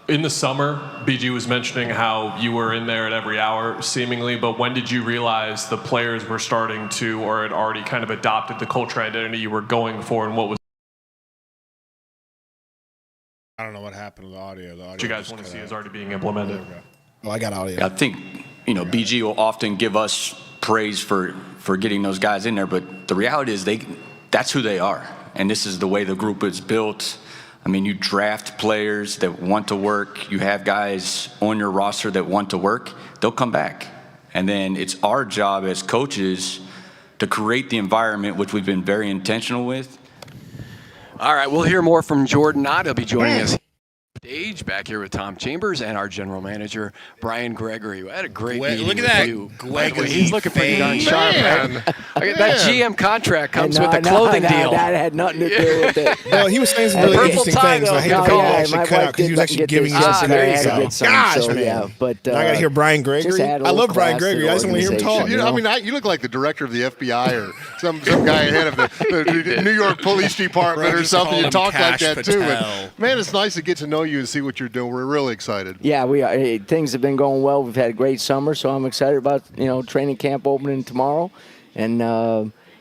S12: In the summer, BG was mentioning how you were in there at every hour, seemingly, but when did you realize the players were starting to or had already kind of adopted the culture identity you were going for, and what was
S2: I don't know what happened to the audio.
S12: what you guys want to see is already being implemented?
S1: Oh, I got audio.
S7: I think, BG will often give us praise for getting those guys in there, but the reality is that's who they are. And this is the way the group is built. You draft players that want to work. You have guys on your roster that want to work. They'll come back. And then it's our job as coaches to create the environment, which we've been very intentional with.
S3: All right, we'll hear more from Jordan Ott. He'll be joining us stage back here with Tom Chambers and our general manager, Brian Gregory. We had a great meeting
S2: look at
S3: with
S2: that
S3: you.
S2: Gregory
S3: He's looking pretty darn sharp.
S2: man.
S3: Right? That GM contract comes with a clothing deal.
S21: That had nothing to do with it.
S1: Well, he was saying some really interesting things. And I hate to actually cut out because he was actually giving you some things. Gosh, man.
S21: Yeah, but
S1: I got to hear Brian Gregory. I love Brian Gregory. I just want to hear him talk.
S4: You look like the director of the FBI or some guy ahead of the New York Police Department or something. You talk like that too. But, man, it's nice to get to know you and see what you're doing. We're really excited.
S21: Yeah, we are. Things have been going well. We've had a great summer, so I'm excited about training camp opening tomorrow, and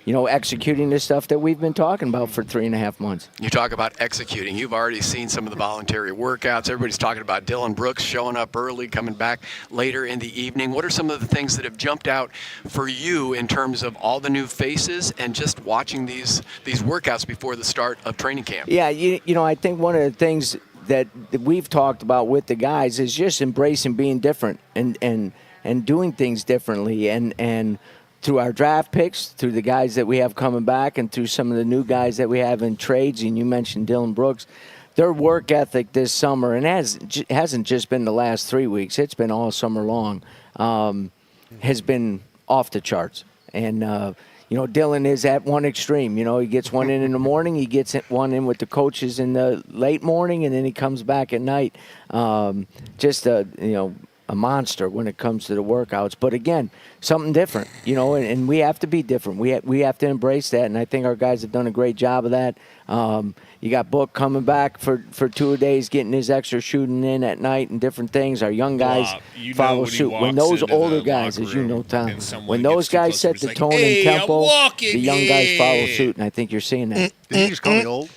S21: executing this stuff that we've been talking about for 3.5 months.
S3: You talk about executing. You've already seen some of the voluntary workouts. Everybody's talking about Dylan Brooks showing up early, coming back later in the evening. What are some of the things that have jumped out for you in terms of all the new faces and just watching these workouts before the start of training camp?
S21: Yeah, I think one of the things that we've talked about with the guys is just embracing being different and doing things differently, and through our draft picks, through the guys that we have coming back, and through some of the new guys that we have in trades, and you mentioned Dylan Brooks, their work ethic this summer, and hasn't just been the last 3 weeks, it's been all summer long, has been off the charts. And Dylan is at one extreme. He gets one in the morning, he gets one in with the coaches in the late morning, and then he comes back at night. Just a monster when it comes to the workouts. But again, something different, and we have to be different. We have to embrace that, and I think our guys have done a great job of that. You got Book coming back for 2 days, getting his extra shooting in at night and different things. Our young guys follow suit. When those older guys, as you know, Tom, when those guys set the tone in tempo, the young guys follow suit, and I think you're seeing that.
S4: Did he just call me old?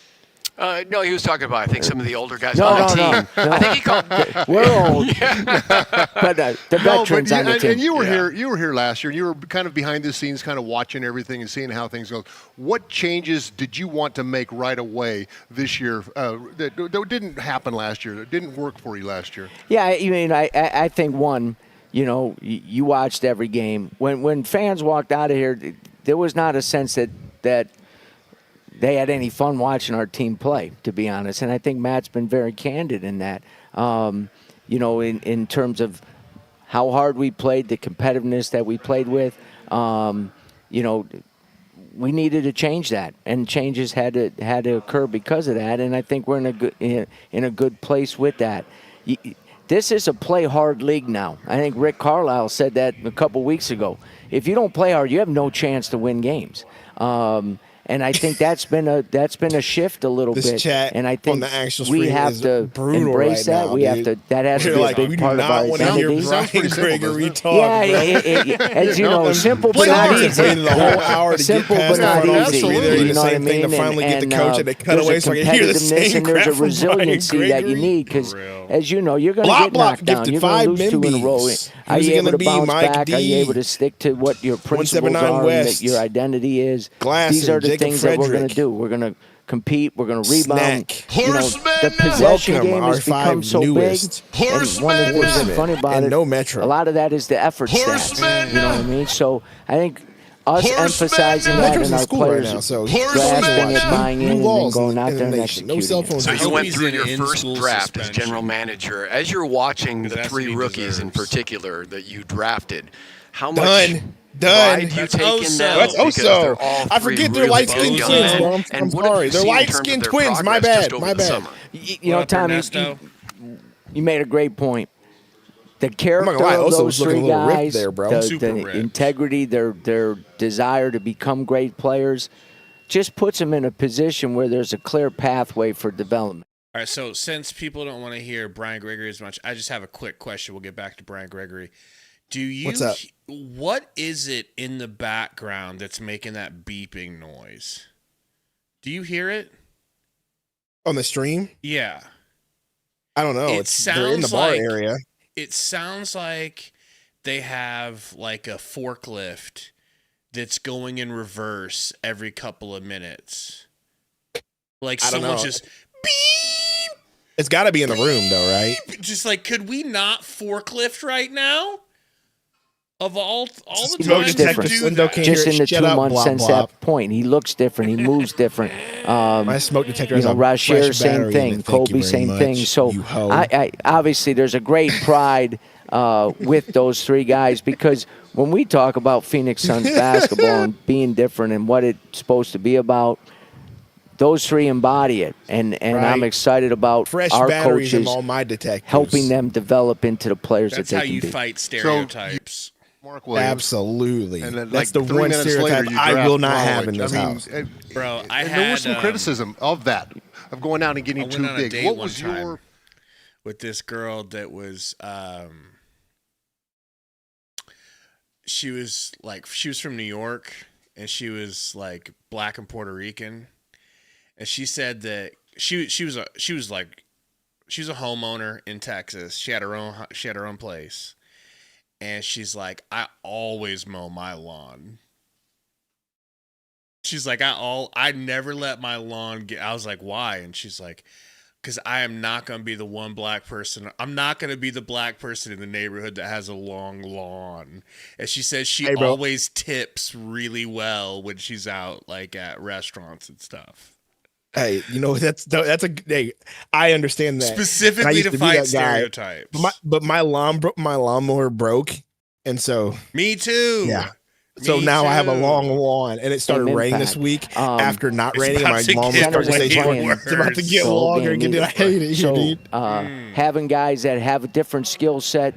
S3: No, he was talking about, I think, some of the older guys on the team.
S21: No.
S3: I think he called.
S21: We're old. But the veterans on the team.
S4: And you were here. You were here last year. And you were kind of behind the scenes, kind of watching everything and seeing how things go. What changes did you want to make right away this year that didn't happen last year? That didn't work for you last year?
S21: Yeah, I think one. You watched every game. When fans walked out of here, there was not a sense that they had any fun watching our team play, to be honest. And I think Matt's been very candid in that, in terms of how hard we played, the competitiveness that we played with. We needed to change that, and changes had to occur because of that. And I think we're in a good place with that. This is a play hard league now. I think Rick Carlisle said that a couple weeks ago. If you don't play hard, you have no chance to win games.
S8: And I think that's been a shift a little
S1: This
S8: bit.
S1: chat
S8: And I
S1: on
S8: think
S1: the actual
S8: we
S1: screen
S8: have
S1: is
S8: to
S1: brutal
S8: embrace
S1: right
S8: that.
S1: now,
S8: we have
S1: dude.
S8: to. That has to
S1: We're
S8: be
S1: like,
S8: a big
S1: we do
S8: part of
S1: not
S8: our
S1: want to hear
S8: identity.
S1: Brian Gregory talk.
S8: Yeah,
S1: bro.
S8: as you know, simple but
S1: Play
S8: not
S1: hard.
S8: easy.
S1: Waited the whole hour to
S8: Simple
S1: get past
S8: but not
S1: the front
S8: easy.
S1: office. They did
S8: You
S1: the
S8: know what I
S1: same thing to
S8: mean?
S1: finally get the coach, and they cut
S8: there's
S1: away
S8: a
S1: so I could hear the
S8: competitiveness
S1: same
S8: and there's
S1: crap
S8: a
S1: from Brian
S8: resiliency that you
S1: Gregory.
S8: need because, as you know, you're going to
S1: Block,
S8: get
S1: block,
S8: knocked down.
S1: gifted
S8: You're going
S1: 5
S8: to lose 2 in a row.
S1: Membies.
S8: Are
S1: Who's it
S8: you able
S1: gonna
S8: to
S1: be?
S8: bounce
S1: Mike
S8: back?
S1: D.
S8: Are you able to stick to what your principles
S1: 179
S8: are and
S1: West.
S8: that your identity is?
S1: Glasser,
S8: These are the
S1: Jacob
S8: things that we're going
S1: Frederick.
S8: to do. We're going to compete. We're going to rebound.
S1: Snack.
S8: You know, the possession
S1: Welcome,
S8: game
S1: our
S8: has become
S1: 5
S8: so
S1: newest.
S8: big. And one of the things that's funny about
S1: And
S8: it,
S1: no Metro.
S8: a lot of that is the effort stats. You know what I mean? So I think us emphasizing that
S1: Metro's
S8: and
S1: in
S8: our
S1: school right
S8: players
S1: now, so
S8: grasping it, buying in, and then going out there and
S1: No
S8: executing
S1: cell
S8: it.
S1: phones.
S3: So you went
S2: he's
S3: through
S2: in
S3: your first
S2: in-school
S3: draft as
S2: suspension.
S3: general manager. As you're watching the
S2: That's
S3: 3
S2: what he
S3: rookies in
S2: deserves.
S3: particular that you drafted, how much
S1: Done.
S3: pride do you
S1: That's
S3: take in
S1: Oso.
S3: them?
S1: That's
S3: Because
S1: Oso.
S3: they're all
S1: I
S3: 3
S1: forget they're
S3: really
S1: light-skinned
S3: big
S1: twins,
S3: guys.
S1: bro. I'm
S3: And what have
S1: sorry.
S3: you
S1: They're
S3: seen in terms of
S1: light-skinned
S3: their
S1: twins. My
S3: progress
S1: bad.
S3: just over
S1: My
S3: the
S1: bad.
S3: summer?
S8: You know,
S2: What up,
S8: Tom,
S2: Ernesto?
S8: you made a great point. The character
S1: gonna lie,
S8: of
S1: Oso
S8: those
S1: was looking
S8: 3
S1: a little ripped
S8: guys,
S1: there, bro.
S8: the,
S2: Super
S8: the
S2: ripped.
S8: integrity, their desire to become great players, just puts them in a position where there's a clear pathway for development.
S2: All right, so since people don't want to hear Brian Gregory as much, I just have a quick question. We'll get back to Brian Gregory. Do you?
S1: What's up?
S2: What is it in the background that's making that beeping noise? Do you hear it?
S1: On the stream?
S2: Yeah.
S1: I don't know.
S2: It
S1: They're in the
S2: sounds
S1: bar
S2: like-
S1: area.
S2: It sounds like they have like a forklift that's going in reverse every couple of minutes. Like
S1: I don't
S2: someone
S1: know.
S2: just
S1: It's got to be in the room, though, right?
S2: just like, could we not forklift right now? Of all the
S1: Smoke
S2: times
S1: detector
S2: to do
S1: window
S2: that.
S1: can't
S8: Just
S1: hear
S8: in the
S1: it.
S8: 2
S1: Shut up,
S8: months
S1: blop,
S8: since
S1: blop.
S8: that point, he looks different. He moves different.
S1: My smoke detector
S8: You
S1: has
S8: know,
S1: a
S8: Rashier,
S1: fresh
S8: same
S1: battery in
S8: thing.
S1: it. Thank you
S8: Kobe,
S1: very
S8: same
S1: much,
S8: thing. So
S1: you hoe.
S8: I obviously there's a great pride with those 3 guys because when we talk about Phoenix Suns basketball and being different and what it's supposed to be about, those 3 embody it, and I'm
S1: Right.
S8: excited about
S1: Fresh
S8: our
S1: batteries in
S8: coaches
S1: all my detectors.
S8: helping them develop into the players
S2: That's
S8: that
S2: how
S8: they can
S2: you
S8: be.
S2: fight stereotypes.
S4: Mark Williams.
S1: Absolutely.
S4: And then,
S1: That's
S4: like,
S1: the
S4: 3
S1: one
S4: minutes
S1: stereotype
S4: later, you
S1: I
S4: draft
S1: will not have in
S4: knowledge.
S1: this
S4: I mean,
S1: house.
S2: Bro, I
S4: and
S2: had
S4: there was some
S2: um,
S4: criticism of that, of going out and
S2: I
S4: getting
S2: went
S4: too
S2: on a
S4: big.
S2: date
S4: What
S2: one
S4: was
S2: time
S4: your?
S2: with this girl that was she was from New York and she was like black and Puerto Rican, and she said that she was a homeowner in Texas. She had her own place, and she's like, I always mow my lawn. She's like, I never let my lawn get. I was like, why? And she's like, because I am not going to be the one black person. I'm not going to be the black person in the neighborhood that has a long lawn. And she says she
S1: Hey, bro.
S2: always tips really well when she's out, like at restaurants and stuff.
S1: Hey, you know that's a hey. I understand that And I
S2: Specifically
S1: used
S2: to
S1: be
S2: fight
S1: that guy.
S2: stereotypes.
S1: But my lawnmower broke, and so
S2: Me too.
S1: yeah. So
S2: Me
S1: now I have a
S2: too.
S1: long lawn, and it started
S8: Same
S1: raining this
S8: impact.
S1: week.
S8: After
S1: not
S2: it's
S1: raining,
S2: about
S1: my
S2: to
S1: lawnmower
S2: get
S1: started to
S2: way
S1: say
S2: worse.
S1: it's about to get
S8: So
S1: longer.
S8: being
S1: Dude, I hate it here,
S8: so,
S1: dude.
S8: having guys that have a different skill set,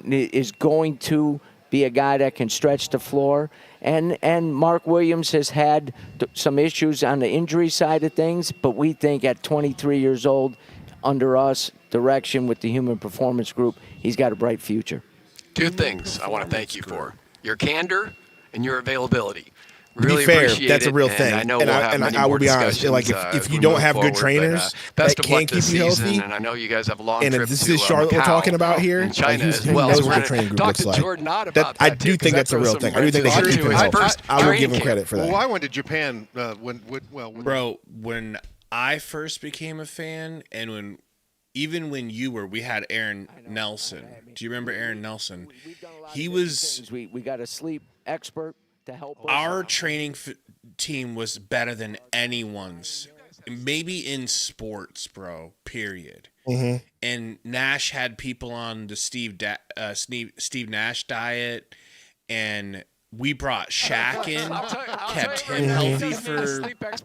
S8: is going to be a guy that can stretch the floor. And Mark Williams has had some issues on the injury side of things, but we think at 23 years old, under us direction with the Human Performance Group, he's got a bright future.
S3: 2 things I want to thank you for: your candor and your availability.
S1: To
S3: Really
S1: be fair,
S3: appreciate
S1: that's a
S3: it,
S1: real
S3: and
S1: thing.
S3: I know
S1: And
S3: we'll
S1: I-
S3: have
S1: and
S3: many
S1: I will
S3: more
S1: be honest,
S3: discussions,
S1: like, if
S3: as
S1: you
S3: we
S1: don't
S3: move
S1: have good
S3: forward, but,
S1: trainers
S3: best
S1: that
S3: of luck
S1: can't
S3: this
S1: keep you
S3: season,
S1: healthy,
S3: and I know you guys have a long
S1: and
S3: trip
S1: if this
S3: to
S1: is Charlotte we're
S3: Macau
S1: talking about here,
S3: and China
S1: like,
S3: as
S1: who
S3: well.
S1: knows
S3: So we're
S1: what the
S3: gonna
S1: training group
S3: talk
S1: looks
S3: to
S1: like.
S3: Jordan Ott
S1: That-
S3: about
S1: I
S3: that,
S1: do
S3: too,
S1: think
S3: 'cause
S1: that's a
S3: throws
S1: real
S3: some
S1: thing. I do think they
S3: wrenches
S1: should keep
S3: into
S1: him
S3: his
S1: healthy.
S3: first
S1: I will
S3: training
S1: give him
S3: camp.
S1: credit for that.
S4: Well, I went to Japan when
S2: Bro, when I first became a fan, and when you were, we had Aaron Nelson. Do you remember Aaron Nelson? He was.
S8: We got a sleep expert to help us.
S2: Our training team was better than anyone's, maybe in sports, bro. Period.
S1: Mhm.
S2: And Nash had people on the Steve Nash diet, and we brought Shaq in, kept him healthy for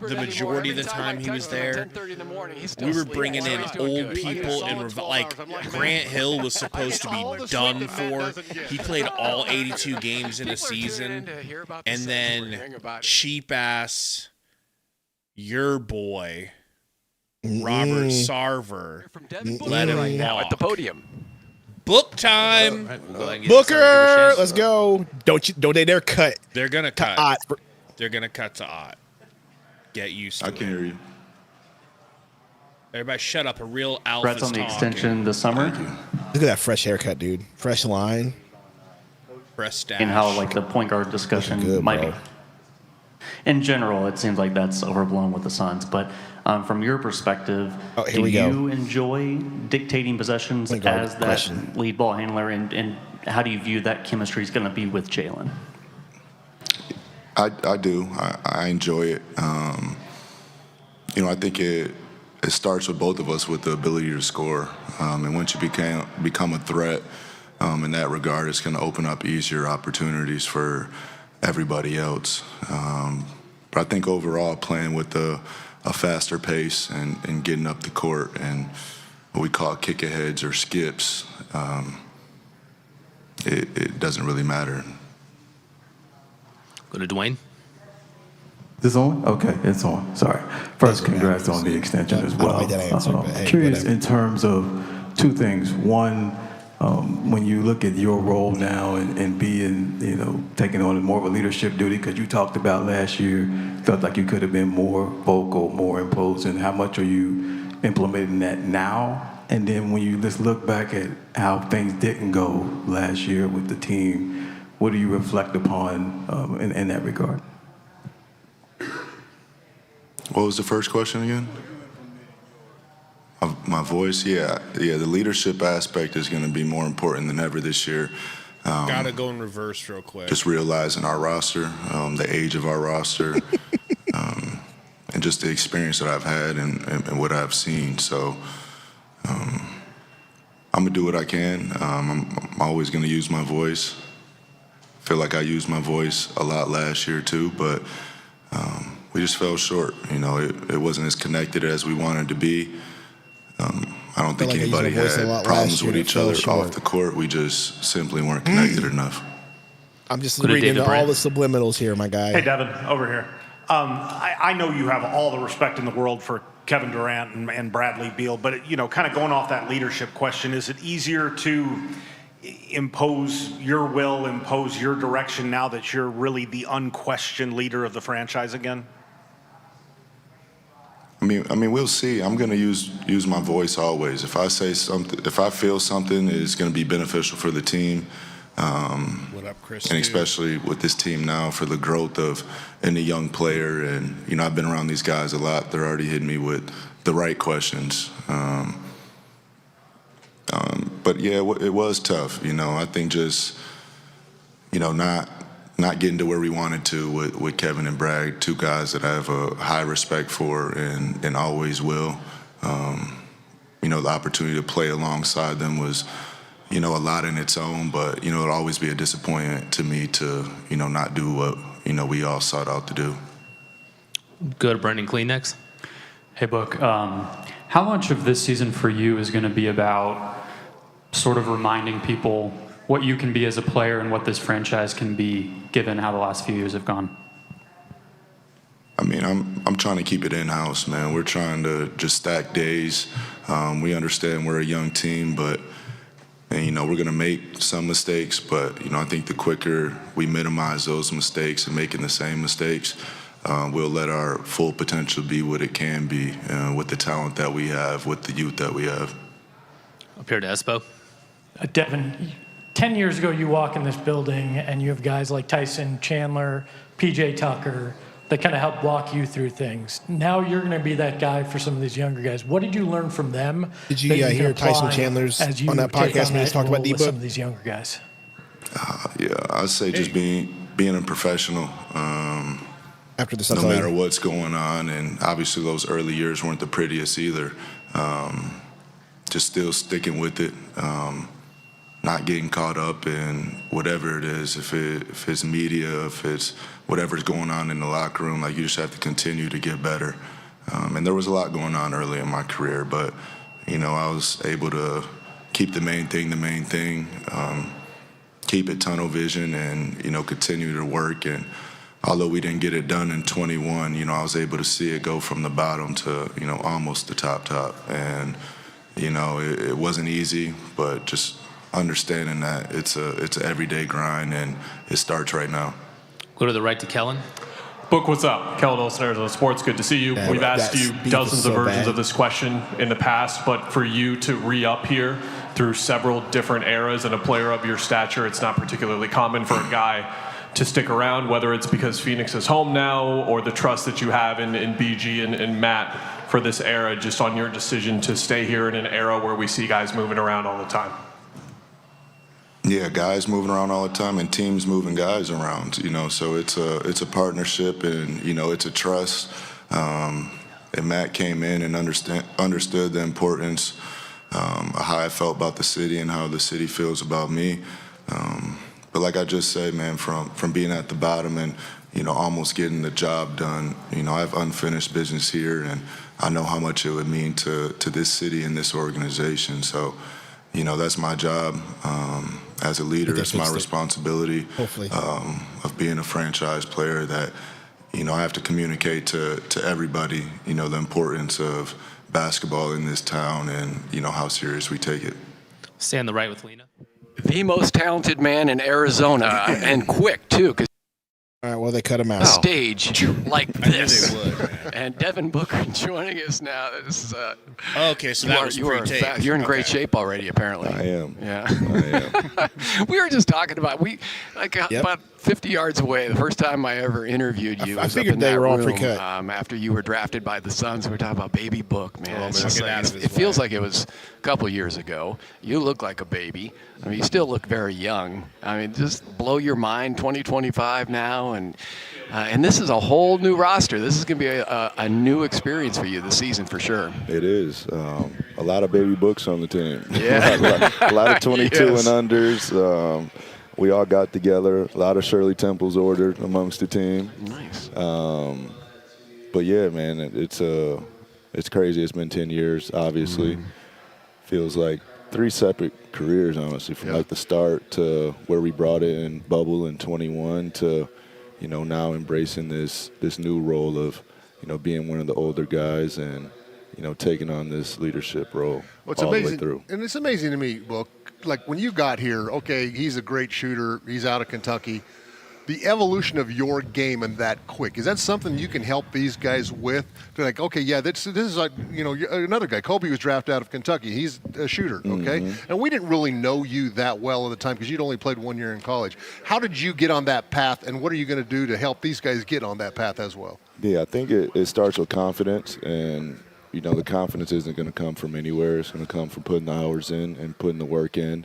S2: the majority of the time he was there. We were bringing in old people, and like Grant Hill was supposed to be done for. He played all 82 games in a season, and then cheap ass your boy, Robert Sarver, let him
S3: right
S2: walk.
S3: now at the podium.
S2: Book time.
S1: Booker, let's go. Don't they dare cut.
S2: They're going to cut.
S1: Ott.
S2: They're going to cut to Ott. Get used to it.
S9: I can hear you.
S2: Everybody shut up. A real alpha's
S14: Brett's on the
S2: talking.
S14: extension this summer.
S1: Look at that fresh haircut, dude. Fresh line.
S2: Fresh stash.
S14: And how like the point guard discussion
S1: Good,
S14: might
S1: bro.
S14: be. In general, it seems like that's overblown with the Suns. But from your perspective,
S1: here
S14: do
S1: we go.
S14: you enjoy dictating possessions
S1: Point guard
S14: as that
S1: question.
S14: lead ball handler? And how do you view that chemistry is going to be with Jalen?
S9: I do. I enjoy it. I think it starts with both of us with the ability to score. And once you become a threat in that regard, it's going to open up easier opportunities for everybody else. But I think overall, playing with a faster pace and getting up the court and what we call kick-aheads or skips, it doesn't really matter.
S10: Go to Dwayne.
S16: Is this on? Okay, it's on. Sorry. First, congrats on the extension as well.
S1: I don't like that answer, but hey,
S16: Curious
S1: whatever.
S16: in terms of two things. One, when you look at your role now and being, taking on more of a leadership duty, because you talked about last year, felt like you could have been more vocal, more imposing. How much are you implementing that now? And then when you just look back at how things didn't go last year with the team, what do you reflect upon in that regard?
S9: What was the first question again? My voice, yeah. The leadership aspect is going to be more important than ever this year.
S2: Gotta go in reverse real quick.
S9: Just realizing our roster, the age of our roster, and just the experience that I've had and what I've seen. So I'm gonna do what I can. I'm always gonna use my voice. Feel like I used my voice a lot last year too, but we just fell short. It wasn't as connected as we wanted to be. I don't think anybody had problems with each other off the court. We just simply weren't connected enough.
S1: I'm just reading all the subliminals here, my guy.
S23: Hey, Devin, over here. I know you have all the respect in the world for Kevin Durant and Bradley Beal, but kind of going off that leadership question, is it easier to impose your will, impose your direction now that you're really the unquestioned leader of the franchise again?
S9: I mean, we'll see. I'm going to use my voice always. If I say something, if I feel something is going to be beneficial for the team,
S2: What up, Chris?
S9: and especially with this team now for the growth of any young player, and I've been around these guys a lot. They're already hitting me with the right questions. But yeah, it was tough. I think just not getting to where we wanted to with Kevin and Brad, two guys that I have a high respect for and always will. The opportunity to play alongside them was, a lot in its own, but, it'll always be a disappointment to me to, not do what, we all sought out to do.
S10: Go to Brendan Clean next.
S14: Hey, Book. How much of this season for you is going to be about sort of reminding people what you can be as a player and what this franchise can be, given how the last few years have gone?
S9: I mean, I'm trying to keep it in-house, man. We're trying to just stack days. We understand we're a young team, but we're going to make some mistakes. But I think the quicker we minimize those mistakes and making the same mistakes, we'll let our full potential be what it can be with the talent that we have, with the youth that we have.
S10: Up here to Espo.
S24: Devin, 10 years ago, you walk in this building and you have guys like Tyson Chandler, PJ Tucker, that kind of help walk you through things. Now you're going to be that guy for some of these younger guys. What did you learn from them?
S1: Did you,
S24: that can
S1: hear Tyson
S24: apply
S1: Chandler's
S24: as you
S1: on that
S24: take
S1: podcast when he was
S24: that
S1: talking about
S24: role with
S1: D-Book?
S24: some of these younger guys?
S9: Yeah, I'd say just being a professional.
S1: After the
S9: no
S1: Suns
S9: matter what's going on, and obviously those early years weren't the prettiest either. Just still sticking with it, not getting caught up in whatever it is. If it's media, if it's whatever's going on in the locker room, like you just have to continue to get better. And there was a lot going on early in my career, but I was able to keep the main thing, keep it tunnel vision, and continue to work and although we didn't get it done in 21, I was able to see it go from the bottom to, almost the top. And, it wasn't easy, but just understanding that it's an everyday grind, and it starts right now.
S10: Go to the right to Kellen.
S12: Book, what's up? Kellen Olson, Arizona Sports. Good to see you. We've asked you dozens of versions of this question in the past, but for you to re-up here through several different eras and a player of your stature, it's not particularly common for a guy to stick around, whether it's because Phoenix is home now or the trust that you have in BG and Matt for this era, just on your decision to stay here in an era where we see guys moving around all the time.
S9: Yeah, guys moving around all the time and teams moving guys around, so it's a partnership, and, it's a trust. And Matt came in and understood the importance of how I felt about the city and how the city feels about me. But like I just said, man, from being at the bottom and, almost getting the job done, I have unfinished business here, and I know how much it would mean to this city and this organization. So, that's my job. As a leader, it's my responsibility of being a franchise player that, I have to communicate to everybody, the importance of basketball in this town and, how serious we take it.
S10: Stay on the right with Lena.
S3: The most talented man in Arizona, and quick, too, because
S1: all right, well, they cut him out.
S3: Stage like this.
S2: I knew they would, man.
S3: And Devin Booker joining us now. This is,
S2: okay, so that was pre-taped.
S3: You're in great shape already, apparently.
S9: I am.
S3: Yeah.
S9: I am.
S3: We were just talking about about 50 yards away. The first time I ever interviewed you,
S1: I
S3: was
S1: figured
S3: up in
S1: they
S3: that
S1: were all
S3: room,
S1: pre-cut.
S3: after you were drafted by the Suns. We were talking about Baby Book, man.
S2: Oh,
S3: It's
S2: man,
S3: just
S2: get
S3: like,
S2: out of his
S3: it feels
S2: way.
S3: like it was a couple years ago. You look like a baby. I mean, you still look very young. I mean, just blow your mind. 2025 now, and this is a whole new roster. This is going to be a new experience for you this season for sure.
S6: It is. A lot of baby books on the team.
S3: Yeah.
S6: a lot of 22
S3: Yes.
S6: and unders. We all got together. A lot of Shirley Temples ordered amongst the team.
S3: Nice.
S6: But yeah, man, it's crazy. It's been 10 years, obviously. Feels like 3 separate careers, honestly, from like the start to where we brought it in Bubble in 21 to, now embracing this new role of, being one of the older guys and, taking on this leadership role all the way through.
S4: And it's amazing to me, Book, like when you got here, okay, he's a great shooter. He's out of Kentucky. The evolution of your game and that quick, is that something you can help these guys with? They're like, okay, yeah, this is like, another guy. Kobe was drafted out of Kentucky. He's a shooter, okay? And we didn't really know you that well at the time because you'd only played 1 year in college. How did you get on that path, and what are you going to do to help these guys get on that path as well?
S6: Yeah, I think it starts with confidence, and the confidence isn't going to come from anywhere. It's going to come from putting the hours in and putting the work in.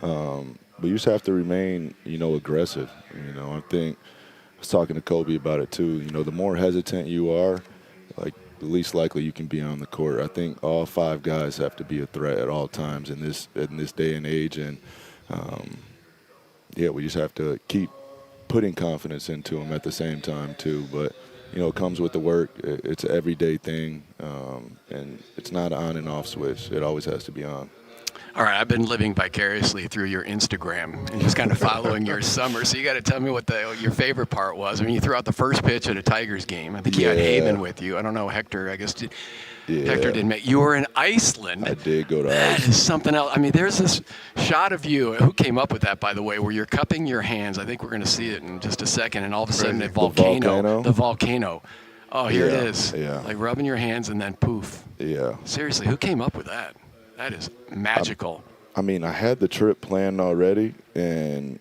S6: But you just have to remain, aggressive. I think I was talking to Kobe about it too. The more hesitant you are, like the least likely you can be on the court. I think all 5 guys have to be a threat at all times in this day and age, and we just have to keep putting confidence into them at the same time too. But it comes with the work. It's an everyday thing, and it's not an on and off switch. It always has to be on.
S3: All right, I've been living vicariously through your Instagram and just kind of following your summer. So you got to tell me what your favorite part was. I mean, you threw out the first pitch at a Tigers game. I think you had Heyman with you. I don't know, Hector. I guess Hector didn't make. You were in Iceland.
S6: I did go to
S3: That
S6: Iceland.
S3: is something else. I mean, there's this shot of you. Who came up with that, by the way, where you're cupping your hands? I think we're going to see it in just a second. And all of a sudden, the volcano. Oh, here it is.
S6: Yeah.
S3: Like rubbing your hands and then poof.
S6: Yeah.
S3: Seriously, who came up with that? That is magical.
S6: I mean, I had the trip planned already, and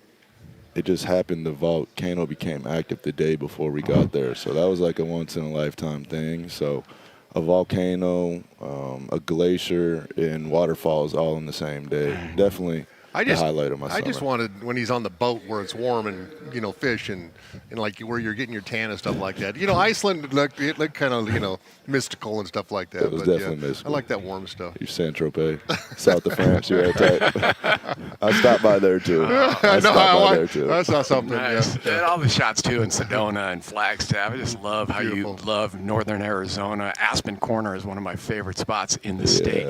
S6: it just happened the volcano became active the day before we got there. So that was like a once-in-a-lifetime thing. So a volcano, a glacier, and waterfalls all in the same day. Definitely the highlight of my summer.
S4: I just wanted, when he's on the boat where it's warm and, fish and like where you're getting your tan and stuff like that. Iceland looked kind of, mystical and stuff like that.
S6: It was definitely mystical.
S4: I like that warm stuff.
S6: You're Saint-Tropez, south of France. You're right. I stopped by there, too. I
S4: saw something,
S3: Nice.
S4: yeah.
S3: And all the shots, too, in Sedona and Flagstaff. I just love how you love northern Arizona. Aspen Corner is one of my favorite spots in the state.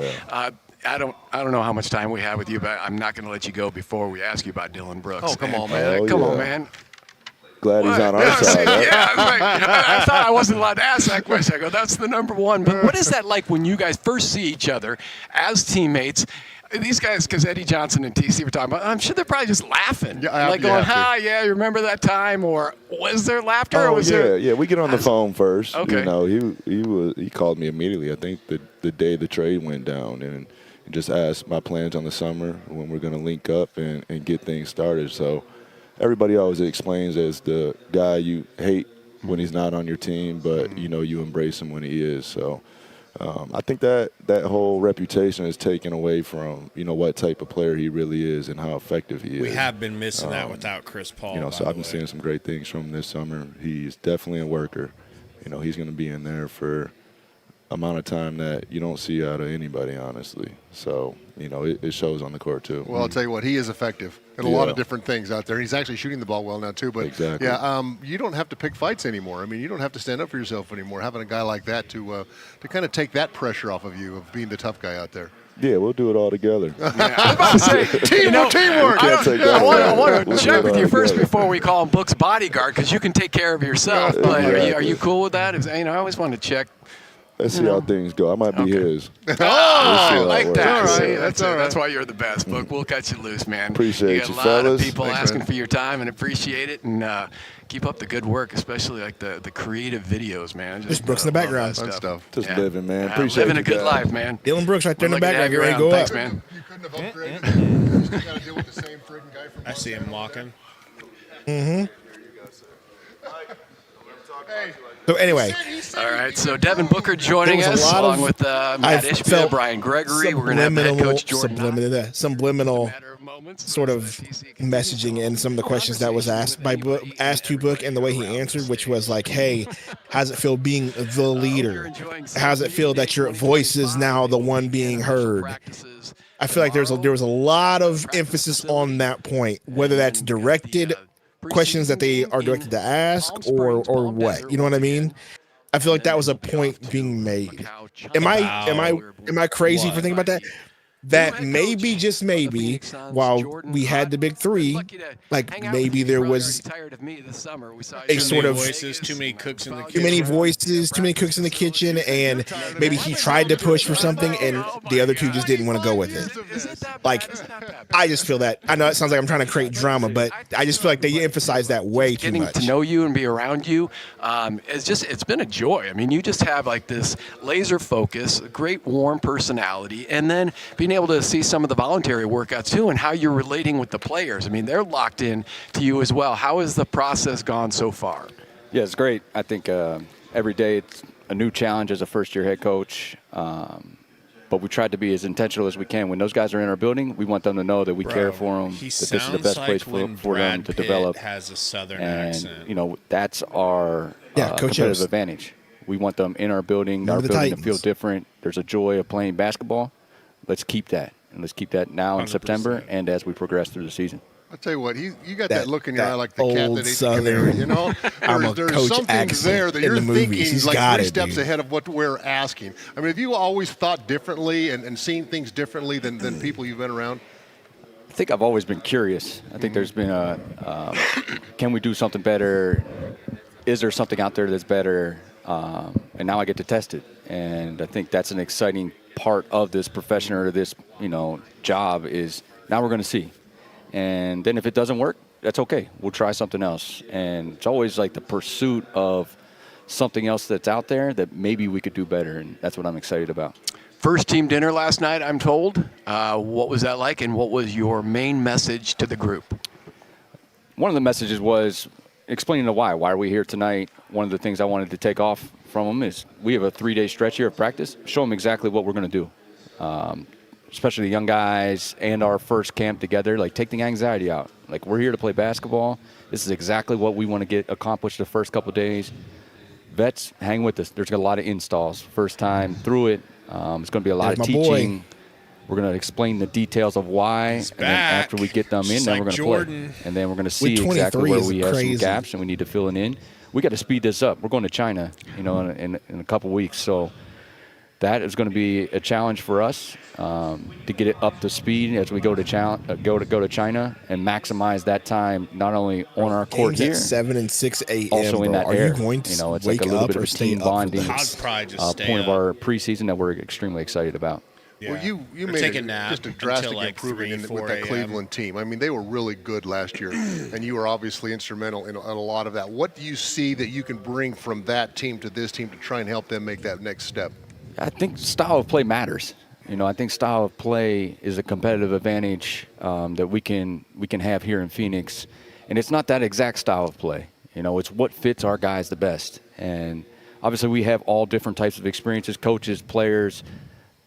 S3: I don't know how much time we have with you, but I'm not going to let you go before we ask you about Dylan Brooks.
S4: Oh, come on,
S3: man.
S6: Oh,
S3: Come
S6: yeah.
S3: on, man.
S6: glad he's on our side. Right?
S3: Yeah, I thought I wasn't allowed to ask that question. I go, that's the number one. But what is that like when you guys first see each other as teammates? These guys, because Eddie Johnson and TC were talking about, I'm sure they're probably just laughing. Yeah, like going, yeah, you remember that time? Or was there laughter? Or was there...
S6: Yeah, we get on the phone first.
S3: Okay.
S6: He called me immediately, I think the day the trade went down, and just asked my plans on the summer when we're going to link up and get things started. So everybody always explains as the guy you hate when he's not on your team, but, you embrace him when he is. So I think that whole reputation is taken away from, what type of player he really is and how effective he is.
S2: We have been missing that without Chris Paul.
S6: So I've been seeing some great things from him this summer. He's definitely a worker. He's going to be in there for amount of time that you don't see out of anybody, honestly. So, it shows on the court, too.
S4: Well, I'll tell you what, he is effective in a lot of different things out there. He's actually shooting the ball well now, too. But,
S6: exactly.
S4: you don't have to pick fights anymore. I mean, you don't have to stand up for yourself anymore. Having a guy like that to kind of take that pressure off of you, of being the tough guy out there.
S6: Yeah, we'll do it all together.
S3: I was about to say,
S4: teamwork.
S3: I want to check with you first before we call him Book's bodyguard, because you can take care of yourself. But are you cool with that? I always want to check.
S6: Let's see how things go. I might be his.
S3: I like that.
S4: All right.
S3: See,
S4: That's all right.
S3: That's why you're the best, Book. We'll cut you loose, man.
S6: Appreciate
S3: you. Got a lot
S6: fellas.
S3: of people
S6: Thanks,
S3: asking
S6: man.
S3: for your time and appreciate it. And keep up the good work, especially like the creative videos, man.
S1: Just Brooks in the background.
S4: Fun stuff.
S6: Just living, man. Appreciate
S3: living a good
S6: guys.
S3: life, man.
S1: Dylan Brooks right there in the
S3: We're lucky to
S1: background.
S3: have you
S1: Ready to
S3: around.
S1: go
S3: Thanks,
S1: up.
S3: man.
S4: You couldn't have upgraded. You still got to deal with the same friggin' guy from
S2: I see him walking.
S1: Mm-hmm. So anyway,
S3: all right. So Devin Booker joining us, along with Matt Ishbia, Brian Gregory. We're going to have head coach Jordan.
S1: Subliminal sort of messaging and some of the questions that was asked to Book and the way he answered, which was like, "Hey, how's it feel being the leader? How's it feel that your voice is now the one being heard?" I feel like there was a lot of emphasis on that point, whether that's directed questions that they are directed to ask or what, you know what I mean? I feel like that was a point being made. Am I crazy for thinking about that? That maybe, just maybe, while we had the big three, like maybe there was a sort of
S2: too many cooks in the kitchen.
S1: too many voices, too many cooks in the kitchen, and maybe he tried to push for something and the other two just didn't want to go with it. Like, I just feel that. I know it sounds like I'm trying to create drama, but I just feel like they emphasize that way too much.
S3: Getting to know you and be around you, it's been a joy. I mean, you just have like this laser focus, a great warm personality, and then being able to see some of the voluntary workouts too and how you're relating with the players. I mean, they're locked in to you as well. How has the process gone so far?
S5: Yeah, it's great. I think every day it's a new challenge as a first-year head coach. But we tried to be as intentional as we can. When those guys are in our building, we want them to know that we care for them, that this is the best place for them to develop.
S2: Has a southern
S5: and,
S2: accent.
S5: That's our competitive advantage. We want them in our building, to feel different. There's a joy of playing basketball. Let's keep that. And let's keep that now in 100%. September and as we progress through the season.
S4: I'll tell you what, you got that look in your eye like the cat that ate the canary, you know? There's something there that you're thinking like 3 steps ahead of what we're asking. I mean, have you always thought differently and seen things differently than people you've been around?
S5: I think I've always been curious. I think there's been can we do something better? Is there something out there that's better? And now I get to test it. And I think that's an exciting part of this profession or this, job is now we're going to see. And then if it doesn't work, that's okay. We'll try something else. And it's always like the pursuit of something else that's out there that maybe we could do better. And that's what I'm excited about.
S3: First team dinner last night, I'm told. What was that like, and what was your main message to the group?
S5: One of the messages was explaining the why. Why are we here tonight? One of the things I wanted to take off from them is we have a 3-day stretch here of practice. Show them exactly what we're going to do. Especially the young guys and our first camp together, like take the anxiety out. Like we're here to play basketball. This is exactly what we want to get accomplished the first couple of days. Vets, hang with us. There's a lot of installs. First time through it. It's going to be a lot of teaching. We're going to explain the details of why. And then after we get them in, then we're going to play. And then we're going to see exactly where we have some gaps and we need to fill it in. We got to speed this up. We're going to China, in a couple weeks. So that is going to be a challenge for us to get it up to speed as we go to China and maximize that time not only on our court
S1: Games
S5: here,
S1: at 7 and 6 a.m.
S5: also in that
S1: Are
S5: air.
S1: you going to
S5: it's
S1: wake
S5: like a little
S1: up
S5: bit
S1: or
S5: of a
S1: stay
S5: team
S1: up for
S5: bonding
S1: this?
S2: I'd probably just stay
S5: point of
S2: up.
S5: our preseason that we're extremely excited about.
S2: Yeah.
S4: Well, you
S2: Or
S4: made
S2: take a nap
S4: just a
S2: until,
S4: drastic
S2: like,
S4: improvement
S2: 3,
S4: with
S2: 4
S4: that
S2: a.m.
S4: Cleveland team. I mean, they were really good last year, and you were obviously instrumental in a lot of that. What do you see that you can bring from that team to this team to try and help them make that next step?
S5: I think style of play matters. I think style of play is a competitive advantage that we can have here in Phoenix, and it's not that exact style of play. It's what fits our guys the best. And obviously, we have all different types of experiences, coaches, players.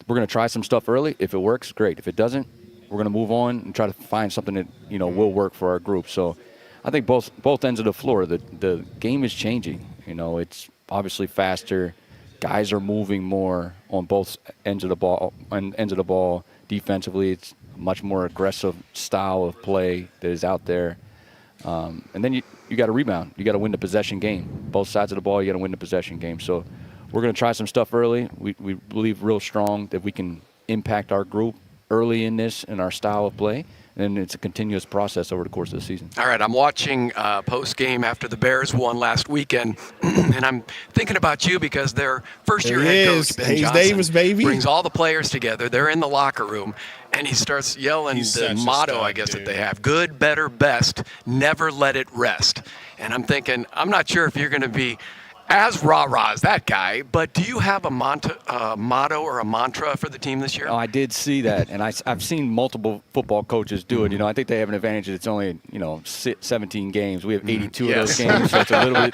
S5: We're going to try some stuff early. If it works, great. If it doesn't, we're going to move on and try to find something that will work for our group. So, I think both ends of the floor, the game is changing. It's obviously faster. Guys are moving more on both ends of the ball. Defensively, it's a much more aggressive style of play that is out there. And then you got to rebound. You got to win the possession game. Both sides of the ball, you got to win the possession game. So we're going to try some stuff early. We believe real strong that we can impact our group early in our style of play. And it's a continuous process over the course of the season.
S3: All right, I'm watching post-game after the Bears won last weekend, and I'm thinking about you because their first-year head coach, Ben
S1: Hayes
S3: Johnson,
S1: Davis, baby.
S3: brings all the players together. They're in the locker room, and he starts yelling the motto, I guess, that they have: good, better, best, never let it rest. And I'm thinking, I'm not sure if you're going to be as rah-rah as that guy, but do you have a motto or a mantra for the team this year?
S5: Oh, I did see that, and I've seen multiple football coaches do it. I think they have an advantage that it's only 17 games. We have 82 of those games, so it's a little bit.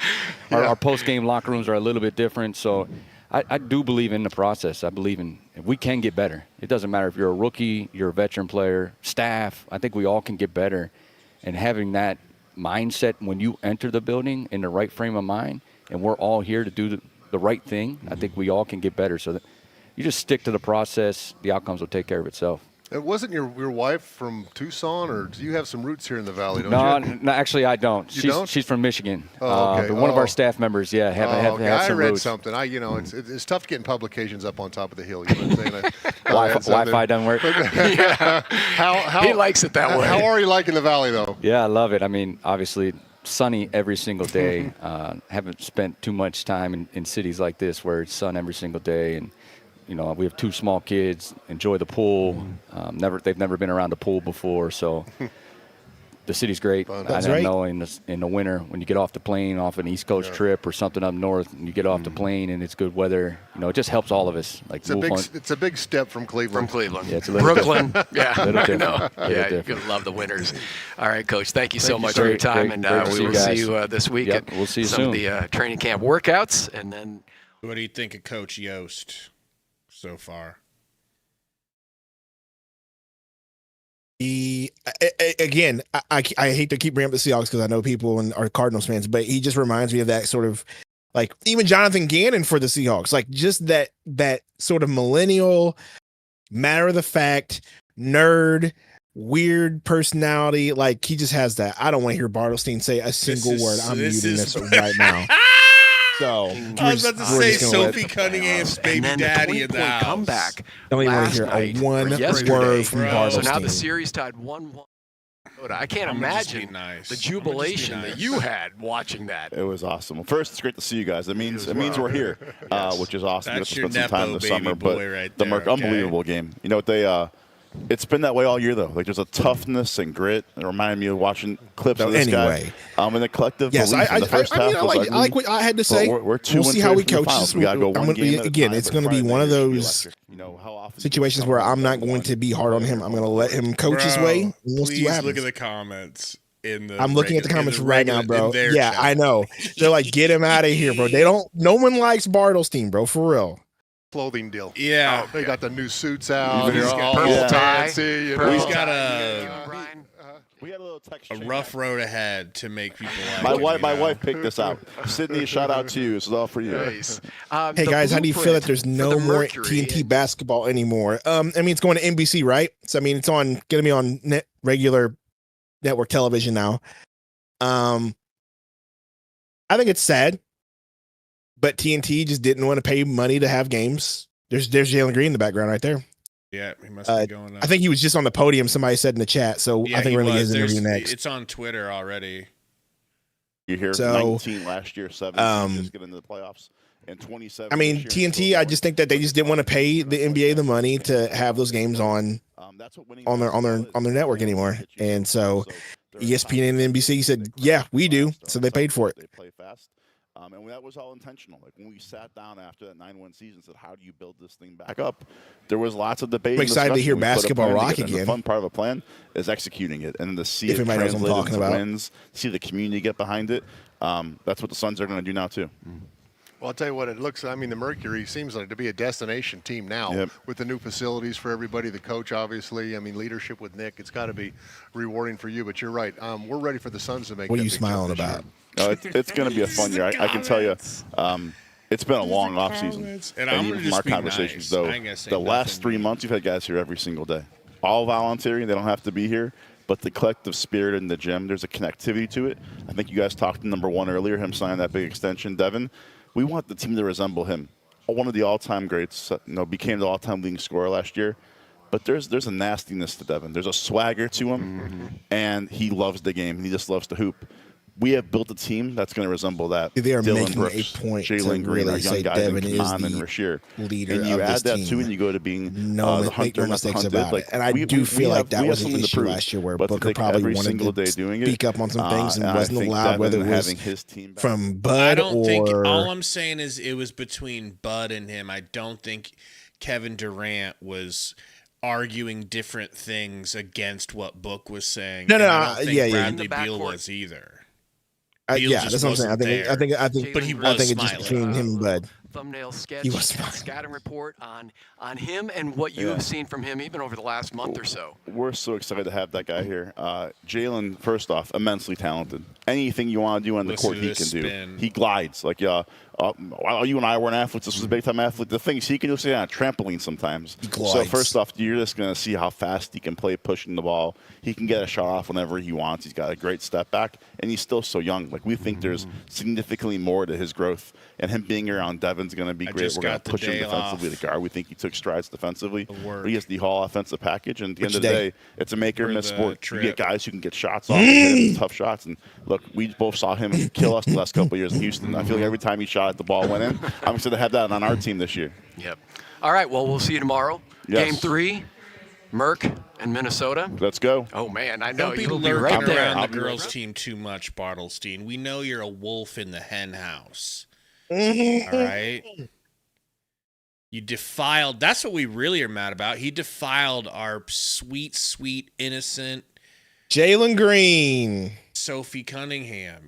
S5: Our post-game locker rooms are a little bit different. So I do believe in the process. I believe we can get better. It doesn't matter if you're a rookie, you're a veteran player, staff. I think we all can get better, and having that mindset when you enter the building in the right frame of mind. And we're all here to do the right thing. I think we all can get better. So that you just stick to the process. The outcomes will take care of itself.
S4: It wasn't your wife from Tucson, or do you have some roots here in the Valley? Don't you?
S5: No, actually I don't.
S4: She's
S5: from Michigan.
S4: Oh, okay.
S5: But one of our staff members, have
S4: I
S5: some
S4: read
S5: roots.
S4: something. It's tough getting publications up on top of the hill. You know what I'm saying?
S5: Wi-Fi doesn't work.
S4: How
S3: he likes it that way.
S4: How are you liking the Valley, though?
S5: Yeah, I love it. I mean, obviously, sunny every single day. Haven't spent too much time in cities like this where it's sun every single day, and we have 2 small kids. Enjoy the pool. They've never been around a pool before, so the city's great. I know in the winter when you get off the plane, off an East Coast trip or something up north, and you get off the plane and it's good weather. It just helps all of us. Like
S4: it's a big step from Cleveland.
S5: Yeah, it's a little
S3: Brooklyn. Yeah,
S5: a little
S3: I
S5: different.
S3: know.
S5: A little
S3: Yeah, you're
S5: different.
S3: going to love the winters. All right, Coach, thank you so
S5: Thank you,
S3: much
S5: sir.
S3: for your time,
S5: Great
S3: and
S5: to
S3: we
S5: see
S3: will
S5: you
S3: see
S5: guys.
S3: you this week
S5: Yep,
S3: at
S5: we'll see you
S3: some
S5: soon.
S3: of the training camp workouts, and then.
S2: What do you think of Coach Yost so far?
S1: Again, I hate to keep bringing up the Seahawks because I know people and are Cardinals fans, but he just reminds me of that sort of, like, even Jonathan Gannon for the Seahawks, like just that sort of millennial, matter of the fact, nerd, weird personality. Like, he just has that. I don't want to hear Bartlestein say a single word. I'm muting this right now. So
S2: I was about to say Sophie Cunningham's baby daddy in the house.
S3: Comeback.
S1: Don't even want to
S3: last
S1: hear
S3: night
S1: a one
S3: or yesterday.
S1: word from Bartlestein.
S3: So now the series tied 1-1. I can't imagine the jubilation that you had watching that.
S11: It was awesome. Well, first, it's great to see you guys. It means we're here, which is awesome.
S2: That's
S11: We get to
S2: your
S11: spend some time
S2: Nepo
S11: this summer.
S2: baby boy
S11: But
S2: right
S11: the
S2: there, okay?
S11: unbelievable game. You know what they? It's been that way all year, though. Like, there's a toughness and grit. It reminded me of watching clips of this guy. And the collective belief in the first half was
S1: I like what I had to say.
S11: We're 2
S1: we'll see how we coach
S11: this.
S1: this.
S11: We got to go one game at a time,
S1: it's
S11: but
S1: going to be
S11: Friday
S1: one of
S11: night is gonna be
S1: those
S11: electric. You know, how often
S1: situations where I'm not going to be hard on him. I'm going to let him coach his way. And we'll see what
S2: Please look
S1: happens.
S2: at the comments.
S1: I'm looking at the comments right now, bro. Yeah, I know. They're like, get him out of here, bro. No one likes Bartlestein, bro, for real.
S4: Clothing deal.
S2: Yeah.
S4: They got the new suits out.
S11: He's
S4: got
S3: purple tie.
S4: fancy,
S2: He's got
S11: we had a little text
S2: a rough road ahead to make people like
S11: My
S2: him,
S11: wife,
S2: you
S11: my
S2: know?
S11: wife picked this out. Sydney, shout out to you. This is all for you.
S3: Nice.
S1: Hey guys, how do you feel that there's no more TNT basketball anymore? I mean, it's going to NBC, right? So I mean, it's going to be on regular network television now. I think it's sad, but TNT just didn't want to pay money to have games There's Jalen Green in the background right there.
S2: Yeah, he must be going up.
S1: I think he was just on the podium. Somebody said in the chat. So I think we're going to get his interview next.
S2: It's on Twitter already.
S11: You hear 19 last year, 7 just get into the playoffs, and 27.
S1: I mean, TNT. I just think that they just didn't want to pay the NBA the money to have those games on their network anymore, and so ESPN and NBC said, "Yeah, we do." So they paid for it.
S11: They play fast. And that was all intentional. Like when we sat down after that 9-1 season and said, how do you build this thing back up? There was lots of debate.
S1: I'm excited to hear basketball rock again.
S11: The fun part of a plan is executing it and to see
S1: if
S11: it translate into
S1: about.
S11: wins, see the community get behind it. That's what the Suns are going to do now too.
S4: Well, I'll tell you what, it looks, I mean, the Mercury seems like to be a destination team now with the new facilities for everybody, the coach, obviously. I mean, leadership with Nick, it's got to be rewarding for you, but you're right. We're ready for the Suns to make
S1: What are you smiling about?
S11: No, it's going to be a fun year. I can tell you, it's been a long offseason.
S2: And I'm
S11: even
S2: just
S11: from our
S2: be
S11: conversations,
S2: nice.
S11: though, the last 3 months, we've had guys here every single day. All voluntary. They don't have to be here. But the collective spirit in the gym, there's a connectivity to it. I think you guys talked to number 1 earlier, him signing that big extension, Devin. We want the team to resemble him. One of the all-time greats, became the all-time leading scorer last year. But there's a nastiness to Devin. There's a swagger to him, and he loves the game. He just loves to hoop. We have built a team that's going to resemble that.
S1: They are
S11: Dylan
S1: making
S11: Brooks,
S1: a point
S11: Jalen Green,
S1: really
S11: our young
S1: say
S11: guys,
S1: Devin
S11: and
S1: is
S11: Kaman and
S1: the
S11: Rasheer.
S1: leader
S11: And you
S1: of
S11: add
S1: this
S11: that
S1: team.
S11: to, and you go to being the
S1: Make
S11: hunter,
S1: no
S11: not the
S1: mistakes
S11: hunted.
S1: about it. And I do feel like that was an issue last year where Booker probably wanted to speak up on some things and wasn't allowed, whether it was from Bud
S2: I don't
S1: or...
S2: think, all I'm saying is it was between Bud and him. I don't think Kevin Durant was arguing different things against what Book was saying.
S1: No,
S2: and I don't think
S1: yeah.
S2: Bradley Beal was either.
S1: Yeah, that's what I'm saying. I think,
S2: but he was
S1: it's just between him and Bud.
S3: Thumbnail sketch,
S1: He was smiling.
S3: scouting report on him and what you have seen from him even over the last month or so.
S11: We're so excited to have that guy here. Jalen, first off, immensely talented. Anything you want to do on the court, he can do. He glides. Like, you and I weren't athletes. This was a big-time athlete. The things he can do, say on a trampoline sometimes. So first off, you're just going to see how fast he can play pushing the ball. He can get a shot off whenever he wants. He's got a great step back, and he's still so young. Like, we think there's significantly more to his growth, and him being around Devin's going to be great. We're going to push him defensively to guard. We think he took strides defensively. But he has the whole offensive package, and at the end of the day, it's a make-or-miss sport. You get guys who can get shots off and hit tough shots. And look, we both saw him kill us the last couple of years in Houston. I feel like every time he shot it, the ball went in. I'm excited to have that on our team this year.
S3: Yep. All right, well, we'll see you tomorrow.
S11: Yes.
S3: Game 3, Merck and Minnesota.
S11: Let's go.
S3: Oh, man, I know.
S2: Don't be
S3: You'll be
S2: lurking
S3: right there.
S2: around the girls' team too much, Bartlestein. We know you're a wolf in the hen house. All right? You defiled. That's what we really are mad about. He defiled our sweet, sweet, innocent
S1: Jalen Green.
S2: Sophie Cunningham,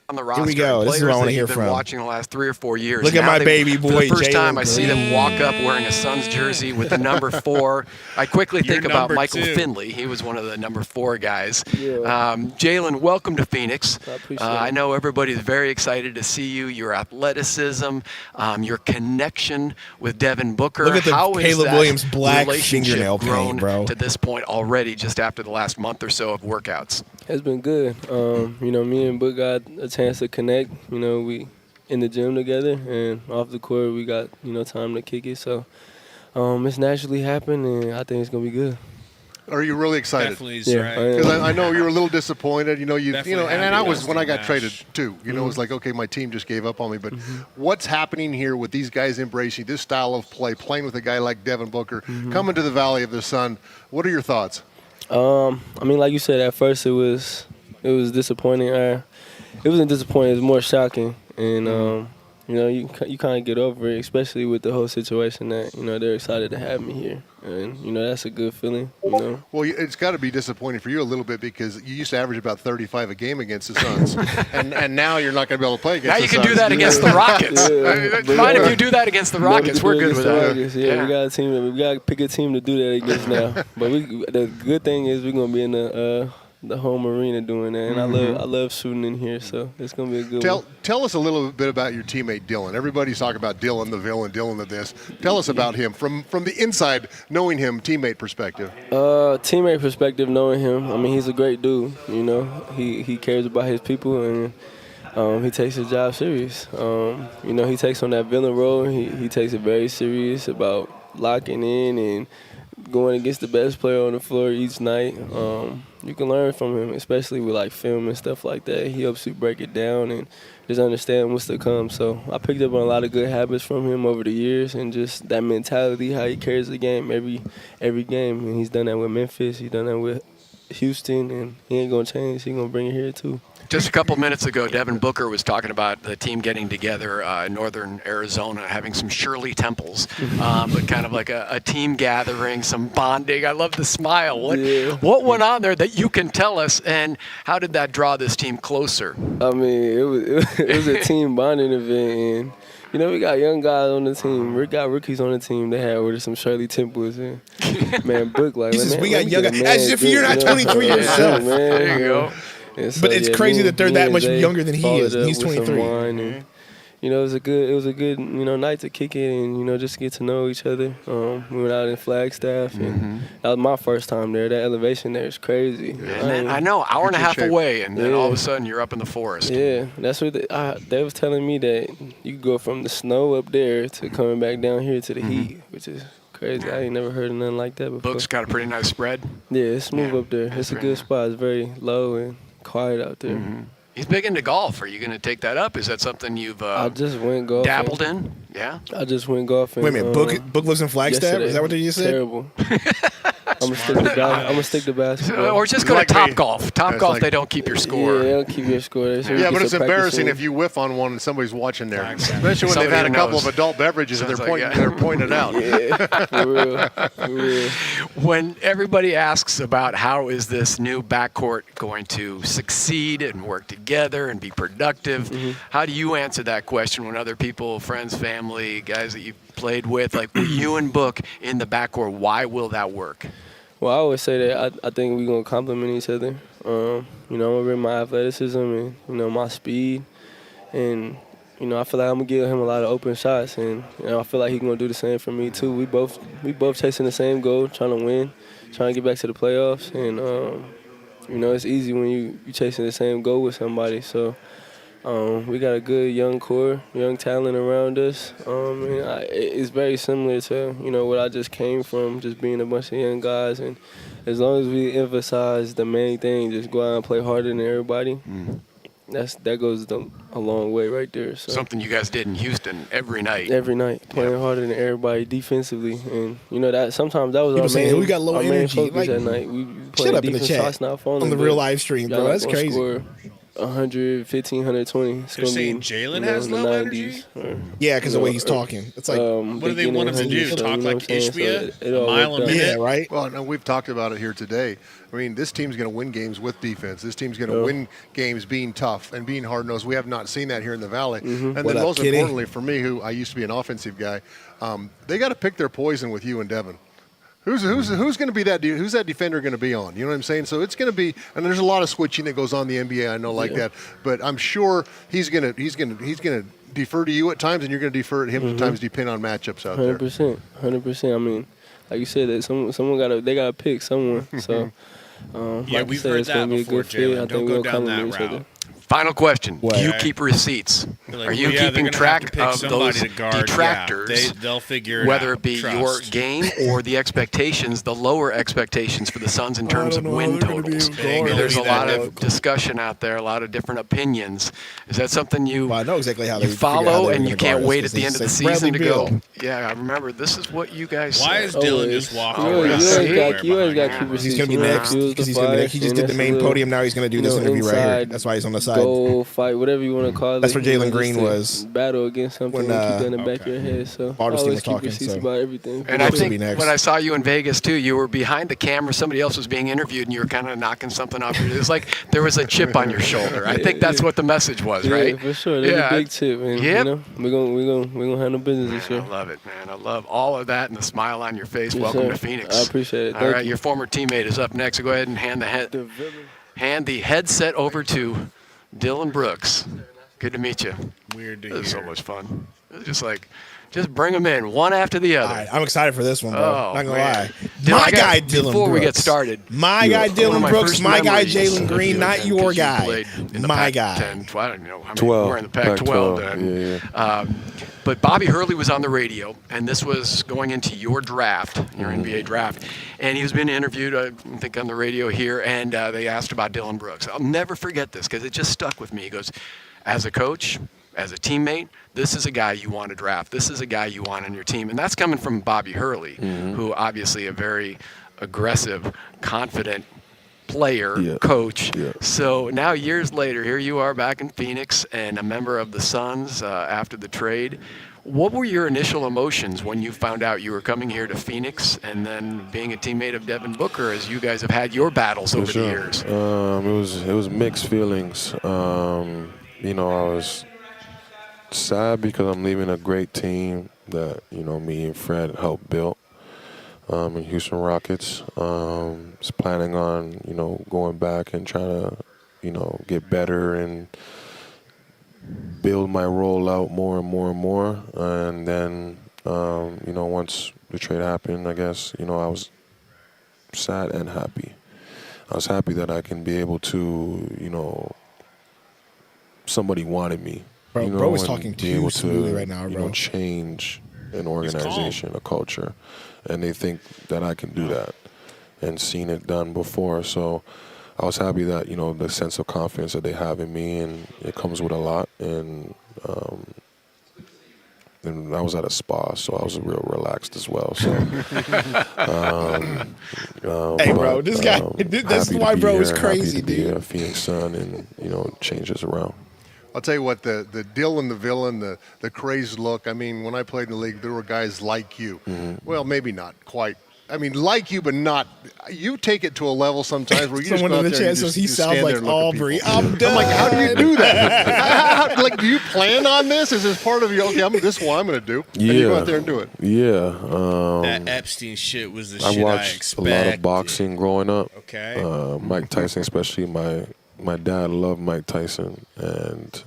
S3: On the roster,
S1: Here we go. This is what I want to hear
S3: been
S1: from.
S3: Watching the last 3 or 4 years.
S1: Look at
S3: Now
S1: my baby boy,
S3: For the first
S1: Jalen
S3: time, I see them
S1: Green.
S3: walk up wearing a Suns jersey with the number 4. I quickly
S2: You're
S3: think about
S2: number
S3: Michael
S2: 2.
S3: Finley. He was one of the number 4 guys. Jalen, welcome to Phoenix.
S13: I appreciate it.
S3: I know everybody's very excited to see you. Your athleticism, your connection with Devin Booker.
S1: Look at the
S3: How is
S1: Caleb
S3: that
S1: Williams black
S3: relationship
S1: fingernail paint,
S3: grown
S1: bro.
S3: to this point already, just after the last month or so of workouts?
S13: It's been good. Me and Book got a chance to connect. We in the gym together, and off the court we got time to kick it. So it's naturally happened, and I think it's gonna be good.
S4: Are you really excited?
S2: Definitely is
S13: Yeah,
S2: right.
S4: Because I know you were a little disappointed. And
S2: Definitely
S4: I
S2: happy
S4: was
S2: with
S4: when
S2: the
S4: I got
S2: match.
S4: traded too. It was like, okay, my team just gave up on me. But what's happening here with these guys embracing this style of play, playing with a guy like Devin Booker, coming to the Valley of the Sun? What are your thoughts?
S13: Like you said, at first it was disappointing. It wasn't disappointing. It was more shocking, and you kind of get over it, especially with the whole situation that they're excited to have me here, and that's a good feeling.
S4: Well, it's got to be disappointing for you a little bit because you used to average about 35 a game against the Suns, and now you're not going to be able to play against.
S3: Now
S4: the
S3: you can
S4: Suns.
S3: do that against the Rockets. Fine if you do that against the Rockets. We're good with that.
S13: Yeah, we got a team. We got to pick a team to do that against now. But the good thing is we're gonna be in the home arena doing that, and I love shooting in here, so it's gonna be a good one.
S4: Tell us a little bit about your teammate Dylan. Everybody's talking about Dylan the villain, Dylan the this. Tell us about him from the inside, knowing him, teammate perspective.
S13: Teammate perspective, knowing him, he's a great dude. He cares about his people, and He takes his job serious. He takes on that villain role. He takes it very serious about locking in and going against the best player on the floor each night. You can learn from him, especially with like film and stuff like that. He helps you break it down and just understand what's to come. So I picked up on a lot of good habits from him over the years, and just that mentality, how he carries the game every game. And he's done that with Memphis. He's done that with Houston, and he ain't gonna change. He's gonna bring it here too.
S3: Just a couple minutes ago, Devin Booker was talking about the team getting together in northern Arizona, having some Shirley Temples, but kind of like a team gathering, some bonding. I love the smile. What went on there that you can tell us, and how did that draw this team closer?
S13: I mean, it was a team bonding event, and we got young guys on the team. We got rookies on the team. They had ordered some Shirley Temples, and man, Book like, man,
S1: we got young guys. As if you're not 23 yourself.
S13: Man,
S3: there you go.
S1: But it's crazy that they're that much younger than he is. He's 23.
S13: And, it was a good night to kick it and just get to know each other. We went out in Flagstaff, and that was my first time there. That elevation there is crazy.
S3: And I know, hour and a half away, and then all of a sudden you're up in the forest.
S13: Yeah, that's what they was telling me, that you could go from the snow up there to coming back down here to the heat, which is crazy. I ain't never heard of nothing like that before.
S3: Book's got a pretty nice spread.
S13: Yeah, it's smooth up there. It's a good spot. It's very low and quiet out there.
S3: He's big into golf. Are you going to take that up? Is that something you've
S13: I just went golfing.
S3: dabbled in? Yeah.
S13: I just went golfing.
S1: Wait a minute, Book lives in Flagstaff?
S13: Yesterday.
S1: Is that what you just said?
S13: Terrible. I'm gonna stick to basketball.
S3: Or just go to Top Golf. Top Golf, they don't keep your score.
S13: Yeah, they don't keep your score.
S4: Yeah, but it's embarrassing if you whiff on one and somebody's watching there, especially when they've had a couple of adult beverages and they're pointing it out.
S13: Yeah, for real. For real.
S3: When everybody asks about how is this new backcourt going to succeed and work together and be productive, how do you answer that question when other people, friends, family, guys that you've played with, like you and Book in the backcourt, why will that work?
S13: Well, I always say that I think we're going to complement each other. I'm going to bring my athleticism and, my speed. And, I feel like I'm going to give him a lot of open shots. And, I feel like he's going to do the same for me, too. We both chasing the same goal, trying to win, trying to get back to the playoffs. And, it's easy when you chasing the same goal with somebody. So, we got a good young core, young talent around us. It's very similar to, what I just came from, just being a bunch of young guys. And as long as we emphasize the main thing, just go out and play harder than everybody, that goes a long way right there. So.
S3: Something you guys did in Houston every night.
S13: Every night, playing harder than everybody defensively. And, that sometimes that was
S1: People saying, we got low
S13: our main
S1: energy.
S13: focus
S1: Like,
S13: that night. We
S1: shut up in the
S13: defense,
S1: chat
S13: shots not falling,
S1: on the real live stream, bro. That's crazy.
S13: Score 115, 120. It's
S2: They're saying Jalen has low energy?
S1: Yeah, because the way he's talking. It's like,
S2: what do they want him to do? Talk like Ishbia? A mile a minute?
S1: Yeah, right?
S4: Well, no, we've talked about it here today. I mean, this team's going to win games with defense. This team's going to win games being tough and being hard-nosed. We have not seen that here in the Valley. And then most importantly for me, who I used to be an offensive guy, they got to pick their poison with you and Devin. Who's going to be that? Who's that defender going to be on? You know what I'm saying? So it's going to be, and there's a lot of switching that goes on in the NBA. I know like that, but I'm sure he's going to defer to you at times, and you're going to defer to him at times, depending on matchups out there.
S13: 100%. I mean, like you said, that someone they got to pick someone. So like
S2: we've
S13: said,
S2: heard
S13: it's
S2: that
S13: gonna be a
S2: before,
S13: good fit.
S2: Jalen.
S13: I
S2: Don't
S13: think
S2: go
S13: we'll
S2: down that
S13: complement each
S2: route.
S13: other.
S3: Final question.
S1: What?
S3: Do you keep receipts?
S2: Like,
S3: Are you
S2: they're
S3: keeping
S2: gonna
S3: track
S2: have to pick
S3: of
S2: somebody
S3: those
S2: to guard.
S3: detractors,
S2: Yeah, they'll figure it
S3: whether
S2: out.
S3: it be
S2: Trust.
S3: your game or the expectations, the lower expectations for the Suns in terms of win totals? There's a lot of discussion out there, a lot of different opinions. Is that something you
S1: I know exactly how
S3: you
S1: they figure out how
S3: follow
S1: they're
S3: and
S1: gonna
S3: you can't
S1: guard us,
S3: wait at
S1: 'cause
S3: the
S1: they
S3: end of the
S1: say,
S3: season to
S1: Bradley
S3: go?
S1: Beal.
S3: Yeah, I remember. This is what you guys
S2: Why
S3: said.
S2: is Dylan just walking
S13: You
S2: around?
S13: always got to keep
S1: He's
S13: receipts.
S1: going to be next. Because he's going to be next. He just did the main podium. Now he's going to do this interview right here. That's why he's on the side.
S13: Goal, fight, whatever you want to call it.
S1: That's where Jalen
S13: just
S1: Green
S13: to
S1: was
S13: battle against something
S1: when,
S13: and keep that in the back of your head. So
S1: Augustine
S13: always
S1: was
S13: keep
S1: talking,
S13: receipts
S1: so.
S13: about everything.
S3: And I
S1: Brooks will
S3: think
S1: be next.
S3: when I saw you in Vegas too, you were behind the camera. Somebody else was being interviewed, and you were kind of knocking something off. It was like there was a chip on your shoulder. I think that's what the message was, right?
S13: Yeah, for sure. There's a big chip, man.
S3: Yep.
S13: We're gonna handle business this year.
S3: I love it, man. I love all of that and the smile on your face.
S13: Yes,
S3: Welcome
S13: sir.
S3: to Phoenix.
S13: I appreciate it.
S3: All
S13: Thank
S3: right,
S13: you.
S3: your former teammate is up next. So go ahead and hand the headset over to Dylan Brooks. Good to meet you.
S2: Weird to
S3: This is so
S2: hear.
S3: much fun. It's just like Just bring them in, one after the other.
S1: All right, I'm excited for this one, bro.
S3: Oh,
S1: Not gonna
S3: man.
S1: lie.
S3: Dylan,
S1: My guy, Dylan
S3: before we get
S1: Brooks.
S3: started,
S1: My guy,
S3: one of
S1: Dylan
S3: my
S1: Brooks.
S3: first
S1: My guy,
S3: memories
S1: Jalen
S3: of
S1: Green.
S3: you,
S1: Not
S3: and
S1: your
S3: 'cause you
S1: guy.
S3: played in the
S1: My
S3: Pac-
S1: guy.
S3: 10, I don't know how many
S6: 12.
S3: we're in the Pac-12 then.
S6: Yeah.
S3: But Bobby Hurley was on the radio, and this was going into your draft, your NBA draft, and he was being interviewed, I think, on the radio here, and they asked about Dylan Brooks. I'll never forget this because it just stuck with me. He goes, as a coach, as a teammate, this is a guy you want to draft. This is a guy you want on your team. And that's coming from Bobby Hurley, who obviously a very aggressive, confident player, coach. So now years later, here you are back in Phoenix and a member of the Suns after the trade. What were your initial emotions when you found out you were coming here to Phoenix and then being a teammate of Devin Booker as you guys have had your battles over the years?
S15: It was mixed feelings. I was sad because I'm leaving a great team that, me and Fred helped build in Houston Rockets. Was planning on, going back and trying to, get better and build my role out more and more and more. And then, once the trade happened, I guess, I was sad and happy. I was happy that I can be able to, somebody wanted me.
S1: Bro was
S15: and
S1: talking
S15: be
S1: too
S15: able
S1: smoothly right now, bro.
S15: Change an organization, a culture, and they think that I can do that, and seen it done before. So I was happy that the sense of confidence that they have in me, and it comes with a lot. And I was at a spa, so I was real relaxed as well. So,
S1: hey, bro, this guy. This is why bro is crazy,
S15: happy to
S1: dude.
S15: be a Phoenix Sun, and change this around.
S4: I'll tell you what, the Dylan the villain, the crazed look. I mean, when I played in the league, there were guys like you. Well, maybe not quite. I mean, like you, but not. You take it to a level sometimes where you just
S1: Someone
S4: go
S1: in
S4: out
S1: the
S4: there and
S1: chat says he
S4: just
S1: sounds
S4: stand
S1: like
S4: there and look at
S1: Aubrey.
S4: people.
S1: I'm done.
S4: I'm like, how do you do that? Like, do you plan on this? Is this part of your? Okay, this is what I'm going to do.
S15: Yeah.
S4: And you go out there and do it.
S15: Yeah.
S2: That Epstein shit was the
S15: I
S2: shit I
S15: watched
S2: expected.
S15: a lot of boxing growing up.
S2: Okay.
S15: Mike Tyson, especially my dad loved Mike Tyson, and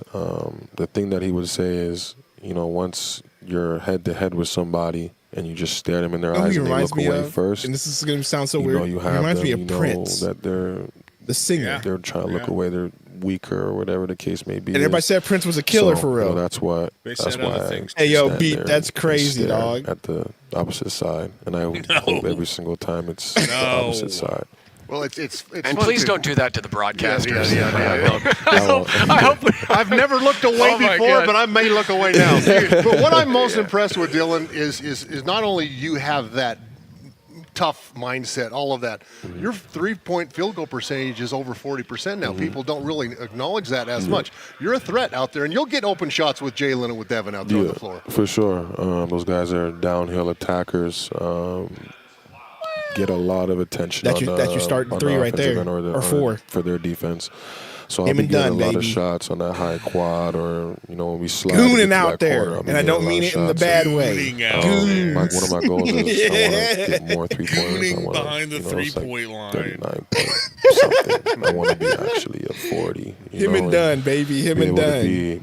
S15: the thing that he would say is, once you're head to head with somebody and you just stare them in their eyes and they look away first,
S1: and this is going to sound so weird.
S15: You
S1: It
S15: have
S1: reminds
S15: them,
S1: me of Prince,
S15: that they're
S1: the singer.
S15: They're trying to look away. They're weaker or whatever the case may be.
S1: And everybody said Prince was a killer for real.
S15: That's why.
S2: They
S15: That's
S2: said
S15: why.
S2: other things.
S1: Hey, yo,
S15: stand
S1: Beat,
S15: there
S1: that's
S15: and
S1: crazy,
S15: stare
S1: dog.
S15: At the opposite side, and I hope every single time it's the opposite side.
S4: Well, it's
S3: And
S4: fun
S3: please
S4: to-
S3: don't do that to the broadcasters.
S4: I hope. I've never looked away
S3: Oh, my
S4: before,
S3: God.
S4: but I may look away now. But what I'm most impressed with, Dylan, is not only you have that tough mindset, all of that. Your 3-point field goal percentage is over 40% now. People don't really acknowledge that as much. You're a threat out there, and you'll get open shots with Jalen and with Devin out there on the floor.
S15: For sure. Those guys are downhill attackers. Get a lot of attention.
S1: That's your starting
S15: on
S1: three
S15: the
S1: right there,
S15: offensive end
S1: or four.
S15: for their defense. So
S1: Him
S15: I'll be
S1: and
S15: getting
S1: Dunn,
S15: a lot
S1: baby.
S15: of shots on that high quad, or when we slide
S1: Gooning
S15: into
S1: out
S15: that
S1: there,
S15: corner, I'll be
S1: and I
S15: getting
S1: don't
S15: a lot
S1: mean
S15: of
S1: it in the
S15: shots.
S1: bad way.
S15: One of my goals is I want to get more 3-pointers.
S2: Gooning
S15: I wanna,
S2: behind the
S15: it's like
S2: 3-point line.
S15: 39 point something. I want to be actually a 40.
S1: Him and Dunn, baby. Him
S15: be
S1: and
S15: able to
S1: Dunn.
S15: be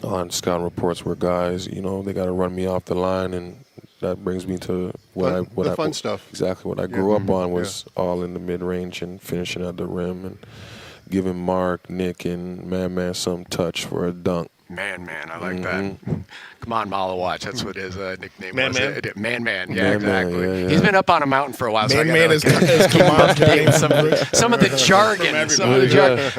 S15: on scouting reports where guys, they got to run me off the line, and that brings me to
S4: The fun stuff.
S15: Exactly what I grew up on was all in the mid range and finishing at the rim and giving Mark, Nick, and Man some touch for a dunk.
S3: Man, I like that. Come on, Malawatch. That's what his nickname
S4: Man,
S3: was.
S4: Man?
S3: Man. Yeah,
S15: Man,
S3: exactly.
S15: yeah.
S3: He's been up on a mountain for a while. So I
S1: Man
S3: gotta,
S1: is Kaman's game.
S3: some of the jargon.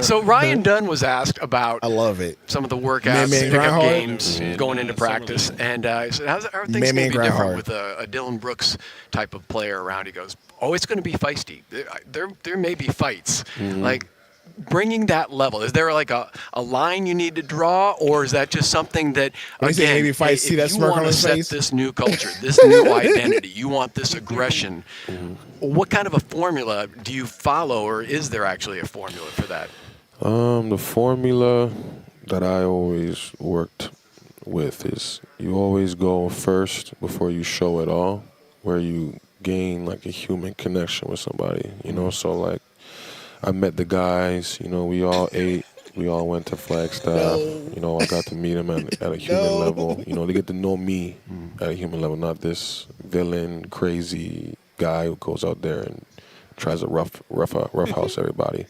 S3: So Ryan Dunn was asked about
S1: I love it.
S3: some of the workouts,
S1: Man,
S3: pickup
S1: Grindhard?
S3: games, going into practice, and he said, "How are things
S1: Man,
S3: going to be different
S1: Grindhard.
S3: with a Dylan Brooks type of player around?" He goes, "Oh, it's going to be feisty. There may be fights, like." Bringing that level, is there like a line you need to draw, or is that just something that,
S1: When you say
S3: again,
S1: maybe fights,
S3: if
S1: see that
S3: you
S1: smirk on
S3: want to
S1: his
S3: set
S1: face?
S3: this new culture, this new identity, you want this aggression, what kind of a formula do you follow, or is there actually a formula for that?
S15: The formula that I always worked with is you always go first before you show it all, where you gain like a human connection with somebody, so like I met the guys, we all ate, We all went to Flagstaff. You know, I got to meet him at a human level. You know, they get to know me at a human level, not this villain, crazy guy who goes out there and tries to roughhouse everybody.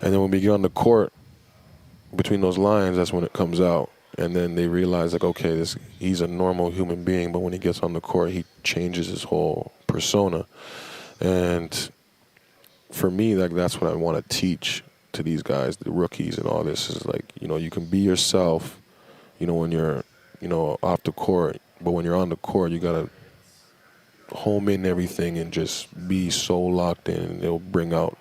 S15: And then when we get on the court, between those lines, that's when it comes out. And then they realize, like, okay, he's a normal human being, but when he gets on the court, he changes his whole persona. And for me, like, that's what I want to teach to these guys, the rookies and all this, is like, you know, you can be yourself, you know, when you're, you know, off the court, but when you're on the court, you got to home in everything and just be so locked in, and it'll bring out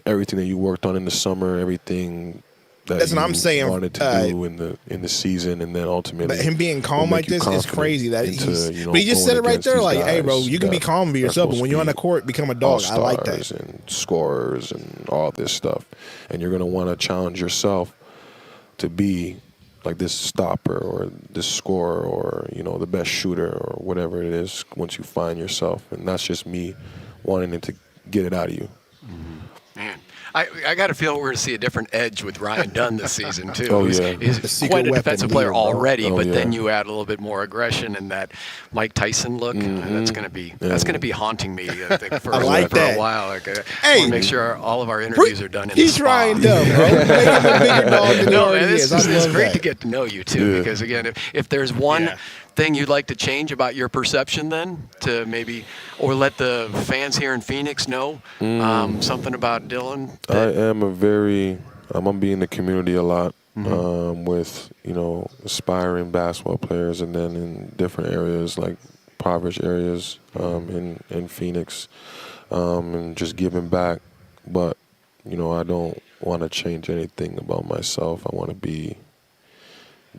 S15: everything that you worked on in the summer, everything that
S1: That's
S15: you
S1: what I'm saying.
S15: wanted to do in the season, and then ultimately.
S1: But him being calm like this is crazy. That
S15: into, you know,
S1: but he just
S15: going
S1: said it right
S15: against
S1: there,
S15: these
S1: like, "Hey, bro,
S15: guys
S1: you can be
S15: that
S1: calm and be
S15: are
S1: yourself, but
S15: supposed
S1: when
S15: to
S1: you're on
S15: be
S1: the court, become a dog." I like that.
S15: all-stars and scorers and all this stuff, and you're gonna want to challenge yourself to be like this stopper or this scorer or, you know, the best shooter or whatever it is. Once you find yourself, and that's just me wanting to get it out of you.
S3: Man, I got to feel we're going to see a different edge with Ryan Dunn this season, too.
S15: Oh, yeah.
S3: He's quite a defensive player already,
S15: Oh,
S3: but
S15: yeah.
S3: then you add a little bit more aggression and that Mike Tyson look, and that's going to be haunting me, I think, for,
S1: I like
S3: for
S1: that.
S3: a while. Like, I
S1: Hey,
S3: want to make sure all of our interviews are done in
S1: He's
S3: the
S1: Ryan
S3: spa.
S1: Dunn, bro. Make him a bigger dog than he
S3: No,
S1: already
S3: man,
S1: is.
S3: it's great
S1: that.
S3: to get to know you, too, because, again, if there's one thing you'd like to change about your perception then, to maybe, or let the fans here in Phoenix know something about Dylan?
S15: I'm gonna be in the community a lot with, you know, aspiring basketball players, and then in different areas like impoverished areas in Phoenix, and just giving back. But, you know, I don't want to change anything about myself. I want to be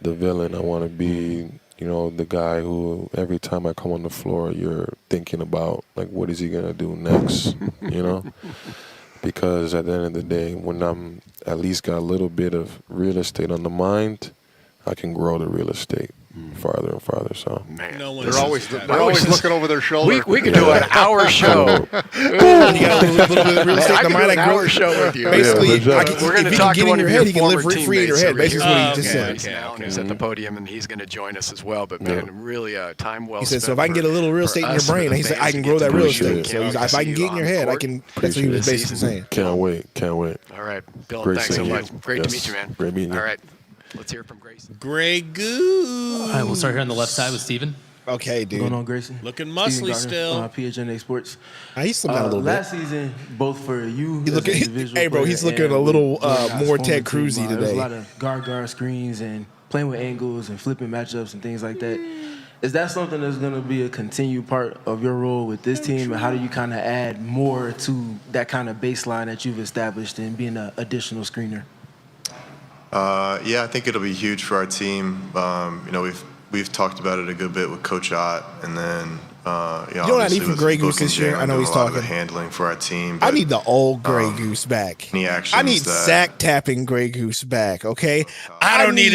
S15: the villain. I want to be, you know, the guy who every time I come on the floor, you're thinking about, like, what is he gonna do next, you know? Because at the end of the day, when I'm at least got a little bit of real estate on the mind, I can grow the real estate farther and farther. So
S4: They're always looking over their shoulder.
S3: We could do an hour show.
S1: You got a little bit of real estate
S3: I
S1: in the
S3: could do
S1: mind.
S3: an hour show with you.
S1: Basically,
S15: Yeah,
S3: We're going to
S1: if he
S3: talk
S1: can
S3: to one
S1: get in
S3: of
S1: your
S3: your
S1: head, he can live
S3: former
S1: free in your
S3: teammates
S1: head.
S3: over
S1: Basically,
S3: here.
S1: what he just said.
S3: Now, who's at the podium, and he's going to join us as well. But man, really, time well
S1: He
S3: spent.
S1: said, so if I can get a little real estate in your brain, he said, I can grow that real estate. So if I can get in your head, I can. That's what he was basically saying.
S15: Can't wait.
S3: All right, Bill,
S15: Great
S3: thanks so
S15: seeing you.
S3: much. Great to meet you, man.
S15: Great meeting you.
S3: All right, let's hear it from Grayson.
S2: Grey Goo.
S10: All right, we'll start here on the left side with Steven.
S1: Okay, dude.
S18: What's going on, Grayson?
S2: Looking
S18: Steven
S2: muscly
S18: Gardner,
S2: still.
S18: PHNX Sports.
S1: He's slipped down a little bit.
S18: Last season, both for you
S1: He's
S18: as
S1: looking-
S18: an individual
S1: hey, bro, he's
S18: player
S1: looking
S18: and
S1: a little,
S18: with Jordan God's
S1: more
S18: former
S1: Ted
S18: team,
S1: Cruzy
S18: There was
S1: today.
S18: a lot of guard screens and playing with angles and flipping matchups and things like that. Is that something that's going to be a continued part of your role with this team? And how do you kind of add more to that kind of baseline that you've established in being an additional screener?
S9: Yeah, I think it'll be huge for our team. You know, we've talked about it a good bit with Coach Ott, and then you know,
S1: You know what I
S9: obviously
S1: need from
S9: with
S1: Grey
S9: Book
S1: Goose
S9: and
S1: this year?
S9: Jalen
S1: I know
S9: doing
S1: he's
S9: a lot of the
S1: talking.
S9: handling for our team.
S1: I
S9: but,
S1: need the old Grey Goose back.
S9: any actions
S1: I need
S9: that,
S1: sack tapping Grey Goose back. Okay.
S2: I don't need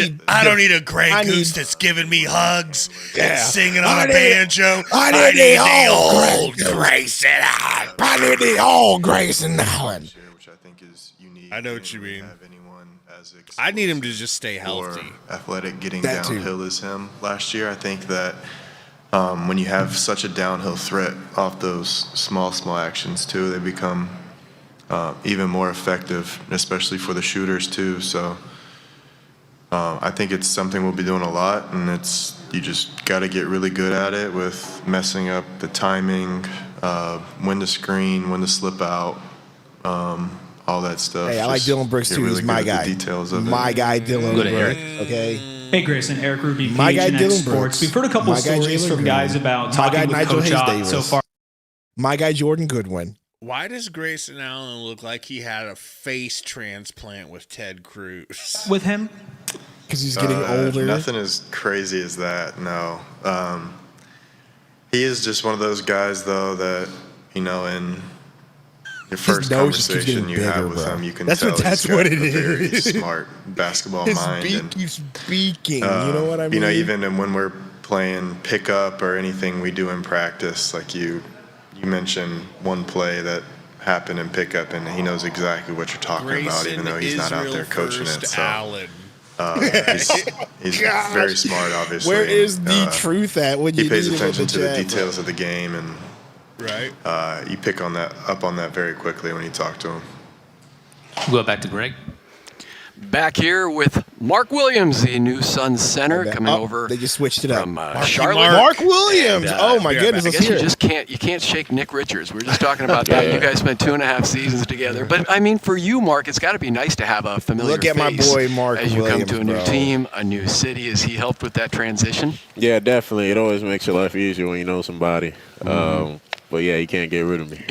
S2: a Grey Goose that's giving me hugs and singing on a banjo.
S1: I need the old
S2: Grayson Allen.
S1: I need the old Grayson Allen.
S9: which I think is unique.
S2: I know what you mean.
S9: Have anyone as
S2: I need him to just stay healthy.
S9: athletic getting
S1: That too.
S9: downhill as him last year. I think that when you have such a downhill threat off those small actions too, they become even more effective, especially for the shooters too. So I think it's something we'll be doing a lot, and you just got to get really good at it with messing up the timing, when to screen, when to slip out, all that stuff.
S1: Hey, I like
S9: Just
S1: Dylan Brooks
S9: get
S1: too.
S9: really
S1: He's
S9: good
S1: my
S9: at the
S1: guy.
S9: details of
S1: My
S9: it.
S1: guy, Dylan
S10: Go to
S1: Brooks.
S10: Eric.
S1: Okay.
S19: Hey Grayson, Eric Ruby,
S1: My guy,
S19: PHNX
S1: Dylan
S19: Sports.
S1: Brooks.
S19: We've heard a couple
S1: My guy,
S19: stories
S1: Jalen
S19: from
S1: Green.
S19: guys about
S1: My guy,
S19: talking with
S1: Nigel
S19: Coach
S1: Hayes
S19: Ott
S1: Davis.
S19: so far.
S1: My guy, Jordan Goodwin.
S2: Why does Grayson Allen look like he had a face transplant with Ted Cruz?
S19: With him?
S1: Because he's getting older.
S9: Nothing as crazy as that, no. He is just one of those guys, though, that, you know, in your first
S1: nose just keeps
S9: conversation
S1: getting
S9: you
S1: bigger,
S9: have with
S1: bro.
S9: him, you can
S1: That's
S9: tell
S1: what- that's
S9: he's got
S1: what it
S9: a very
S1: is.
S9: smart basketball
S1: His
S9: mind.
S1: beak
S9: And,
S1: keeps speaking. You know what I mean?
S9: you know, even when we're playing pickup or anything we do in practice, like you mentioned one play that happen and pick up, and he knows exactly what you're talking about, even though he's not out there coaching it. So
S2: Allen.
S9: He's very smart, obviously.
S1: Where is the truth at when
S9: he
S1: you
S9: pays
S1: need it with
S9: attention
S1: the
S9: to the
S1: Jaguars?
S9: details of the game, and you pick on that very quickly when you talk to him.
S10: We'll go back to Greg.
S3: Back here with Mark Williams, the new Suns center, coming over.
S1: They just switched it up.
S3: From
S1: Mark
S3: Charlotte.
S1: Williams. Oh my goodness.
S3: I
S1: Let's
S3: guess
S1: hear
S3: you
S1: it.
S3: just can't shake Nick Richards. We were just talking about that. You guys spent 2.5 seasons together. But I mean, for you, Mark, it's got to be nice to have a familiar
S1: Look at my
S3: face
S1: boy Mark
S3: as you
S1: Williams,
S3: come to a new
S1: bro.
S3: team, a new city. Has he helped with that transition?
S17: Yeah, definitely. It always makes your life easier when you know somebody. But yeah, he can't get rid of me.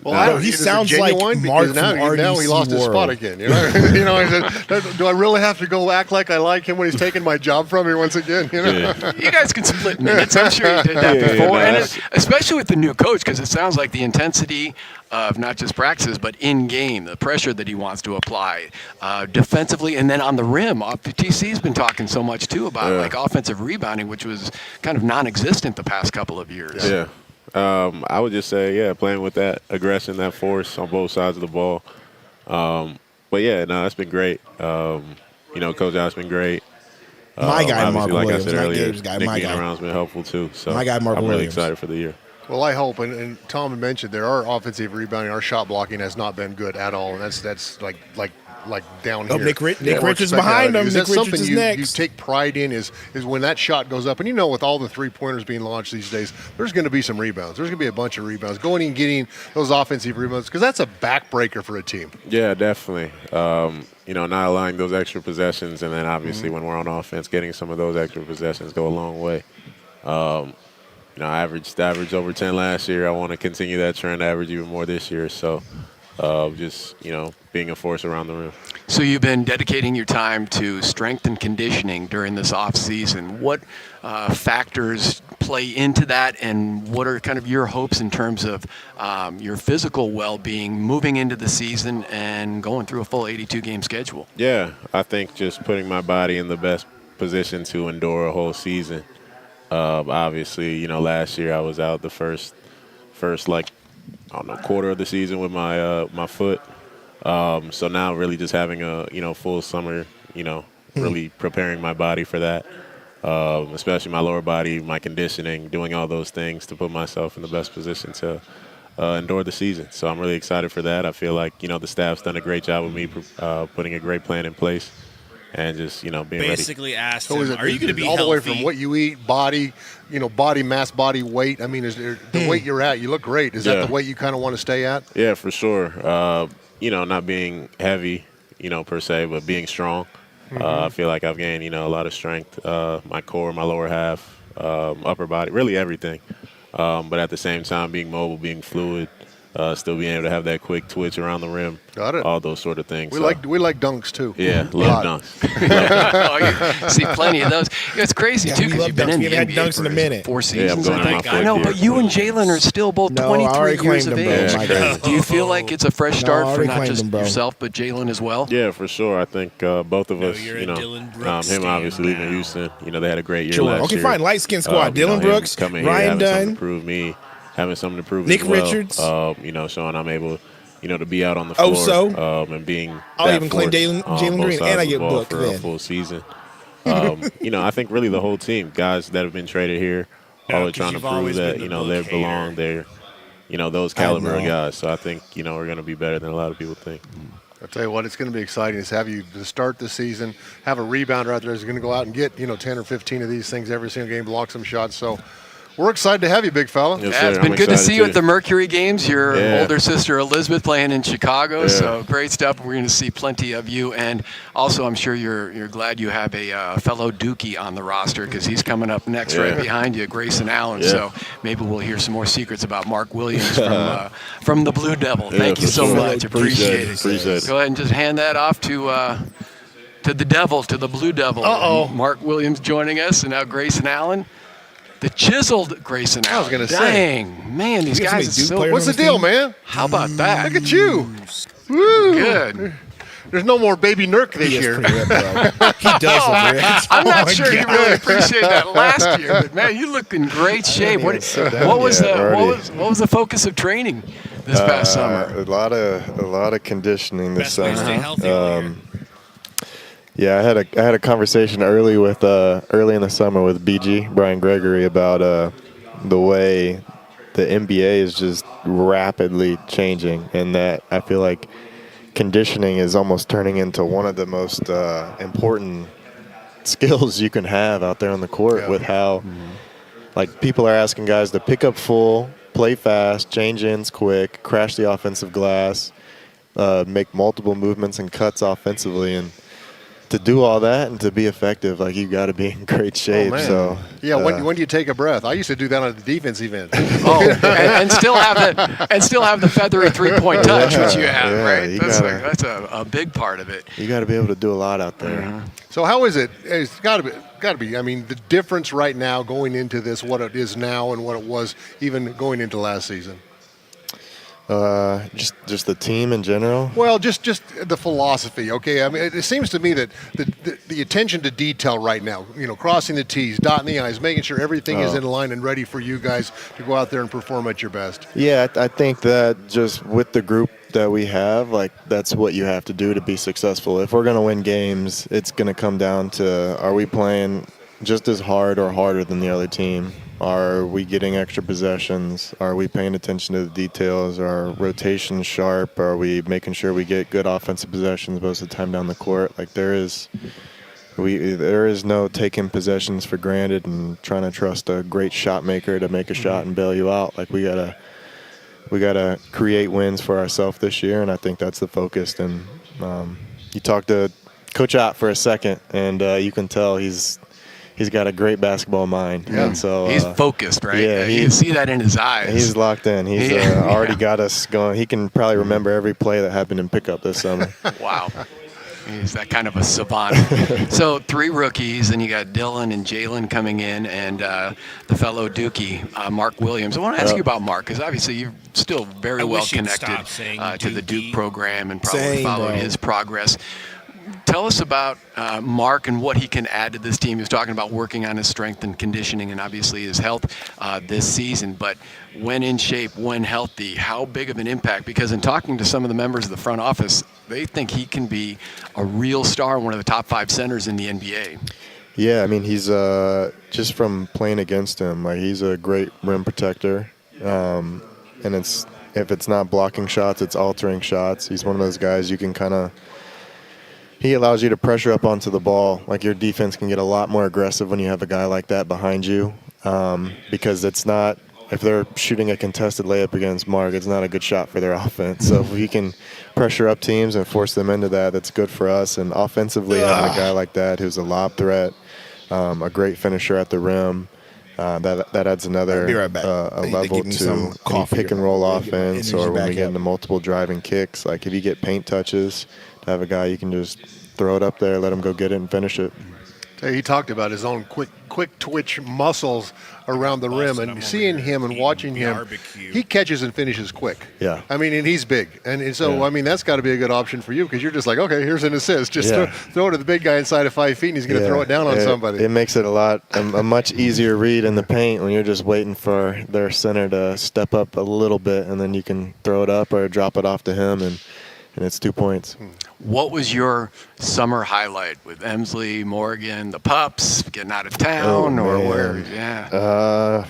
S4: Well, he sounds like Mark now he lost his spot again. You know, he said, do I really have to go act like I like him when he's taking my job from me once again? You know,
S3: You guys can split minutes. I'm sure you did that before, and especially with the new coach, because it sounds like the intensity of not just practices but in game, the pressure that he wants to apply defensively, and then on the rim. TC's been talking so much too about like offensive rebounding, which was kind of non-existent the past couple of years.
S17: Yeah. I would just say, playing with that aggression, that force on both sides of the ball. But yeah, no, it's been great. Coach Al's been great.
S1: My guy, Mark
S17: like
S1: Williams.
S17: I said earlier,
S1: Gabe's guy,
S17: Nick
S1: my
S17: being
S1: guy.
S17: around's been helpful too. So
S1: My guy, Mark
S17: I'm really
S1: Williams.
S17: excited for the year.
S4: well, I hope, and Tom had mentioned there, our offensive rebounding, our shot blocking has not been good at all, and that's like down
S1: Oh,
S4: here.
S1: Nick
S4: Yeah,
S1: Richards
S4: we're expecting
S1: behind
S4: that.
S1: him.
S4: Is
S1: Nick
S4: that something
S1: Richards is
S4: you
S1: next.
S4: take pride in is when that shot goes up, and with all the three-pointers being launched these days, there's going to be some rebounds. There's going to be a bunch of rebounds. Going and getting those offensive rebounds, because that's a backbreaker for a team.
S17: Yeah, definitely. Not allowing those extra possessions, and then obviously when we're on offense, getting some of those extra possessions go a long way. I averaged over 10 last year. I want to continue that trend, average even more this year. So just being a force around the rim.
S3: So you've been dedicating your time to strength and conditioning during this off season. What factors play into that, and what are kind of your hopes in terms of your physical well-being moving into the season and going through a full 82-game schedule?
S17: Yeah, I think just putting my body in the best position to endure a whole season. Obviously, last year I was out the first quarter of the season with my foot. So now really just having a full summer, really preparing my body for that, especially my lower body, my conditioning, doing all those things to put myself in the best position to endure the season. So I'm really excited for that. I feel like the staff's done a great job with me putting a great plan in place. And just being
S2: basically
S17: ready.
S2: asked
S4: So
S2: him,
S4: is it
S2: are you going to be
S4: all
S2: healthy?
S4: the way from what you eat, body mass, body weight? I mean, is there the weight you're at? You look great. Is that the weight you kind of want to stay at?
S17: Yeah, for sure. Not being heavy, per se, but being strong. I feel like I've gained, a lot of strength. My core, my lower half, upper body, really everything. But at the same time, being mobile, being fluid, still being able to have that quick twitch around the rim.
S4: Got it.
S17: All those sort of things.
S4: We like dunks too.
S17: Yeah, love dunks.
S3: Oh, you see plenty of those. It's crazy too,
S1: we
S3: because
S1: love
S3: you've been
S1: dunks.
S3: in
S1: We
S3: the
S1: haven't
S3: NBA
S1: had dunks in a
S3: for
S1: minute.
S3: 4
S17: Yeah, I'm
S3: seasons.
S17: going on my
S3: I know,
S17: fourth
S3: but
S17: year.
S3: you and Jalen are still both
S1: No, I
S3: 23
S1: already
S3: years
S1: claimed
S3: of
S1: them, bro.
S3: age.
S1: My God.
S3: Do you feel like it's a fresh
S1: No, I
S3: start for
S1: already
S3: not
S1: claimed
S3: just
S1: them, bro.
S3: yourself but Jalen as well?
S17: Yeah, for sure. I think both of us,
S2: you're a Dylan Brooks
S17: him
S2: stand
S17: obviously leaving
S2: now.
S17: Houston. They had a great year
S1: Sure.
S17: last
S1: Okay,
S17: year.
S1: fine. Light skin squad. Dylan
S17: him
S1: Brooks,
S17: coming here,
S1: Ryan
S17: having something
S1: Dunn.
S17: to prove me, having something to prove
S1: Nick
S17: as well.
S1: Richards.
S17: Showing I'm able, to be out on the
S1: Oh,
S17: floor.
S1: so?
S17: And being
S1: I'll
S17: that
S1: even claim
S17: force
S1: Jalen
S17: on both
S1: Green,
S17: sides
S1: and I
S17: of the
S1: get
S17: ball
S1: booked
S17: for
S1: then.
S17: a full season. I think really the whole team, guys that have been traded here, all are
S2: 'cause
S17: trying to
S2: you've
S17: prove
S2: always
S17: that,
S2: been the
S17: they
S2: book
S17: belong.
S2: hater.
S17: They're, those caliber of guys. So I think, we're going to be better than a lot of people think.
S4: I'll tell you what, it's going to be exciting is have you to start the season, have a rebounder out there who's going to go out and get, 10 or 15 of these things every single game, block some shots. So we're excited to have you, big fella.
S17: Yes,
S3: Yeah, it's
S17: sir.
S3: been
S17: I'm
S3: good to
S17: excited
S3: see you
S17: too.
S3: at the Mercury games. Your
S17: Yeah.
S3: older sister Elizabeth playing in Chicago,
S17: Yeah.
S3: so great stuff. We're going to see plenty of you, and also I'm sure you're glad you have a fellow Dookie on the roster because he's coming up next right behind you, Grayson Allen.
S17: Yeah.
S3: So maybe we'll hear some more secrets about Mark Williams from the Blue Devil.
S17: Yeah,
S3: Thank you
S17: for
S3: so
S17: sure.
S3: much. Appreciate it.
S17: Appreciate it.
S3: Go ahead and just hand that off to the Devil, to the Blue Devil.
S4: Uh-oh.
S3: Mark Williams joining us, and now Grayson Allen. The chiseled Grayson Allen.
S4: I was going to say.
S3: Dang, man, these
S1: We got
S3: guys are
S1: some Duke
S3: so.
S1: players
S4: What's
S1: on
S4: the
S1: this
S4: deal,
S1: team?
S4: man?
S3: How about that?
S4: Look at you. Woo.
S3: Good.
S4: There's no more baby Nurk this
S1: He is
S4: year.
S1: pretty ripped, bro. He does look ripped.
S3: I'm
S1: Oh
S3: not
S1: my
S3: sure he
S1: God.
S3: really appreciated that last year, but man, you look in great shape. What was
S1: Yeah,
S3: the what was the focus of training? this past summer?
S7: A lot of conditioning this
S2: Best way
S7: summer.
S2: to stay healthy all year.
S7: Yeah, I had a conversation early in the summer with BG Brian Gregory about the way the NBA is just rapidly changing, and that I feel like conditioning is almost turning into one of the most important skills you can have out there on the court. With how like people are asking guys to pick up full, play fast, change ends quick, crash the offensive glass, make multiple movements and cuts offensively, and to do all that and to be effective, like you got to be in great shape. So
S4: yeah, when do you take a breath? I used to do that on the defensive end.
S3: and still have the feathery 3-point touch, which you have, right? That's a big part of it.
S7: You got to be able to do a lot out there.
S4: So how is it? It's got to be. I mean, the difference right now going into this, what it is now and what it was even going into last season.
S7: Just the team in general.
S4: Well, just the philosophy, okay? I mean, it seems to me that the attention to detail right now, crossing the T's, dotting the I's, making sure everything is in line and ready for you guys to go out there and perform at your best.
S7: Yeah, I think that just with the group that we have, like that's what you have to do to be successful. If we're going to win games, it's going to come down to, are we playing just as hard or harder than the other team? Are we getting extra possessions? Are we paying attention to the details? Are rotations sharp? Are we making sure we get good offensive possessions most of the time down the court? Like there is no taking possessions for granted and trying to trust a great shot maker to make a shot and bail you out. Like we gotta create wins for ourselves this year, and I think that's the focus. And you talk to Coach Ott for a second, and you can tell he's got a great basketball mind.
S3: Yeah.
S7: And so
S3: he's focused, right?
S7: Yeah,
S3: you can see that in his eyes.
S7: He's locked in. He's already got us going. He can probably remember every play that happened in pickup this summer.
S3: Wow. He's that kind of a savant. So 3 rookies, and you got Dylan and Jalen coming in, and the fellow Dookie, Mark Williams. I want to ask you about Mark, because obviously you're still very well connected to the Duke program and probably followed his progress. Tell us about Mark and what he can add to this team. He was talking about working on his strength and conditioning and obviously his health this season. But when in shape, when healthy, how big of an impact? Because in talking to some of the members of the front office, they think he can be a real star, one of the top 5 centers in the NBA.
S7: Yeah, I mean, he's just from playing against him, like he's a great rim protector. And if it's not blocking shots, it's altering shots. He's one of those guys you can kind of – he allows you to pressure up onto the ball. Like your defense can get a lot more aggressive when you have a guy like that behind you, because it's not, if they're shooting a contested layup against Mark, it's not a good shot for their offense. So if we can pressure up teams and force them into that, that's good for us. And offensively, having a guy like that who's a lob threat, a great finisher at the rim, that adds another a level to any pick and roll offense, or when we get into multiple driving kicks. Like if you get paint touches, to have a guy you can just throw it up there, let him go get it and finish it.
S4: He talked about his own quick twitch muscles around the rim, and seeing him and watching him, he catches and finishes quick.
S7: Yeah.
S4: I mean, and he's big. And so, I mean, that's got to be a good option for you, because you're just like, okay, here's an assist. Just throw it to the big guy inside of 5 feet, and he's going to throw it down on somebody.
S7: It makes it a much easier read in the paint when you're just waiting for their center to step up a little bit, and then you can throw it up or drop it off to him, and it's 2 points.
S3: What was your summer highlight with Emsley, Morgan, the Pups, getting out of town, or where? Yeah.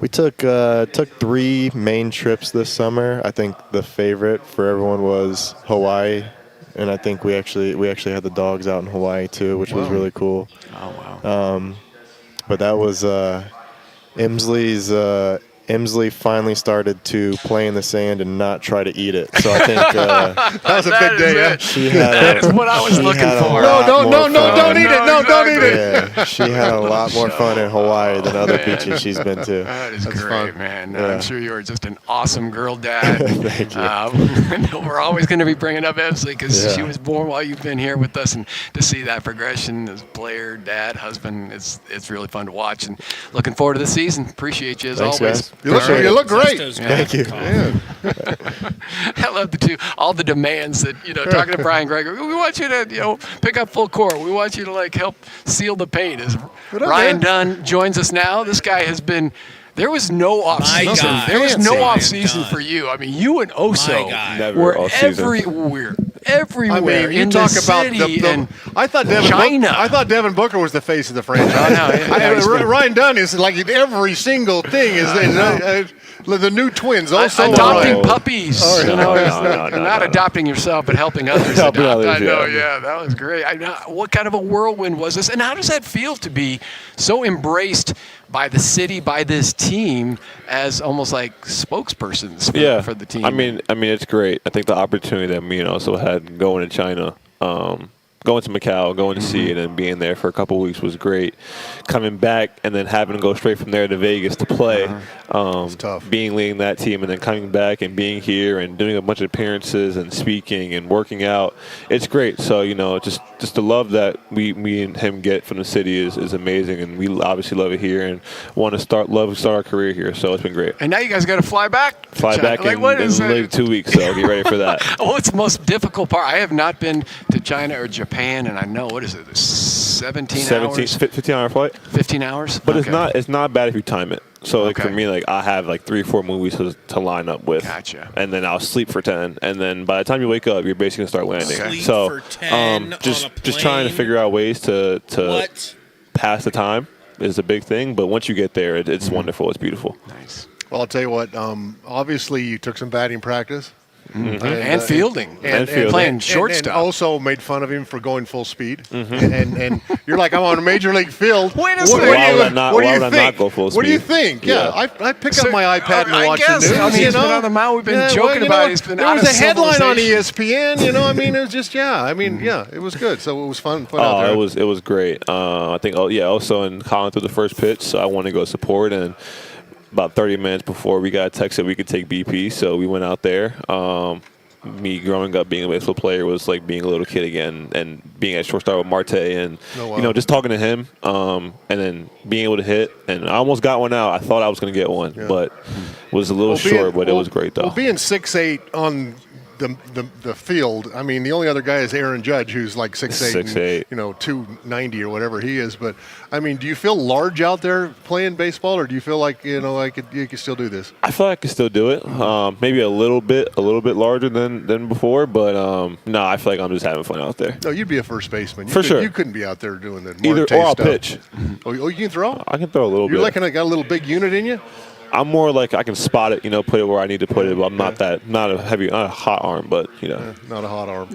S7: We took 3 main trips this summer. I think the favorite for everyone was Hawaii, and I think we actually had the dogs out in Hawaii too, which was really cool.
S3: Oh wow.
S7: But that was Emsley finally started to play in the sand and not try to eat it. So I think
S4: that was a big day.
S3: That's what I was looking for.
S4: Don't eat it. No, don't eat it.
S7: Yeah, she had a lot more fun in Hawaii than other beaches she's been to.
S3: That is
S7: That's
S3: great,
S7: fun.
S3: man.
S7: Yeah.
S3: I'm sure you are just an awesome girl dad.
S7: Thank you.
S3: We're always going to be bringing up Emsley because she was born while you've been here with us, and to see that progression as player, dad, husband, it's really fun to watch. And looking forward to the season. Appreciate you as
S7: Thanks,
S3: always.
S7: Guys. You look great. Thank you.
S4: Yeah.
S3: I love all the demands that, talking to Brian Gregory, we want you to, pick up full court. We want you to help seal the paint. As Ryan Dunn joins us now, this guy has been There was no off-season. There was no off-season for you. I mean, you and Oso were everywhere. Everywhere
S4: you
S3: in
S4: talk
S3: the
S4: about
S3: city and
S4: I thought Devin Booker was the face of the franchise. Ryan Dunn is like every single thing is the new twins. Also
S3: adopting puppies. Not adopting yourself, but helping others adopt. I know, that was great. What kind of a whirlwind was this? And how does that feel to be so embraced by the city, by this team, as almost like spokespersons for the team?
S15: I mean, it's great. I think the opportunity that me and also had going to China, going to Macau, going to see it, and being there for a couple of weeks was great. Coming back and then having to go straight from there to Vegas to play, leading that team, and then coming back and being here and doing a bunch of appearances and speaking and working out, it's great. So just the love that we and him get from the city is amazing, and we obviously love it here and want to start our career here. So it's been great.
S3: And now you guys got to fly back.
S15: In like 2 weeks, so get ready for that.
S3: What's the most difficult part? I have not been to China or Japan, and I know, what is it, 17 hours?
S15: 15-hour flight.
S3: 15 hours?
S15: But it's not bad if you time it. So for me, I have 3 or 4 movies to line up with.
S3: Gotcha.
S15: And then I'll sleep for 10, and then by the time you wake up, you're basically gonna start landing.
S2: Sleep
S15: so
S2: for 10
S15: just trying to figure out ways to pass the time is a big thing. But once you get there, it's wonderful. It's beautiful.
S3: Nice.
S4: Well, I'll tell you what. Obviously, you took some batting practice.
S3: And fielding. And playing shortstop.
S4: And also made fun of him for going full speed. And you're like, I'm on a major league field.
S3: Wait a second.
S15: Why would I not go full speed?
S4: What do you think? Yeah, I pick up my iPad and watch the news.
S3: He's been on the mound. We've been joking about it. He's been
S4: there was a headline on ESPN. it was just it was good. So it was fun out there.
S15: It was great. I think also in Colin threw the first pitch, so I wanted to go support, and about 30 minutes before we got a text that we could take BP, so we went out there. Me growing up being a baseball player was like being a little kid again, and being at shortstop with Marte, and just talking to him, and then being able to hit. And I almost got one out. I thought I was going to get one, but was a little short. But it was great though.
S4: Well, being 6'8" on the field. I mean, the only other guy is Aaron Judge, who's like 6'8", 290 or whatever he is. But I mean, do you feel large out there playing baseball, or do you feel like you can still do this?
S15: I feel like I can still do it. Maybe a little bit larger than before, but no, I feel like I'm just having fun out there.
S4: No, you'd be a first baseman.
S15: Sure.
S4: You couldn't be out there doing that.
S15: Or I'll
S4: stuff.
S15: pitch.
S4: Oh, you can throw?
S15: I can throw a little bit.
S4: You're like got a little big unit in you?
S15: I'm more like I can spot it, put it where I need to put it, but I'm not a hot arm, but
S4: not a hot arm.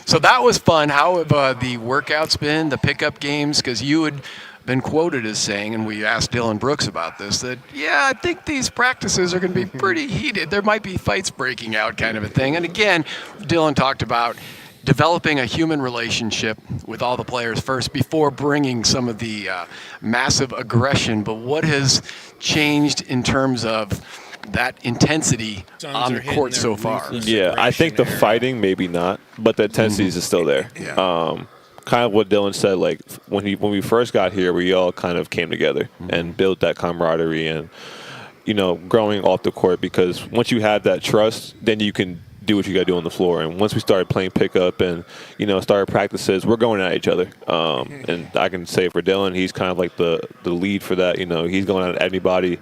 S3: So that was fun. How have the workouts been, the pickup games? Because you had been quoted as saying, and we asked Dylan Brooks about this, that I think these practices are going to be pretty heated. There might be fights breaking out, kind of a thing. And again, Dylan talked about developing a human relationship with all the players first before bringing some of the massive aggression. But what has changed in terms of that intensity on the court so far?
S15: Yeah, I think the fighting, maybe not, but the intensity is still there. Kind of what Dylan said, like when we first got here, we all kind of came together and built that camaraderie and, growing off the court, because once you have that trust, then you can do what you got to do on the floor. And once we started playing pickup and started practices, we're going at each other. And I can say for Dylan, he's kind of like the lead for that. He's going at anybody.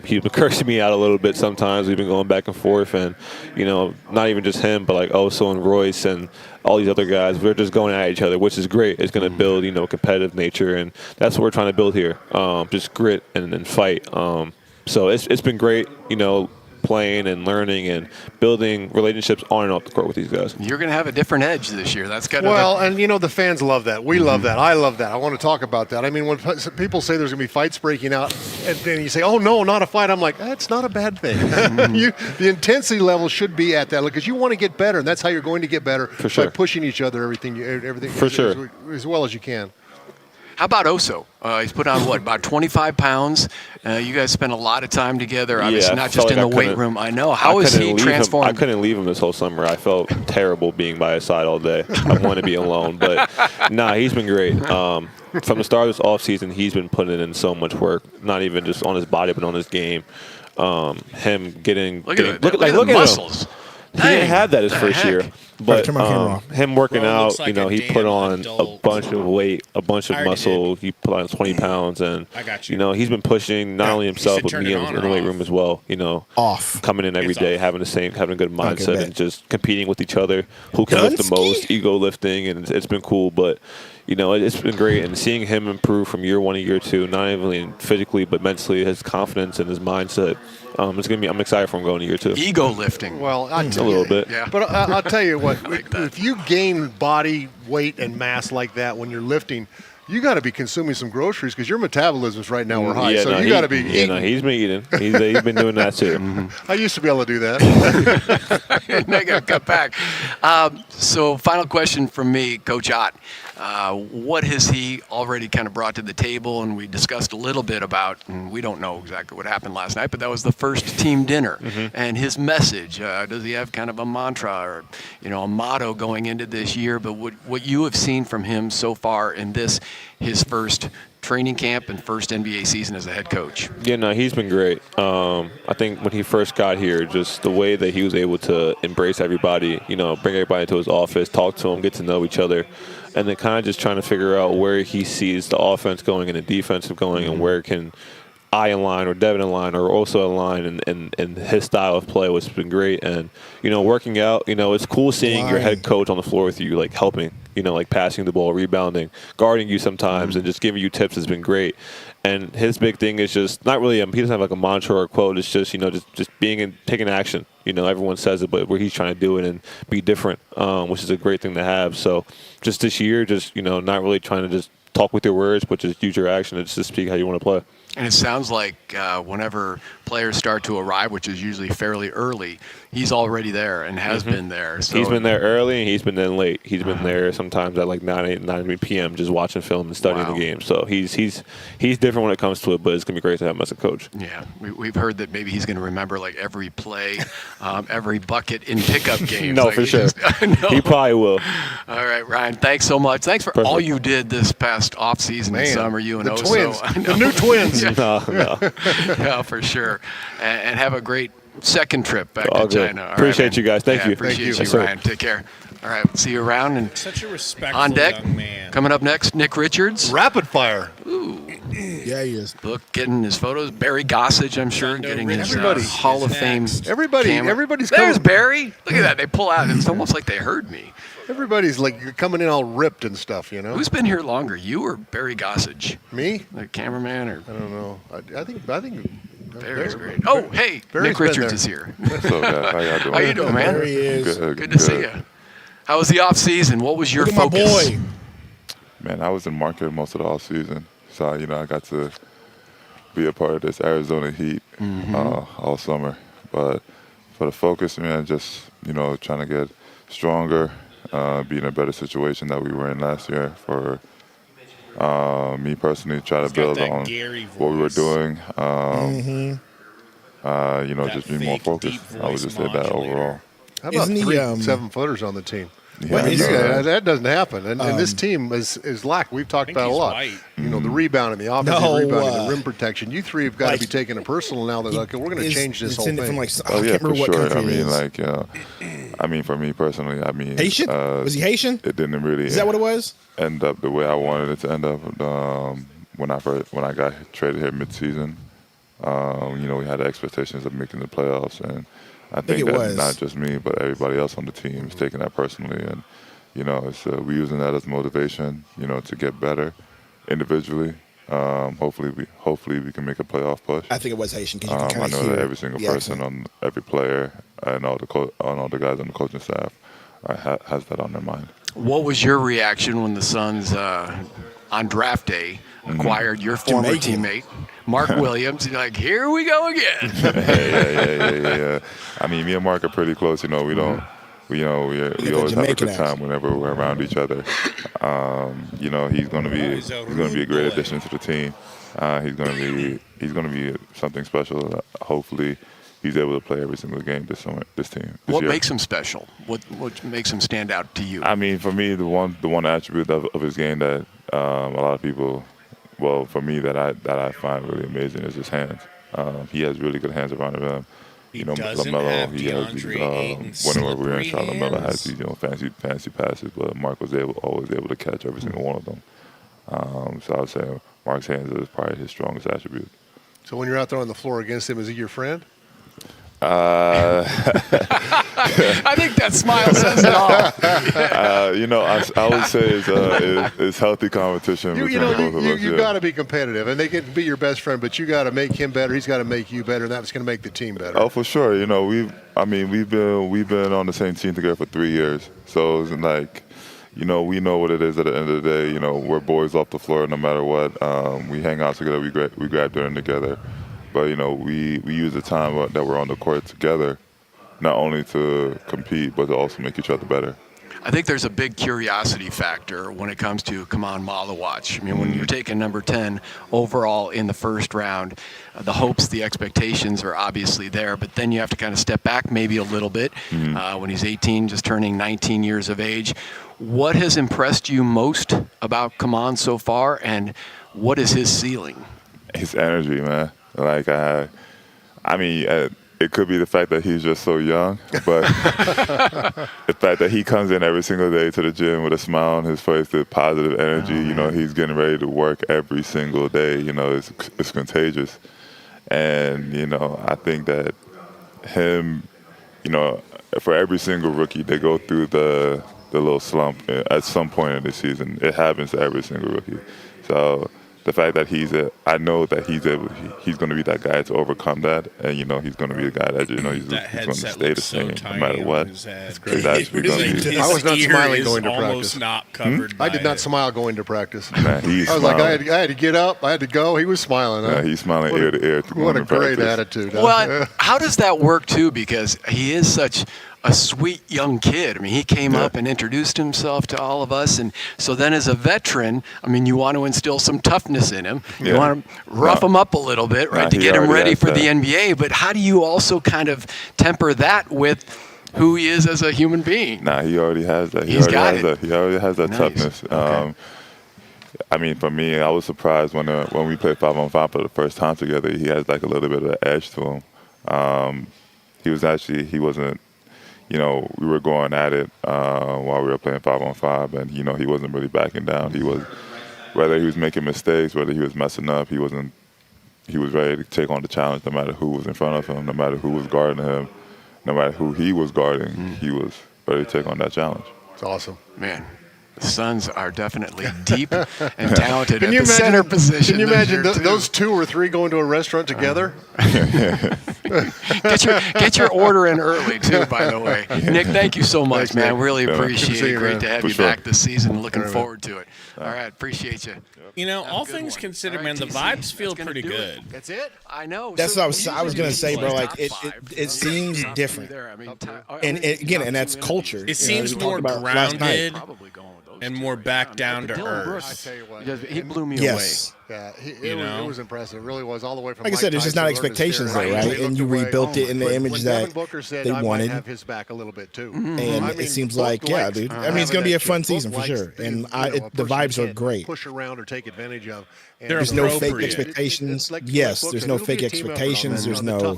S15: He's been cursing me out a little bit sometimes. We've been going back and forth, and not even just him, but like Oso and Royce and all these other guys. We're just going at each other, which is great. It's going to build competitive nature, and that's what we're trying to build here. Just grit and fight. So it's been great. Playing and learning and building relationships on and off the court with these guys.
S3: You're going to have a different edge this year. That's kind
S4: of and the fans love that. We love that. I love that. I want to talk about that. I mean, when people say there's going to be fights breaking out, and then you say, "Oh no, not a fight," I'm like, that's not a bad thing. The intensity level should be at that, because you want to get better, and that's how you're going to get better by pushing each other, everything as well as you can.
S3: How about Oso? He's put on, about 25 pounds. You guys spent a lot of time together, obviously, not just in the weight room. I know. How is he transformed?
S15: I couldn't leave him this whole summer. I felt terrible being by his side all day. I want to be alone. But, he's been great. From the start of this offseason, he's been putting in so much work, not even just on his body, but on his game. Him getting –
S3: look at the muscles.
S17: He didn't have that his first year, but
S1: turn my camera off.
S17: him working
S2: Bro
S17: out,
S2: looks like a
S17: he
S2: damn
S17: put on a
S2: adult.
S17: bunch of weight, a bunch of
S2: I already
S17: muscle. He put on 20 pounds, and
S2: I got you.
S17: he's been pushing not only himself
S2: said
S17: but
S2: turn
S17: me
S2: it
S17: in
S2: on
S17: the
S2: or
S17: weight
S2: off?
S17: room as well.
S1: Off.
S17: Coming in every
S2: It's
S17: day,
S2: off.
S17: having a good mindset,
S1: bet.
S17: and just competing with each other. Who can lift the
S1: Dunsky?
S17: most? Ego lifting, and it's been cool. But it's been great, and seeing him improve from year 1 to year 2, not only physically but mentally, his confidence and his mindset. It's gonna be. I'm excited for him going to year 2.
S3: Ego lifting.
S4: Well,
S17: A little bit.
S3: Yeah.
S4: But I'll tell you what,
S3: like that.
S4: if you gain body weight and mass like that when you're lifting, you got to be consuming some groceries because your metabolisms right now are high.
S17: Yeah,
S4: so
S17: no,
S4: you got to be eating.
S17: he's been eating. He's been doing that too.
S4: I used to be able to do that.
S3: They got to cut back. So final question from me, Coach Ott. What has he already kind of brought to the table? And we discussed a little bit about, and we don't know exactly what happened last night, but that was the first team dinner. And his message, does he have kind of a mantra or, a motto going into this year? But what you have seen from him so far in his first training camp and first NBA season as a head coach?
S17: Yeah, no, he's been great. I think when he first got here, just the way that he was able to embrace everybody, bring everybody into his office, talk to them, get to know each other, and then kind of just trying to figure out where he sees the offense going and the defensive going, and where can I align or Devin align or also align in his style of play, which has been great. And, working out, it's cool seeing your head coach on the floor with you, like helping, like passing the ball, rebounding, guarding you sometimes, and just giving you tips has been great. And his big thing is just not really, he doesn't have like a mantra or a quote. It's just, just being taking action. Everyone says it, but where he's trying to do it and be different, which is a great thing to have. So just this year, just, not really trying to just talk with your words, but just use your action and just speak how you want to play.
S3: And it sounds like whenever players start to arrive, which is usually fairly early, he's already there and has been there. So
S17: He's been there early and he's been there late. He's been there sometimes at like 9 p.m. just watching film and studying the game. So he's different when it comes to it, but it's going to be great to have him as a coach.
S3: Yeah, we've heard that maybe he's going to remember like every play, every bucket in pickup games.
S17: No,
S3: like,
S17: for sure.
S3: No.
S17: He probably will.
S3: All right, Ryan, thanks so much. Thanks for all you did this past offseason and summer, you and
S4: the
S3: Oso.
S4: twins,
S3: I know.
S4: the new twins.
S17: No.
S3: Yeah, for sure. And have a great second trip back
S17: All
S3: to
S17: good.
S3: China. All
S17: Appreciate
S3: right,
S17: you guys. Thank you.
S3: Appreciate you,
S17: Yes, sir.
S3: Ryan. Take care. All right, see you around. And
S2: Such a respectful
S3: on deck,
S2: young man.
S3: coming up next, Nick Richards.
S4: Rapid fire.
S3: Ooh.
S1: Yeah, he is.
S3: Look, getting his photos. Barry Gossage, I'm sure, getting his
S4: Everybody.
S3: Hall of Fame. camera.
S4: Everybody's
S3: There's
S4: coming.
S3: Barry. Look at that. They pull out. It's almost like they heard me.
S4: Everybody's like coming in all ripped and stuff,
S3: Who's been here longer, you or Barry Gossage?
S4: Me?
S3: The cameraman or?
S4: I don't know. I think
S3: Barry's great. Oh, hey,
S4: Barry's
S3: Nick
S4: been
S3: Richards
S4: there.
S3: is here.
S6: What's up, guys? How y'all doing?
S3: How you doing, man?
S1: There he is.
S3: Good to see you. How was the off season? What was your
S1: Look at my
S3: focus?
S1: boy.
S6: Man, I was in market most of the off season, so I got to be a part of this Arizona Heat all summer. But for the focus, man, just trying to get stronger, be in a better situation that we were in last year. For me personally, try to build on what we were doing. Just be more focused. I would just say that overall.
S4: How about
S1: Isn't he,
S4: 3 7-footers on the team?
S6: Yeah,
S4: That doesn't happen. And this team is lack. We've talked about a lot.
S2: white.
S4: The rebounding, the offensive
S1: No,
S4: rebounding, the rim protection. You three have got
S1: like,
S4: to be taking it personal now that we're going to change this whole
S1: From
S4: thing.
S1: like, I
S6: Oh yeah,
S1: can't
S6: for
S1: remember what
S6: sure.
S1: country it is.
S6: For me personally,
S1: Haitian? Was he Haitian?
S6: It didn't really.
S1: Is that what it was?
S6: End up the way I wanted it to end up. When I got traded here mid-season, we had the expectations of making the playoffs, and I think
S1: it
S6: that
S1: was.
S6: not just me, but everybody else on the team is taking that personally, and it's we're using that as motivation, to get better individually. Hopefully we can make a playoff push.
S1: I think it was Haitian because you can
S6: I
S1: kind of
S6: know
S1: hear
S6: that every single
S1: the
S6: person
S1: accent.
S6: on every player and all the guys on the coaching staff has that on their mind.
S3: What was your reaction when the Suns, on draft day, acquired your former teammate, Mark Williams? You're like, here we go again.
S6: Yeah. I mean, me and Mark are pretty close. We don't. We always have a good time whenever we're around each other. He's going to be a great addition to the team. He's going to be something special. Hopefully, he's able to play every single game this year.
S3: What makes him special? What makes him stand out to you?
S6: I mean, for me, the one attribute of his game that a lot of people, for me that I find really amazing is his hands. He has really good hands around him.
S2: You know, LaMelo, he has these,
S6: whenever we were in shot, LaMelo has these, fancy passes, but Mark was always able to catch every single one of them. So I would say Mark's hands is probably his strongest attribute.
S4: So when you're out there on the floor against him, is he your friend?
S5: I
S8: think that smile says it all.
S6: I would say it's healthy competition between both of us.
S4: You got to be competitive, and they can be your best friend, but you got to make him better. He's got to make you better, and that's going to make the team better.
S6: Oh, for sure. We've been on the same team together for 3 years, so it's like, we know what it is at the end of the day. We're boys off the floor no matter what. We hang out together. We grab dinner together. But, we use the time that we're on the court together, not only to compete, but to also make each other better.
S3: I think there's a big curiosity factor when it comes to Kaman Malawach. I mean, when you're taking number 10 overall in the first round, the hopes, the expectations are obviously there, but then you have to kind of step back maybe a little bit when he's 18, just turning 19 years of age. What has impressed you most about Kaman so far, and what is his ceiling?
S6: His energy, man. Like, it could be the fact that he's just so young, but the fact that he comes in every single day to the gym with a smile on his face, the positive energy, he's getting ready to work every single day, it's contagious. And, I think that him, for every single rookie, they go through the little slump at some point in the season. It happens to every single rookie. So the fact that I know that he's going to be that guy to overcome that, and he's going to be a guy that he's going to stay the same no matter what. That's great.
S4: I was not smiling going to practice.
S2: Almost not covered.
S4: I did not smile going to practice.
S6: Man, he's
S4: I was
S6: smiling.
S4: like, I had to get up, I had to go. He was smiling.
S6: Yeah, he's smiling ear to ear.
S4: What a great attitude.
S3: Well, how does that work too? Because he is such a sweet young kid. I mean, he came up and introduced himself to all of us, and so then as a veteran, you want to instill some toughness in him. You want to rough him up a little bit, right, to get him ready for the NBA. But how do you also kind of temper that with who he is as a human being?
S6: Nah, he already has that. He already has that toughness. Okay. For me, I was surprised when we played 5-on-5 for the first time together. He has like a little bit of an edge to him. He wasn't. We were going at it while we were playing 5-on-5, and he wasn't really backing down. Whether he was making mistakes, whether he was messing up, he was ready to take on the challenge no matter who was in front of him, no matter who was guarding him, no matter who he was guarding. He was ready to take on that challenge.
S4: It's awesome.
S3: Man, the Suns are definitely deep and talented at the center position.
S4: Can you imagine those 2 or 3 going to a restaurant together?
S3: Get your order in early, too, by the way. Nick, thank you so much, Thanks, man. Really appreciate it. Great to have you back this season. Looking forward to it. All right, appreciate you.
S2: All things considered, man, the vibes feel pretty good.
S3: That's it? I know.
S1: That's what I was going to say, bro. Like, it seems different. And that's culture.
S2: It seems more grounded and more back down to earth.
S4: I tell you what,
S3: he blew me
S1: away.
S4: Yeah, it was impressive. It really was, all the way from.
S1: Like I said, there's just not expectations there, right? And you rebuilt it in the image that they wanted.
S4: I have his back a little bit too.
S1: And it seems like, yeah, dude. It's going to be a fun season for sure. And the vibes are great.
S4: Push around or take advantage of.
S1: There's no fake expectations. Yes, there's no fake expectations. There's no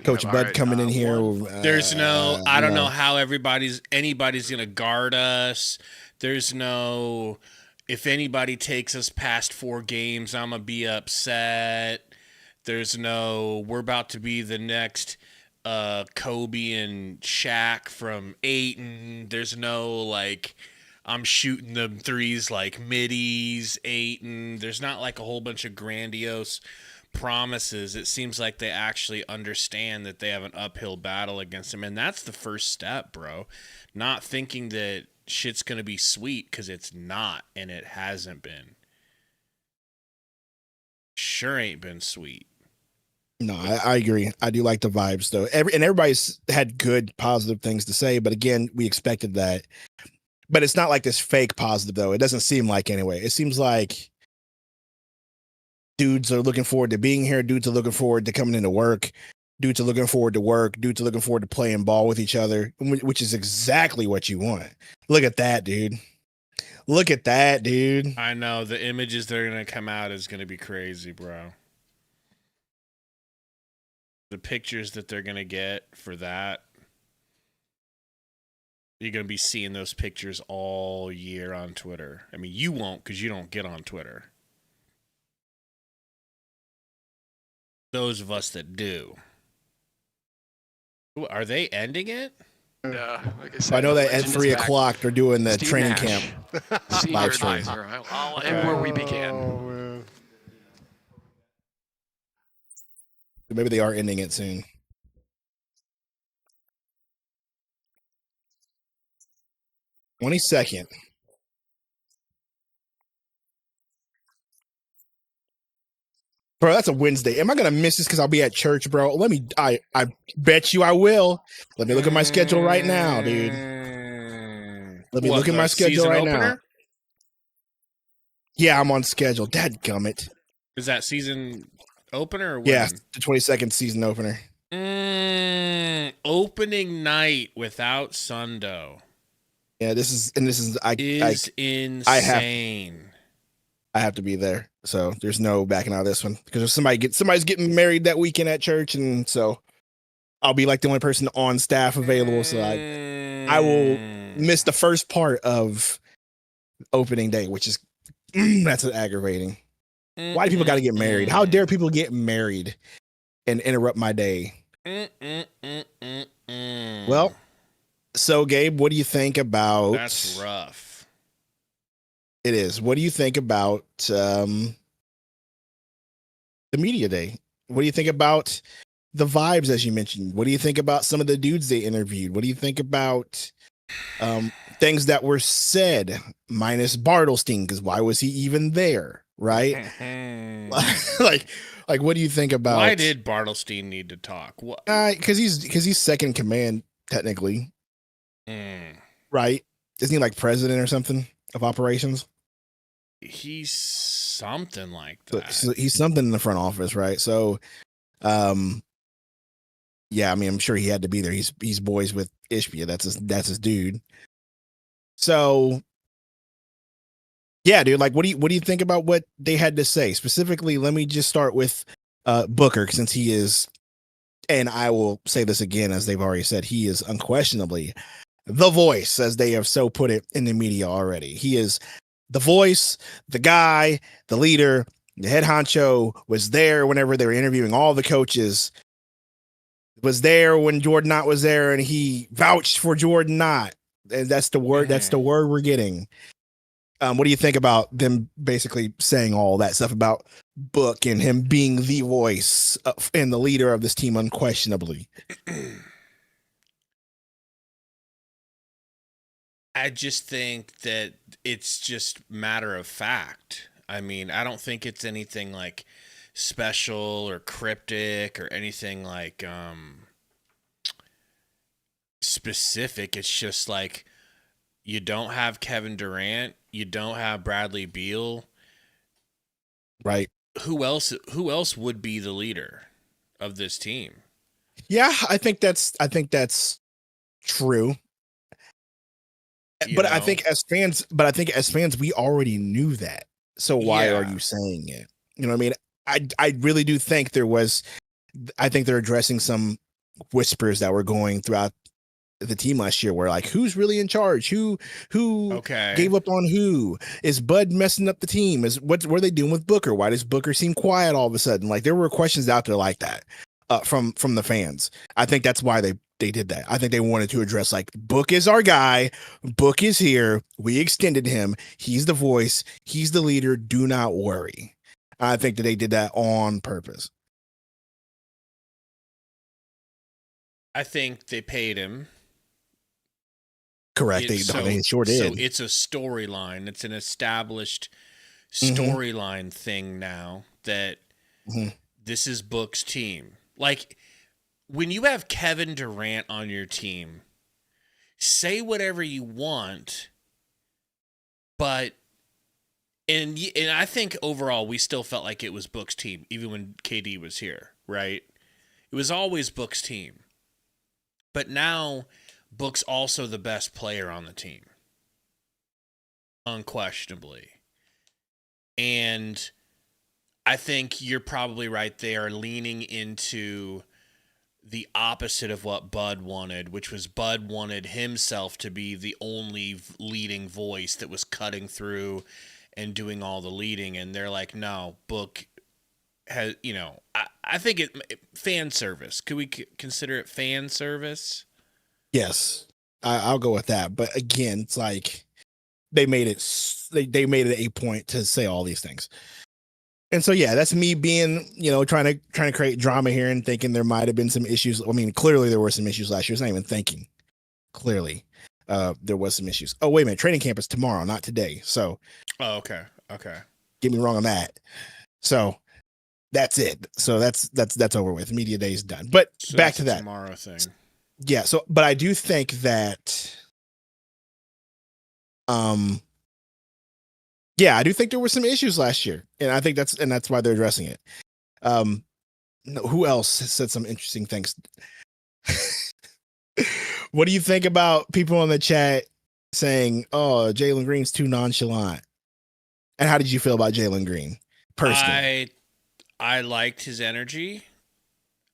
S1: Coach Bud coming in here.
S2: There's no. I don't know how anybody's going to guard us. There's no, if anybody takes us past 4 games, I'm going to be upset. There's no, we're about to be the next Kobe and Shaq from Ayton. There's no, like, I'm shooting them threes like middies, Ayton. There's not like a whole bunch of grandiose promises. It seems like they actually understand that they have an uphill battle against him. And that's the first step, bro. Not thinking that shit's going to be sweet, because it's not, and it hasn't been. Sure ain't been sweet.
S1: No, I agree. I do like the vibes, though. Everybody's had good, positive things to say, but again, we expected that. But it's not like this fake positive, though. It doesn't seem like anyway. It seems like dudes are looking forward to being here. Dudes are looking forward to coming into work. Dudes are looking forward to work. Dudes are looking forward to playing ball with each other, which is exactly what you want. Look at that, dude. Look at that, dude.
S2: I know. The images that are going to come out is going to be crazy, bro. the pictures that they're going to get for that, you're going to be seeing those pictures all year on Twitter. I mean, you won't because you don't get on Twitter. Those of us that do. Are they ending it?
S3: Yeah, like I said,
S1: I know that at
S3: legend is
S1: 3
S3: back.
S1: o'clock they're doing the
S3: Steve
S1: training
S3: Nash,
S1: camp
S3: Senior
S1: live stream.
S3: advisor. I'll end where we began.
S1: Maybe they are ending it soon. "22nd. Bro, that's a Wednesday. Am I gonna miss this because I'll be at church, bro? I bet you I will. Let me look at my schedule right now, dude. Let me look at my schedule right now. Yeah, I'm on schedule. Dadgummit.
S2: Is that season opener or when?
S1: Yeah, the 22nd season opener.
S2: Opening night without Sundo.
S1: Yeah, this is
S2: insane.
S1: I have to be there, so there's no backing out of this one because if somebody's getting married that weekend at church, and so I'll be like the only person on staff available. So I will miss the first part of opening day, which is that's aggravating. Why do people got to get married? How dare people get married and interrupt my day? Well, so Gabe, what do you think about?
S2: That's rough.
S1: It is. What do you think about the media day? What do you think about the vibes, as you mentioned? What do you think about some of the dudes they interviewed? What do you think about things that were said, minus Bartelstein? Because why was he even there, right? like, what do you think about?
S2: Why did Bartelstein need to talk?
S1: Because he's second in command technically, right? Isn't he like president or something of operations?
S2: He's something like that.
S1: So he's something in the front office, right? So, yeah, I mean, I'm sure he had to be there. He's boys with Ishbia. That's his dude. So, yeah, dude. Like, what do you think about what they had to say specifically? Let me just start with Booker, since he is, and I will say this again, as they've already said, he is unquestionably the voice, as they have so put it in the media already. He is the voice, the guy, the leader, the head honcho, was there whenever they were interviewing all the coaches, was there when Jordan Knott was there, and he vouched for Jordan Knott. And that's the word. That's the word we're getting. What do you think about them basically saying all that stuff about Book and him being the voice and the leader of this team unquestionably?
S2: I just think that it's just matter of fact. I mean, I don't think it's anything like special or cryptic or anything like specific. It's just like you don't have Kevin Durant, you don't have Bradley Beal.
S1: Right.
S2: Who else would be the leader of this team?
S1: Yeah, I think that's true. But I think as fans, we already knew that. So why are you saying it? You know what I mean? I really do think I think they're addressing some whispers that were going throughout the team last year, where like, who's really in charge? Who gave up on who? Is Bud messing up the team? What are they doing with Booker? Why does Booker seem quiet all of a sudden? Like, there were questions out there like that from the fans. I think that's why they did that. I think they wanted to address, like, Book is our guy. Book is here. We extended him. He's the voice. He's the leader. Do not worry. I think that they did that on purpose.
S2: I think they paid him.
S1: Correct. They sure did.
S2: So it's a storyline. It's an established storyline thing now that this is Book's team. Like, when you have Kevin Durant on your team, say whatever you want, but and I think overall we still felt like it was Book's team, even when KD was here, right? It was always Book's team. But now Book's also the best player on the team, unquestionably. And I think you're probably right. They are leaning into the opposite of what Bud wanted, which was Bud wanted himself to be the only leading voice that was cutting through and doing all the leading. And they're like, no, Book has, I think fan service. Could we consider it fan service?
S1: Yes, I'll go with that. But again, it's like they made it a point to say all these things. And so, yeah, that's me being, trying to create drama here and thinking there might have been some issues. I mean, clearly there were some issues last year. It's not even thinking. Clearly, there was some issues. Oh, wait a minute. Training camp is tomorrow, not today. So,
S2: okay.
S1: Get me wrong on that. So that's it. So that's over with. Media day is done. But
S2: So
S1: back
S2: that's
S1: to
S2: a
S1: that.
S2: tomorrow thing.
S1: Yeah. So, but I do think that, yeah, I do think there were some issues last year, and I think that's why they're addressing it. Who else said some interesting things? What do you think about people in the chat saying, "Oh, Jalen Green's too nonchalant"? And how did you feel about Jalen Green personally?
S2: I liked his energy.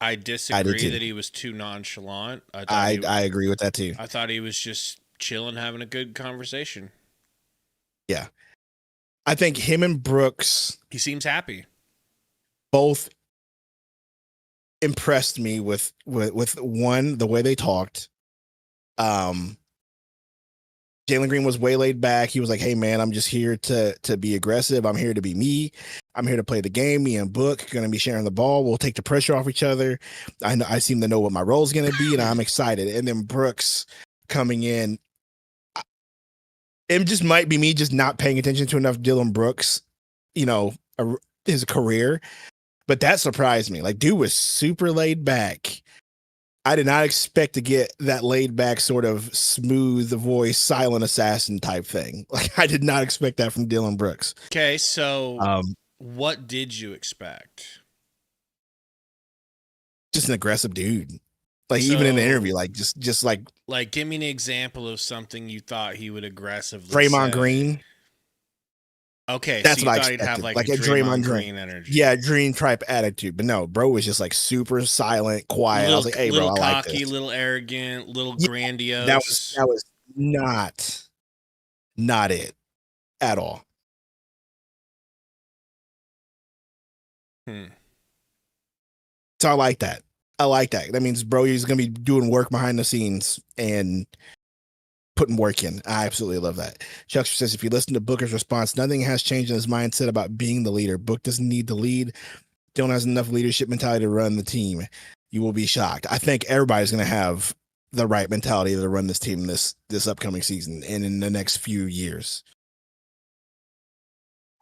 S2: I disagree that he was too nonchalant.
S1: I agree with that too.
S2: I thought he was just chilling, having a good conversation.
S1: Yeah. I think him and Brooks,
S2: he seems happy.
S1: Both impressed me with one, the way they talked. Jalen Green was way laid back. He was like, "Hey man, I'm just here to be aggressive. I'm here to be me. I'm here to play the game. Me and Book going to be sharing the ball. We'll take the pressure off each other. I seem to know what my role is going to be, and I'm excited." And then Brooks coming in, it just might be me just not paying attention to enough Dylan Brooks, his career, but that surprised me. Like, dude was super laid back. I did not expect to get that laid back sort of smooth voice, silent assassin type thing. Like, I did not expect that from Dylan Brooks.
S2: Okay, so what did you expect?
S1: Just an aggressive dude. Like, even in the interview, like just like
S2: give me an example of something you thought he would aggressively
S1: Draymond
S2: say.
S1: Green.
S2: Okay,
S1: That's
S2: so
S1: what
S2: you
S1: I
S2: thought he'd have
S1: expected.
S2: like a Draymond Green energy.
S1: Yeah, Green type attitude. But no, bro was just like super silent, quiet. I was like, "Hey, bro, I
S2: little
S1: like
S2: cocky,
S1: this."
S2: little arrogant, little grandiose.
S1: That was not it at all. So I like that. That means bro, he's gonna be doing work behind the scenes and putting work in. I absolutely love that. Chuckster says, if you listen to Booker's response, nothing has changed in his mindset about being the leader. Book doesn't need to lead. Dylan has enough leadership mentality to run the team. You will be shocked. I think everybody's going to have the right mentality to run this team this upcoming season and in the next few years.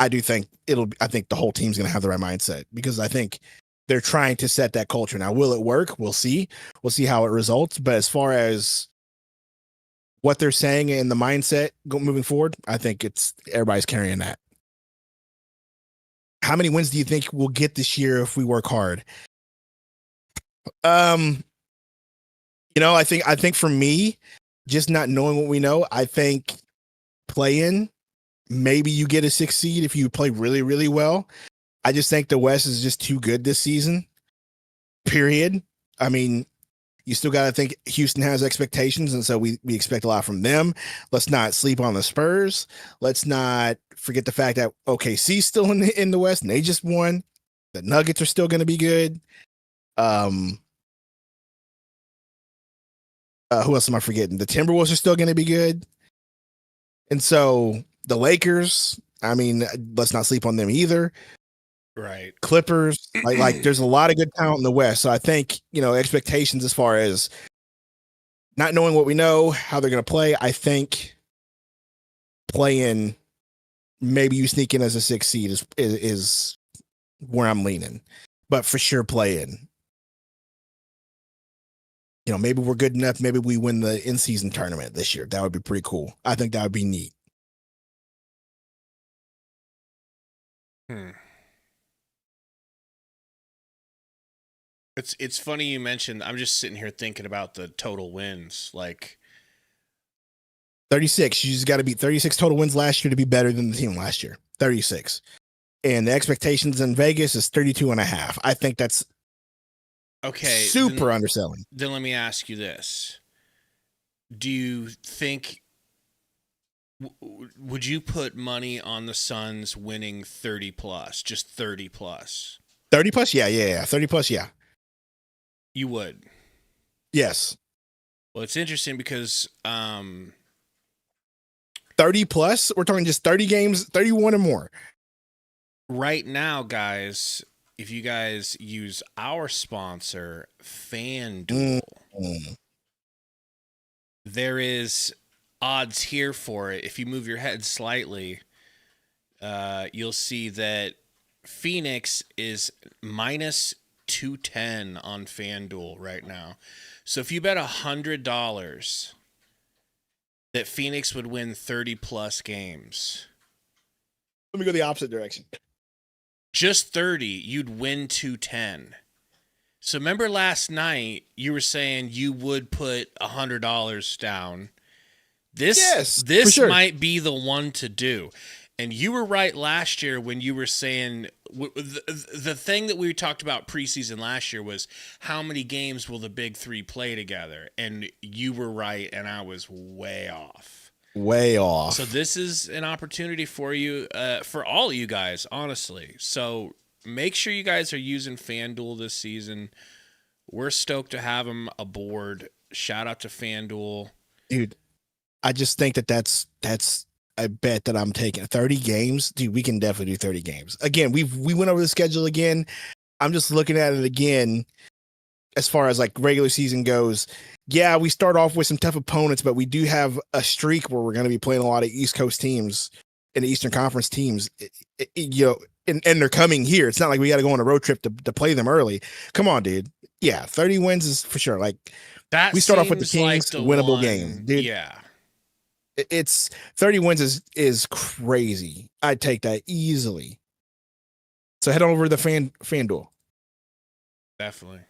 S1: I think the whole team's going to have the right mindset because I think they're trying to set that culture. Now, will it work? We'll see. We'll see how it results. But as far as what they're saying and the mindset moving forward, I think everybody's carrying that. How many wins do you think we'll get this year if we work hard? I think for me, just not knowing what we know, I think play-in, maybe you get a 6 seed if you play really, really well. I just think the West is just too good this season, period. I mean, you still got to think Houston has expectations, and so we expect a lot from them. Let's not sleep on the Spurs. Let's not forget the fact that OKC's still in the West, and they just won. The Nuggets are still going to be good. Who else am I forgetting? The Timberwolves are still going to be good. And so the Lakers, I mean, let's not sleep on them either.
S2: Right.
S1: Clippers, like there's a lot of good talent in the West. So I think, expectations as far as not knowing what we know, how they're going to play, I think play-in, maybe you sneak in as a 6 seed is where I'm leaning. But for sure play-in. Maybe we're good enough. Maybe we win the in-season tournament this year. That would be pretty cool. I think that would be neat.
S2: It's funny you mentioned. I'm just sitting here thinking about the total wins. Like
S1: 36. You just got to beat 36 total wins last year to be better than the team last year. 36. And the expectations in Vegas is 32.5. I think that's
S2: Okay.
S1: Super underselling.
S2: Then let me ask you this. Do you think, would you put money on the Suns winning 30 plus, just 30 plus?
S1: 30 plus? Yeah. 30 plus, yeah.
S2: You would?
S1: Yes.
S2: Well, it's interesting because
S1: 30 plus? We're talking just 30 games, 31 or more.
S2: Right now, guys, if you guys use our sponsor, FanDuel, there is odds here for it. If you move your head slightly, you'll see that Phoenix is minus 210 on FanDuel right now. So if you bet $100 that Phoenix would win 30 plus games,
S1: let me go the opposite direction.
S2: Just 30, you'd win 210. So remember last night you were saying you would put $100 down. This
S1: sure.
S2: might be the one to do. And you were right last year when you were saying the thing that we talked about preseason last year was how many games will the big three play together? And you were right, and I was way off.
S1: Way off.
S2: So this is an opportunity for you, for all of you guys, honestly. So make sure you guys are using FanDuel this season. We're stoked to have them aboard. Shout out to FanDuel.
S1: Dude, I just think that's a bet that I'm taking. 30 games, dude, we can definitely do 30 games. Again, we went over the schedule again. I'm just looking at it again as far as like regular season goes. Yeah, we start off with some tough opponents, but we do have a streak where we're going to be playing a lot of East Coast teams and the Eastern Conference teams, and they're coming here. It's not like we got to go on a road trip to play them early. Come on, dude. Yeah, 30 wins is for sure. Like
S2: that.
S1: We start off with the Kings,
S2: like the
S1: winnable game, dude.
S2: Yeah.
S1: It's 30 wins is crazy. I'd take that easily. So head on over to the FanDuel.
S2: Definitely.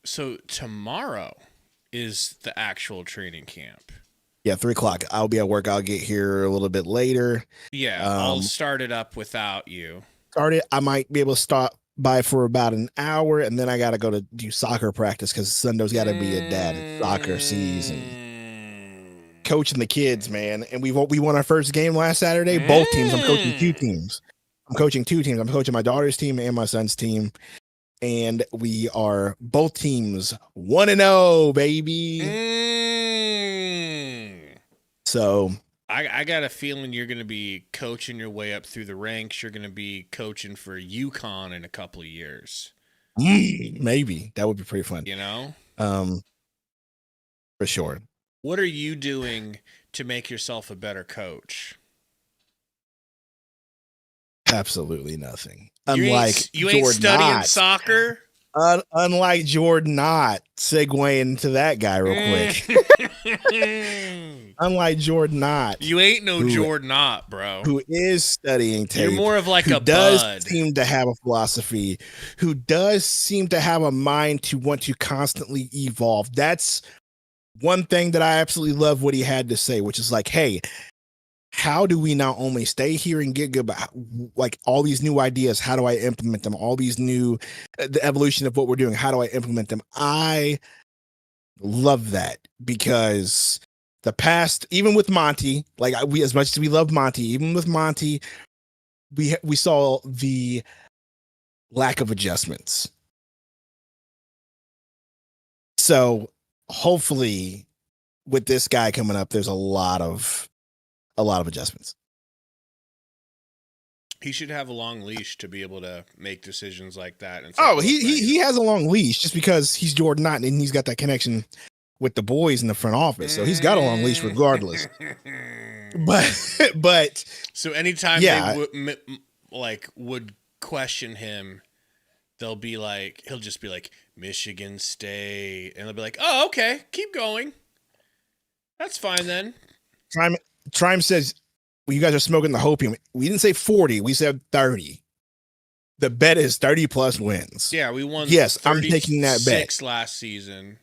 S2: So tomorrow is the actual training camp.
S1: Yeah, 3:00. I'll be at work. I'll get here a little bit later.
S2: Yeah, I'll start it up without you.
S1: I might be able to stop by for about an hour, and then I got to go to do soccer practice because Sundo's got to be a dad in soccer season. Coaching the kids, man. And we won our first game last Saturday. Both teams. I'm coaching two teams. I'm coaching my daughter's team and my son's team. And we are both teams 1-0, baby. So
S2: I got a feeling you're going to be coaching your way up through the ranks. You're going to be coaching for UConn in a couple of years.
S1: Maybe that would be pretty fun.
S2: You know,
S1: for sure.
S2: What are you doing to make yourself a better coach?
S1: Absolutely nothing.
S2: You ain't studying soccer?
S1: Unlike Jordan Knott, segueing into that guy real quick. Unlike Jordan Knott.
S2: You ain't no Jordan Knott, bro.
S1: Who is studying tape.
S2: You're more of like
S1: who
S2: a
S1: does
S2: bud.
S1: Seem to have a philosophy, who does seem to have a mind to want to constantly evolve. That's one thing that I absolutely love what he had to say, which is like, hey, how do we not only stay here and get good, but like all these new ideas, how do I implement them? All these new, the evolution of what we're doing, how do I implement them? I love that because the past, even with Monty, like as much as we love Monty, even with Monty, we saw the lack of adjustments. So hopefully with this guy coming up, there's a lot of adjustments.
S2: He should have a long leash to be able to make decisions like that. And
S1: he has a long leash just because he's Jordan Knott and he's got that connection with the boys in the front office. So he's got a long leash regardless. But
S2: so anytime they would question him, he'll just be like, Michigan State, and they'll be like, oh, okay, keep going. That's fine then.
S1: Trime says, well, you guys are smoking the hopium. We didn't say 40. We said 30. The bet is 30 plus wins.
S2: Yeah, we won.
S1: Yes, I'm taking that bet.
S2: Last season.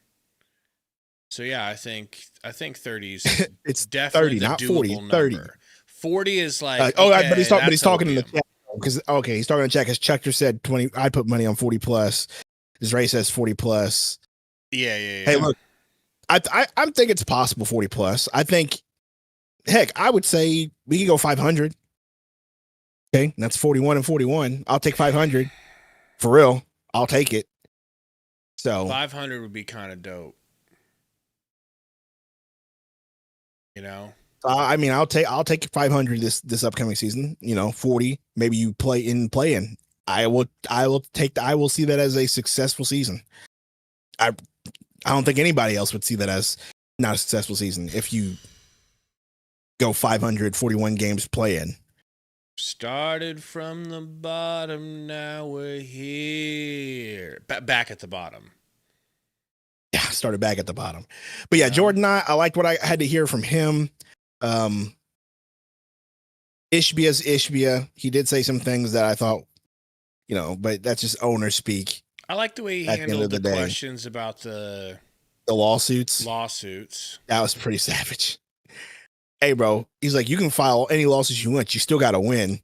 S2: So yeah, I think 30 is
S1: it's
S2: definitely
S1: 30, not 40.
S2: Number.
S1: 30.
S2: 40 is like
S1: but he's talking in the chat. because okay, he's talking to Chuck. Because Chuck just said 20. I put money on 40 plus. His Ray says 40 plus.
S2: Yeah.
S1: Hey, look, I think it's possible 40 plus. I think, heck, I would say we can go 500. Okay, that's 41 and 41. I'll take 500 for real. I'll take it. So
S2: 500 would be kind of dope. You know.
S1: I mean, I'll take 500 this upcoming season. 40. Maybe you play in. I will see that as a successful season. I don't think anybody else would see that as not a successful season if you go 541 games playing.
S2: Started from the bottom, now we're here. Back at the bottom.
S1: Yeah, started back at the bottom. But yeah, Jordan, I liked what I had to hear from him. Ishbia's Ishbia. He did say some things that I thought, but that's just owner speak.
S2: I like the way he handled the questions about the
S1: lawsuits. That was pretty savage. Hey, bro. He's like, you can file any lawsuits you want. You still got to win.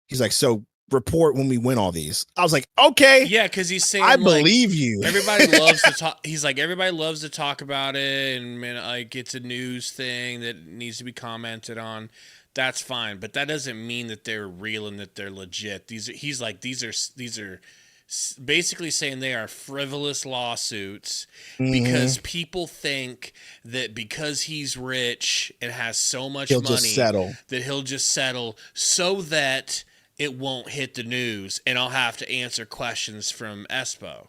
S1: He's like, so report when we win all these. I was like, okay.
S2: Yeah, because he's saying,
S1: I believe you.
S2: Everybody loves to talk. He's like, everybody loves to talk about it, and man, like it's a news thing that needs to be commented on. That's fine, but that doesn't mean that they're real and that they're legit. He's like, these are basically saying they are frivolous lawsuits because people think that because he's rich and has so much money that he'll just settle so that it won't hit the news and I'll have to answer questions from Espo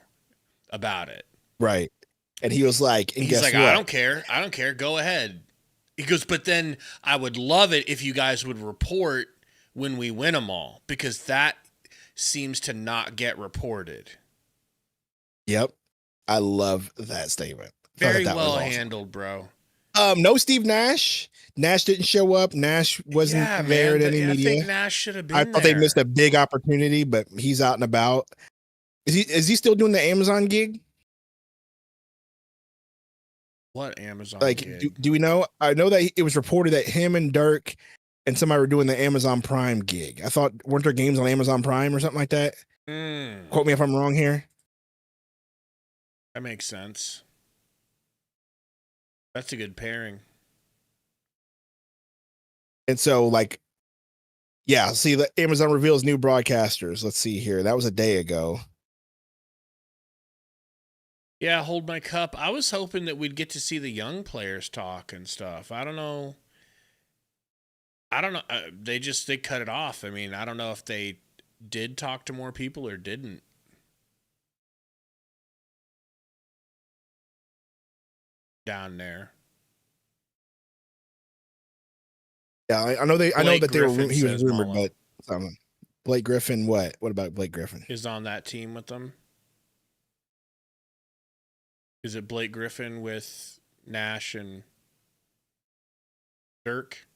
S2: about it.
S1: Right. And he was like, and
S2: he's like,
S1: what?
S2: I don't care. Go ahead. He goes, but then I would love it if you guys would report when we win them all, because that seems to not get reported.
S1: Yep. I love that statement.
S2: Very well handled, bro.
S1: No Steve Nash. Nash didn't show up. Nash wasn't there at any media.
S2: I think Nash should have been
S1: I thought
S2: there.
S1: they missed a big opportunity, but he's out and about. Is he still doing the Amazon gig?
S2: What Amazon
S1: gig? Do we know? I know that it was reported that him and Dirk and somebody were doing the Amazon Prime gig. I thought, weren't there games on Amazon Prime or something like that? Quote me if I'm wrong here.
S2: That makes sense. That's a good pairing.
S1: And so, see, the Amazon reveals new broadcasters. Let's see here. That was a day ago.
S2: Yeah, hold my cup. I was hoping that we'd get to see the young players talk and stuff. I don't know. They cut it off. I mean, I don't know if they did talk to more people or didn't. Down there.
S1: Yeah, I know they. I know that they were. He was rumored, but Blake Griffin. What? What about Blake Griffin?
S2: Is on that team with them? Is it Blake Griffin with Nash and Dirk?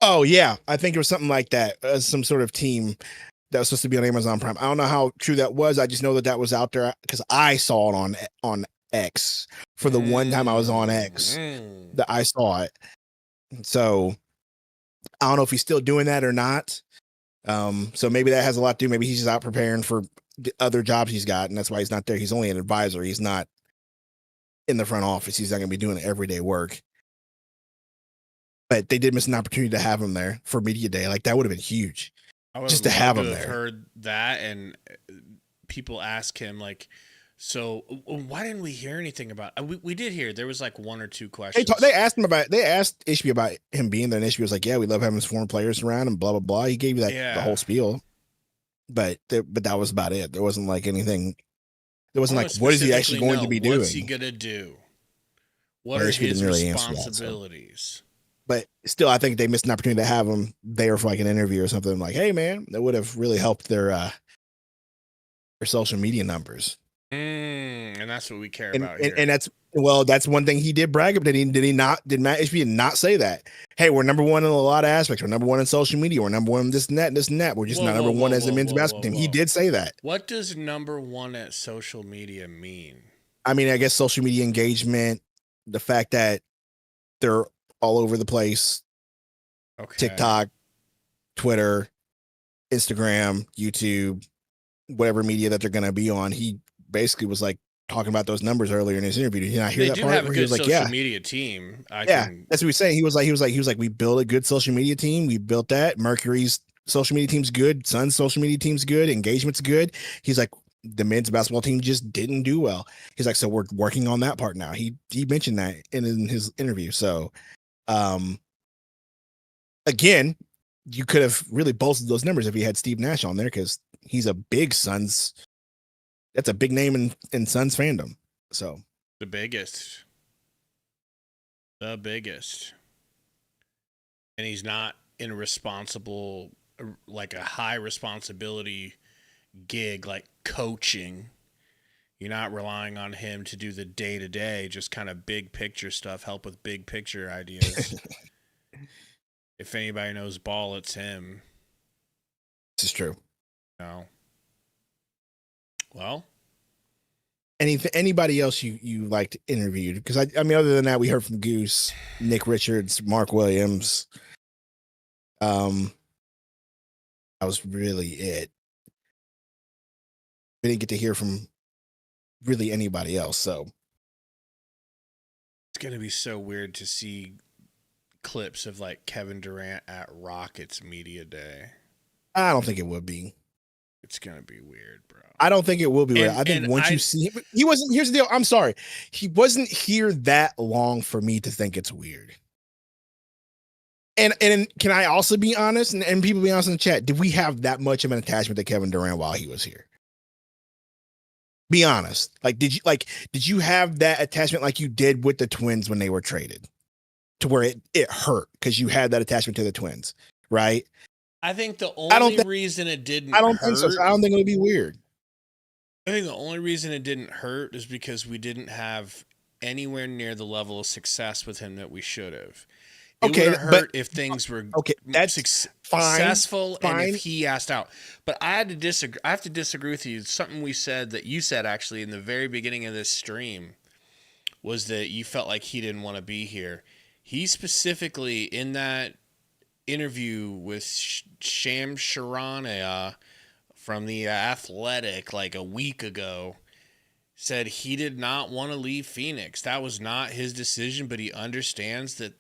S1: Oh yeah, I think it was something like that. Some sort of team that was supposed to be on Amazon Prime. I don't know how true that was. I just know that was out there because I saw it on X for the one time I was on X. That I saw it. So I don't know if he's still doing that or not. So maybe that has a lot to do. Maybe he's just out preparing for the other jobs he's got, and that's why he's not there. He's only an advisor. He's not in the front office. He's not going to be doing everyday work. But they did miss an opportunity to have him there for media day. Like that would have been huge, just to have him there.
S2: Heard that, and people ask him like, "So why didn't we hear anything about?" We did hear there was like one or two questions.
S1: They asked Ishbia about him being there, and Ishbia was like, "Yeah, we love having foreign players around," and blah blah blah. He gave you the whole spiel, but that was about it. There wasn't like anything. There wasn't like, what is he actually going to be doing?
S2: What's he gonna do? What are his responsibilities?
S1: But still, I think they missed an opportunity to have him there for like an interview or something. Like, hey man, that would have really helped their social media numbers.
S2: And that's what we care about here.
S1: And that's one thing he did brag about. Did Matt Ishbia not say that? Hey, we're number one in a lot of aspects. We're number one in social media. We're number one in this and that, and this and that. We're just not number one as a men's basketball team. He did say that.
S2: What does number one at social media mean?
S1: I mean, I guess social media engagement, the fact that they're all over the place.
S2: Okay.
S1: TikTok, Twitter, Instagram, YouTube, whatever media that they're going to be on. He basically was like talking about those numbers earlier in his interview. Did you not hear
S2: They
S1: that
S2: do
S1: part?
S2: have a
S1: Where he
S2: good
S1: was like,
S2: social media team.
S1: that's what he was saying. He was like, we built a good social media team. We built that. Mercury's social media team's good. Sun's social media team's good. Engagement's good. He's like, the men's basketball team just didn't do well. He's like, so we're working on that part now. He mentioned that in his interview. So, again, you could have really bolstered those numbers if you had Steve Nash on there, because he's a big Suns. That's a big name in Suns fandom. So
S2: the biggest, and he's not in a responsible, like a high responsibility gig like coaching. You're not relying on him to do the day-to-day, just kind of big picture stuff, help with big picture ideas. If anybody knows ball, it's him.
S1: This is true.
S2: No. Well,
S1: anybody else you liked interviewed? Because I mean, other than that, we heard from Goose, Nick Richards, Mark Williams. That was really it. We didn't get to hear from really anybody else. So
S2: it's gonna be so weird to see clips of like Kevin Durant at Rockets Media Day.
S1: I don't think it would be.
S2: It's gonna be weird, bro.
S1: I don't think it will be weird. I think once you see him, he wasn't. Here's the deal. I'm sorry, he wasn't here that long for me to think it's weird. And can I also be honest? And people be honest in the chat. Did we have that much of an attachment to Kevin Durant while he was here? Be honest. Like, did you have that attachment like you did with the Twins when they were traded, to where it hurt because you had that attachment to the Twins, right?
S2: I think the only reason it didn't.
S1: I don't think so. I don't think it would be weird.
S2: I think the only reason it didn't hurt is because we didn't have anywhere near the level of success with him that we should have. It would have hurt if things were successful and if he asked out. But I had to disagree. I have to disagree with you. Something we said that you said actually in the very beginning of this stream was that you felt like he didn't want to be here. He specifically in that interview with Shams Charania from The Athletic like a week ago said he did not want to leave Phoenix. That was not his decision, but he understands that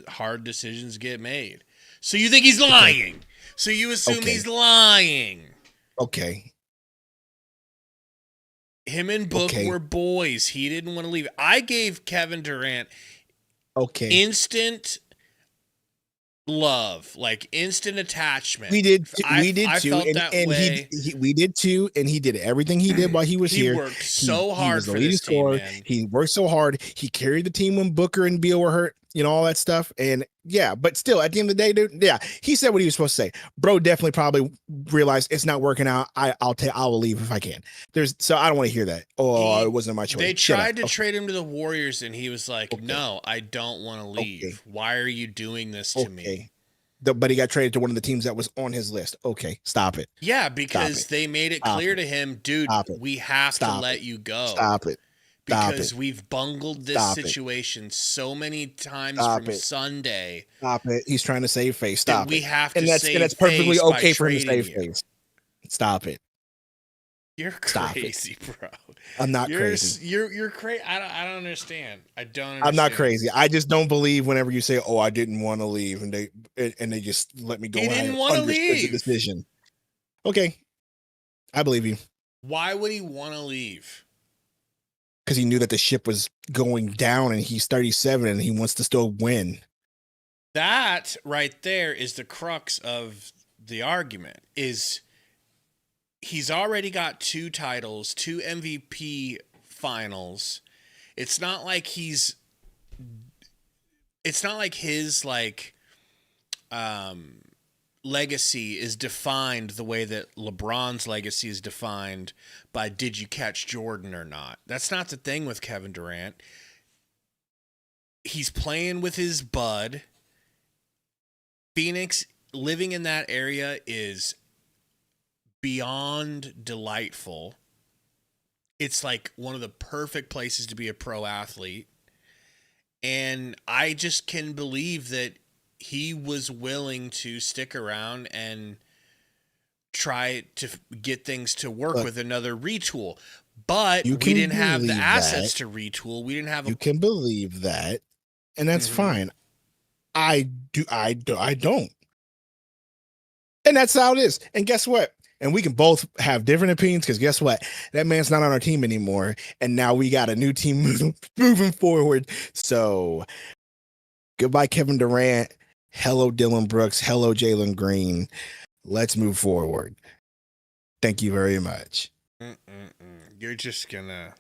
S2: hard decisions get made. So you think he's lying? Okay. So you assume he's lying?
S1: Okay.
S2: Him and Book were boys. He didn't want to leave. I gave Kevin Durant instant love, like instant attachment.
S1: We did too,
S2: we did
S1: too, and he did everything he did while he was here.
S2: He worked so hard. He was
S1: the leading scorer. He worked so hard. He carried the team when Booker and Beal were hurt, all that stuff. And yeah, but still, at the end of the day, dude, yeah, he said what he was supposed to say. Bro definitely probably realized it's not working out. I will leave if I can. So I don't want to hear that. It wasn't my choice.
S2: They tried to trade him to the Warriors, and he was like, "No, I don't want to leave. Why are you doing this to me?"
S1: But he got traded to one of the teams that was on his list. Okay, stop it.
S2: Yeah, because they made it clear to him, dude, we have to let you go.
S1: Stop it.
S2: Because we've bungled this situation so many times from Sunday.
S1: Stop it. He's trying to save face. Stop it.
S2: We have to save face.
S1: And that's perfectly okay for him to save face. Stop it.
S2: You're crazy, bro.
S1: I'm not crazy.
S2: You're crazy. I don't understand. I don't understand.
S1: I'm not crazy. I just don't believe whenever you say, "Oh, I didn't want to leave," and they just let me go.
S2: He didn't want to leave.
S1: The decision. Okay, I believe you.
S2: Why would he want to leave?
S1: Because he knew that the ship was going down, and he's 37, and he wants to still win.
S2: That right there is the crux of the argument. Is he's already got 2 titles, 2 MVP finals. It's not like his legacy is defined the way that LeBron's legacy is defined by did you catch Jordan or not. That's not the thing with Kevin Durant. He's playing with his bud. Phoenix, living in that area is beyond delightful. It's like one of the perfect places to be a pro athlete. And I just can believe that he was willing to stick around and try to get things to work with another retool. But we didn't have the assets to retool. We didn't have.
S1: You can believe that, and that's fine. I don't, and that's how it is. And guess what? And we can both have different opinions because guess what? That man's not on our team anymore, and now we got a new team moving forward. So, goodbye, Kevin Durant. Hello, Dylan Brooks. Hello, Jalen Green. Let's move forward. Thank you very much.
S2: You're just gonna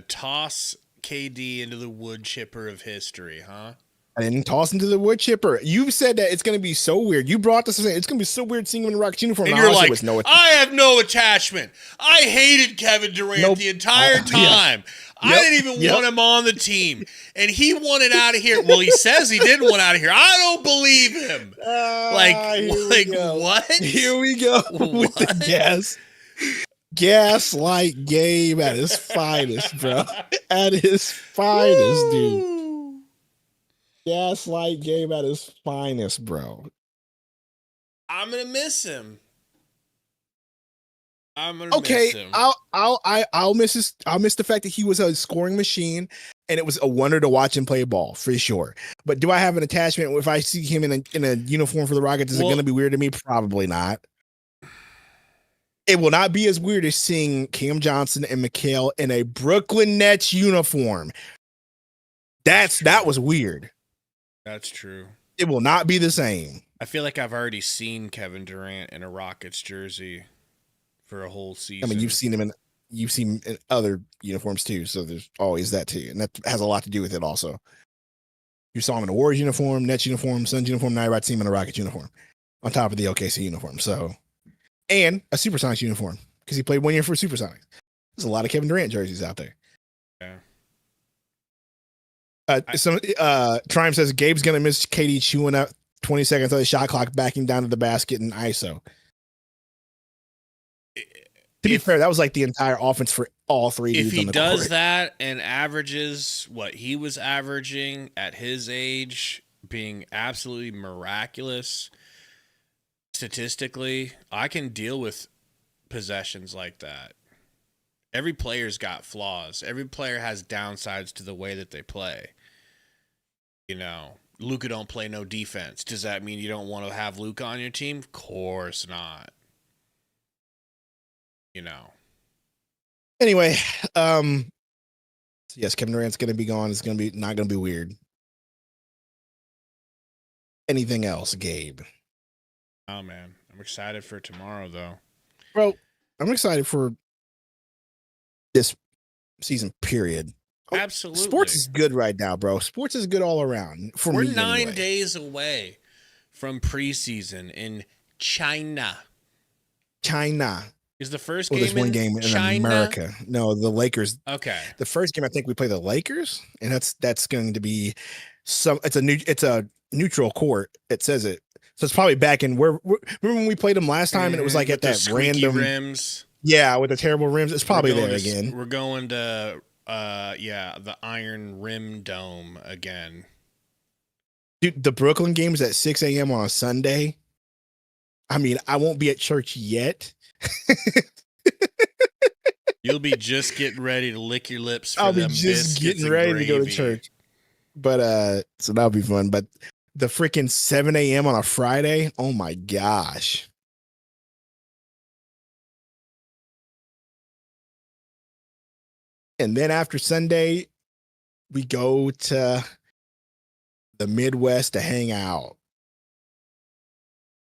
S2: toss KD into the wood chipper of history, huh?
S1: I didn't toss into the wood chipper. You said that it's going to be so weird. You brought this. It's going to be so weird seeing him in the Rockets uniform.
S2: And you're like, I have no attachment. I hated Kevin Durant the entire time. I didn't even want him on the team. And he wanted out of here. Well, he says he didn't want out of here. I don't believe him. What?
S1: Here we go with the gas. Gaslight game at his finest, bro. At his finest, dude. Gaslight game at his finest, bro.
S2: I'm gonna miss him.
S1: Miss him. I'll miss I'll miss the fact that he was a scoring machine, and it was a wonder to watch him play ball for sure. But do I have an attachment if I see him in a uniform for the Rockets? Is it going to be weird to me? Probably not. It will not be as weird as seeing Cam Johnson and Mikal in a Brooklyn Nets uniform. That was weird.
S2: That's true.
S1: It will not be the same.
S2: I feel like I've already seen Kevin Durant in a Rockets jersey for a whole season.
S1: I mean, you've seen him in other uniforms too, so there's always that too, and that has a lot to do with it also. You saw him in a Warriors uniform, Nets uniform, Suns uniform, now you're about to see him in a Rockets uniform on top of the OKC uniform. So, and a Supersonics uniform because he played 1 year for Supersonics. There's a lot of Kevin Durant jerseys out there.
S2: Yeah.
S1: Triumph says Gabe's gonna miss KD chewing up 20 seconds of the shot clock, backing down to the basket and ISO. To be fair, that was like the entire offense for all three dudes
S2: if he
S1: on the
S2: does
S1: court.
S2: that and averages what he was averaging at his age, being absolutely miraculous statistically, I can deal with possessions like that. Every player's got flaws. Every player has downsides to the way that they play. You know, Luka don't play no defense. Does that mean you don't want to have Luka on your team? Of course not. You know.
S1: Anyway, yes, Kevin Durant's going to be gone. It's going to be not going to be weird. Anything else, Gabe?
S2: Oh man, I'm excited for tomorrow though.
S1: Bro, I'm excited for this season period.
S2: Absolutely.
S1: Sports is good right now, bro. Sports is good all around.
S2: We're 9 days away from preseason in China.
S1: China.
S2: Is the first
S1: game
S2: there's one game in China?
S1: America. No, the Lakers.
S2: Okay.
S1: The first game I think we play the Lakers, and that's going to be it's a neutral court. It says it. So it's probably back in where remember when we played them last time and it was like at that random
S2: rims.
S1: Yeah, with the terrible rims. It's probably there again.
S2: We're going to the Iron Rim Dome again.
S1: Dude, the Brooklyn game is at 6 a.m. on a Sunday. I mean, I won't be at church yet.
S2: You'll be just getting ready to lick your lips for
S1: I'll
S2: them
S1: be just getting
S2: ready
S1: to go to church. But so that'll be fun. But the freaking 7 a.m. on a Friday, oh my gosh. And then after Sunday, we go to the Midwest to hang out.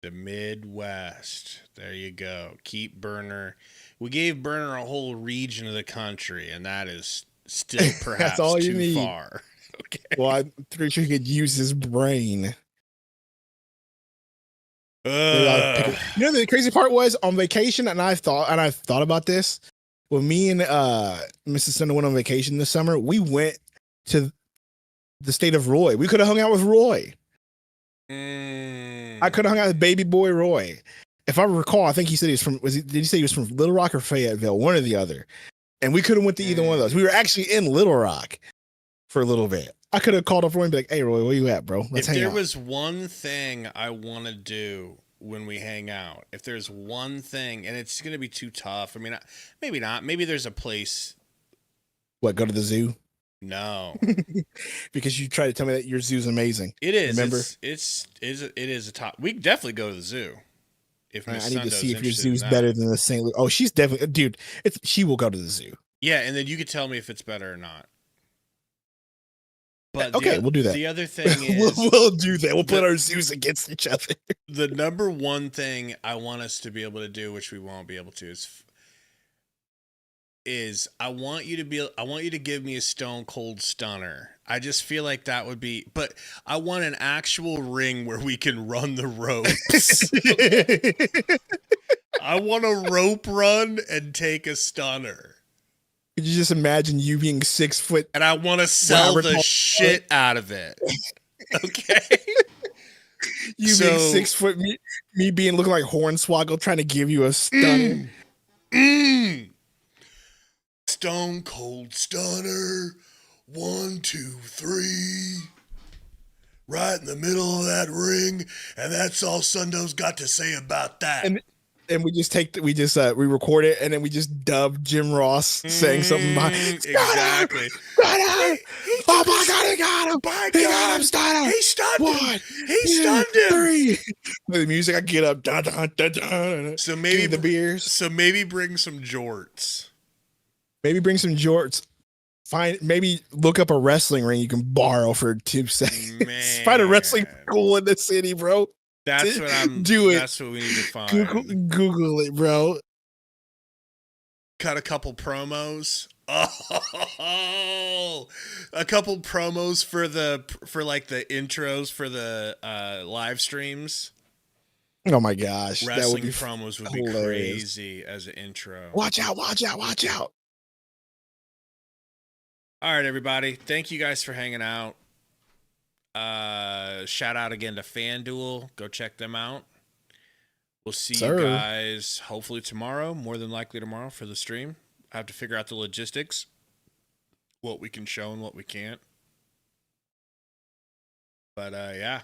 S2: The Midwest. There you go. Keep Burner. We gave Burner a whole region of the country, and that is still perhaps
S1: all you
S2: too
S1: need.
S2: far. Okay.
S1: Well, I'm pretty sure he could use his brain. You know, the crazy part was on vacation, and I've thought about this. When me and Mrs. Sender went on vacation this summer, we went to the state of Roy. We could have hung out with Roy. I could have hung out with baby boy Roy. If I recall, I think he said did he say he was from Little Rock or Fayetteville? One or the other. And we could have went to either one of those. We were actually in Little Rock for a little bit. I could have called up Roy and be like, "Hey, Roy, where you at, bro? Let's
S2: if
S1: hang
S2: there
S1: out."
S2: was one thing I want to do when we hang out, if there's one thing, and it's going to be too tough. I mean, maybe not. Maybe there's a place.
S1: What? Go to the zoo?
S2: No,
S1: because you try to tell me that your zoo's amazing.
S2: it is.
S1: Remember?
S2: It is a top. We can definitely go to the zoo. If
S1: I
S2: Miss
S1: need to
S2: Sundo's
S1: see if your
S2: interested in
S1: zoo's
S2: that.
S1: better than the St. Louis. Oh, she's definitely, dude. She will go to the zoo.
S2: Yeah, and then you could tell me if it's better or not. But
S1: Okay, we'll do that.
S2: The other thing is,
S1: we'll do that. We'll put our zoos against each other.
S2: the number one thing I want us to be able to do, which we won't be able to, is I want you to give me a Stone Cold Stunner. I just feel like that would be, but I want an actual ring where we can run the ropes. I want a rope run and take a stunner.
S1: Could you just imagine you being 6 foot?
S2: And I want to sell
S1: Robert
S2: the
S1: Paul-
S2: shit out of it. Okay.
S1: You being 6 foot, me being looking like Hornswoggle trying to give you a stun.
S2: Stone Cold Stunner. 1, 2, 3. Right in the middle of that ring. And that's all Sundo's got to say about that.
S1: And we just we record it and then we just dub Jim Ross saying something about
S2: exactly.
S1: Oh my God, he got him! He got him, Steiner!
S2: He stunned him!
S1: 1,
S2: He stunned him!
S1: 3. With the music, I get up. Dun, dun, dun, dun,
S2: So
S1: give
S2: maybe
S1: me the beers.
S2: So maybe bring some jorts.
S1: Maybe bring some jorts. Maybe look up a wrestling ring you can borrow for 2 seconds. Find a wrestling school in the city, bro.
S2: That's what I'm.
S1: Do it.
S2: That's what we need to find.
S1: Google it, bro.
S2: Cut a couple promos. Oh, a couple promos for like the intros for the live streams.
S1: Oh my gosh,
S2: Wrestling
S1: that would be
S2: promos would be
S1: hilarious.
S2: crazy as an intro.
S1: Watch out! Watch out! Watch out!
S2: All right, everybody. Thank you guys for hanging out. Shout out again to FanDuel. Go check them out. We'll see you guys hopefully tomorrow, more than likely tomorrow for the stream. I have to figure out the logistics, what we can show and what we can't. But yeah.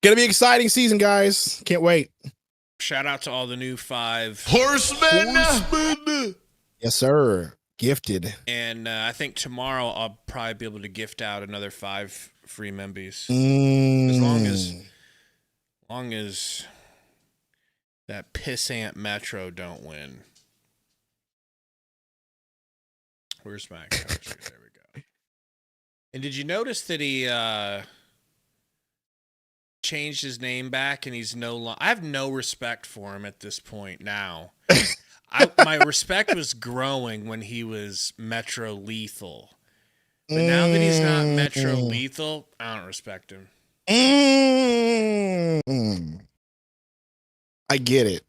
S1: Gonna be an exciting season, guys. Can't wait.
S2: Shout out to all the new 5
S1: Horsemen. Yes, sir. Gifted.
S2: And I think tomorrow I'll probably be able to gift out another 5 free membies. As long as that pissant Metro don't win. Where's my coach? There we go. And did you notice that he changed his name back and he's no longer... I have no respect for him at this point now. My respect was growing when he was Metro Lethal. But now that he's not Metro Lethal, I don't respect him.
S1: I get it.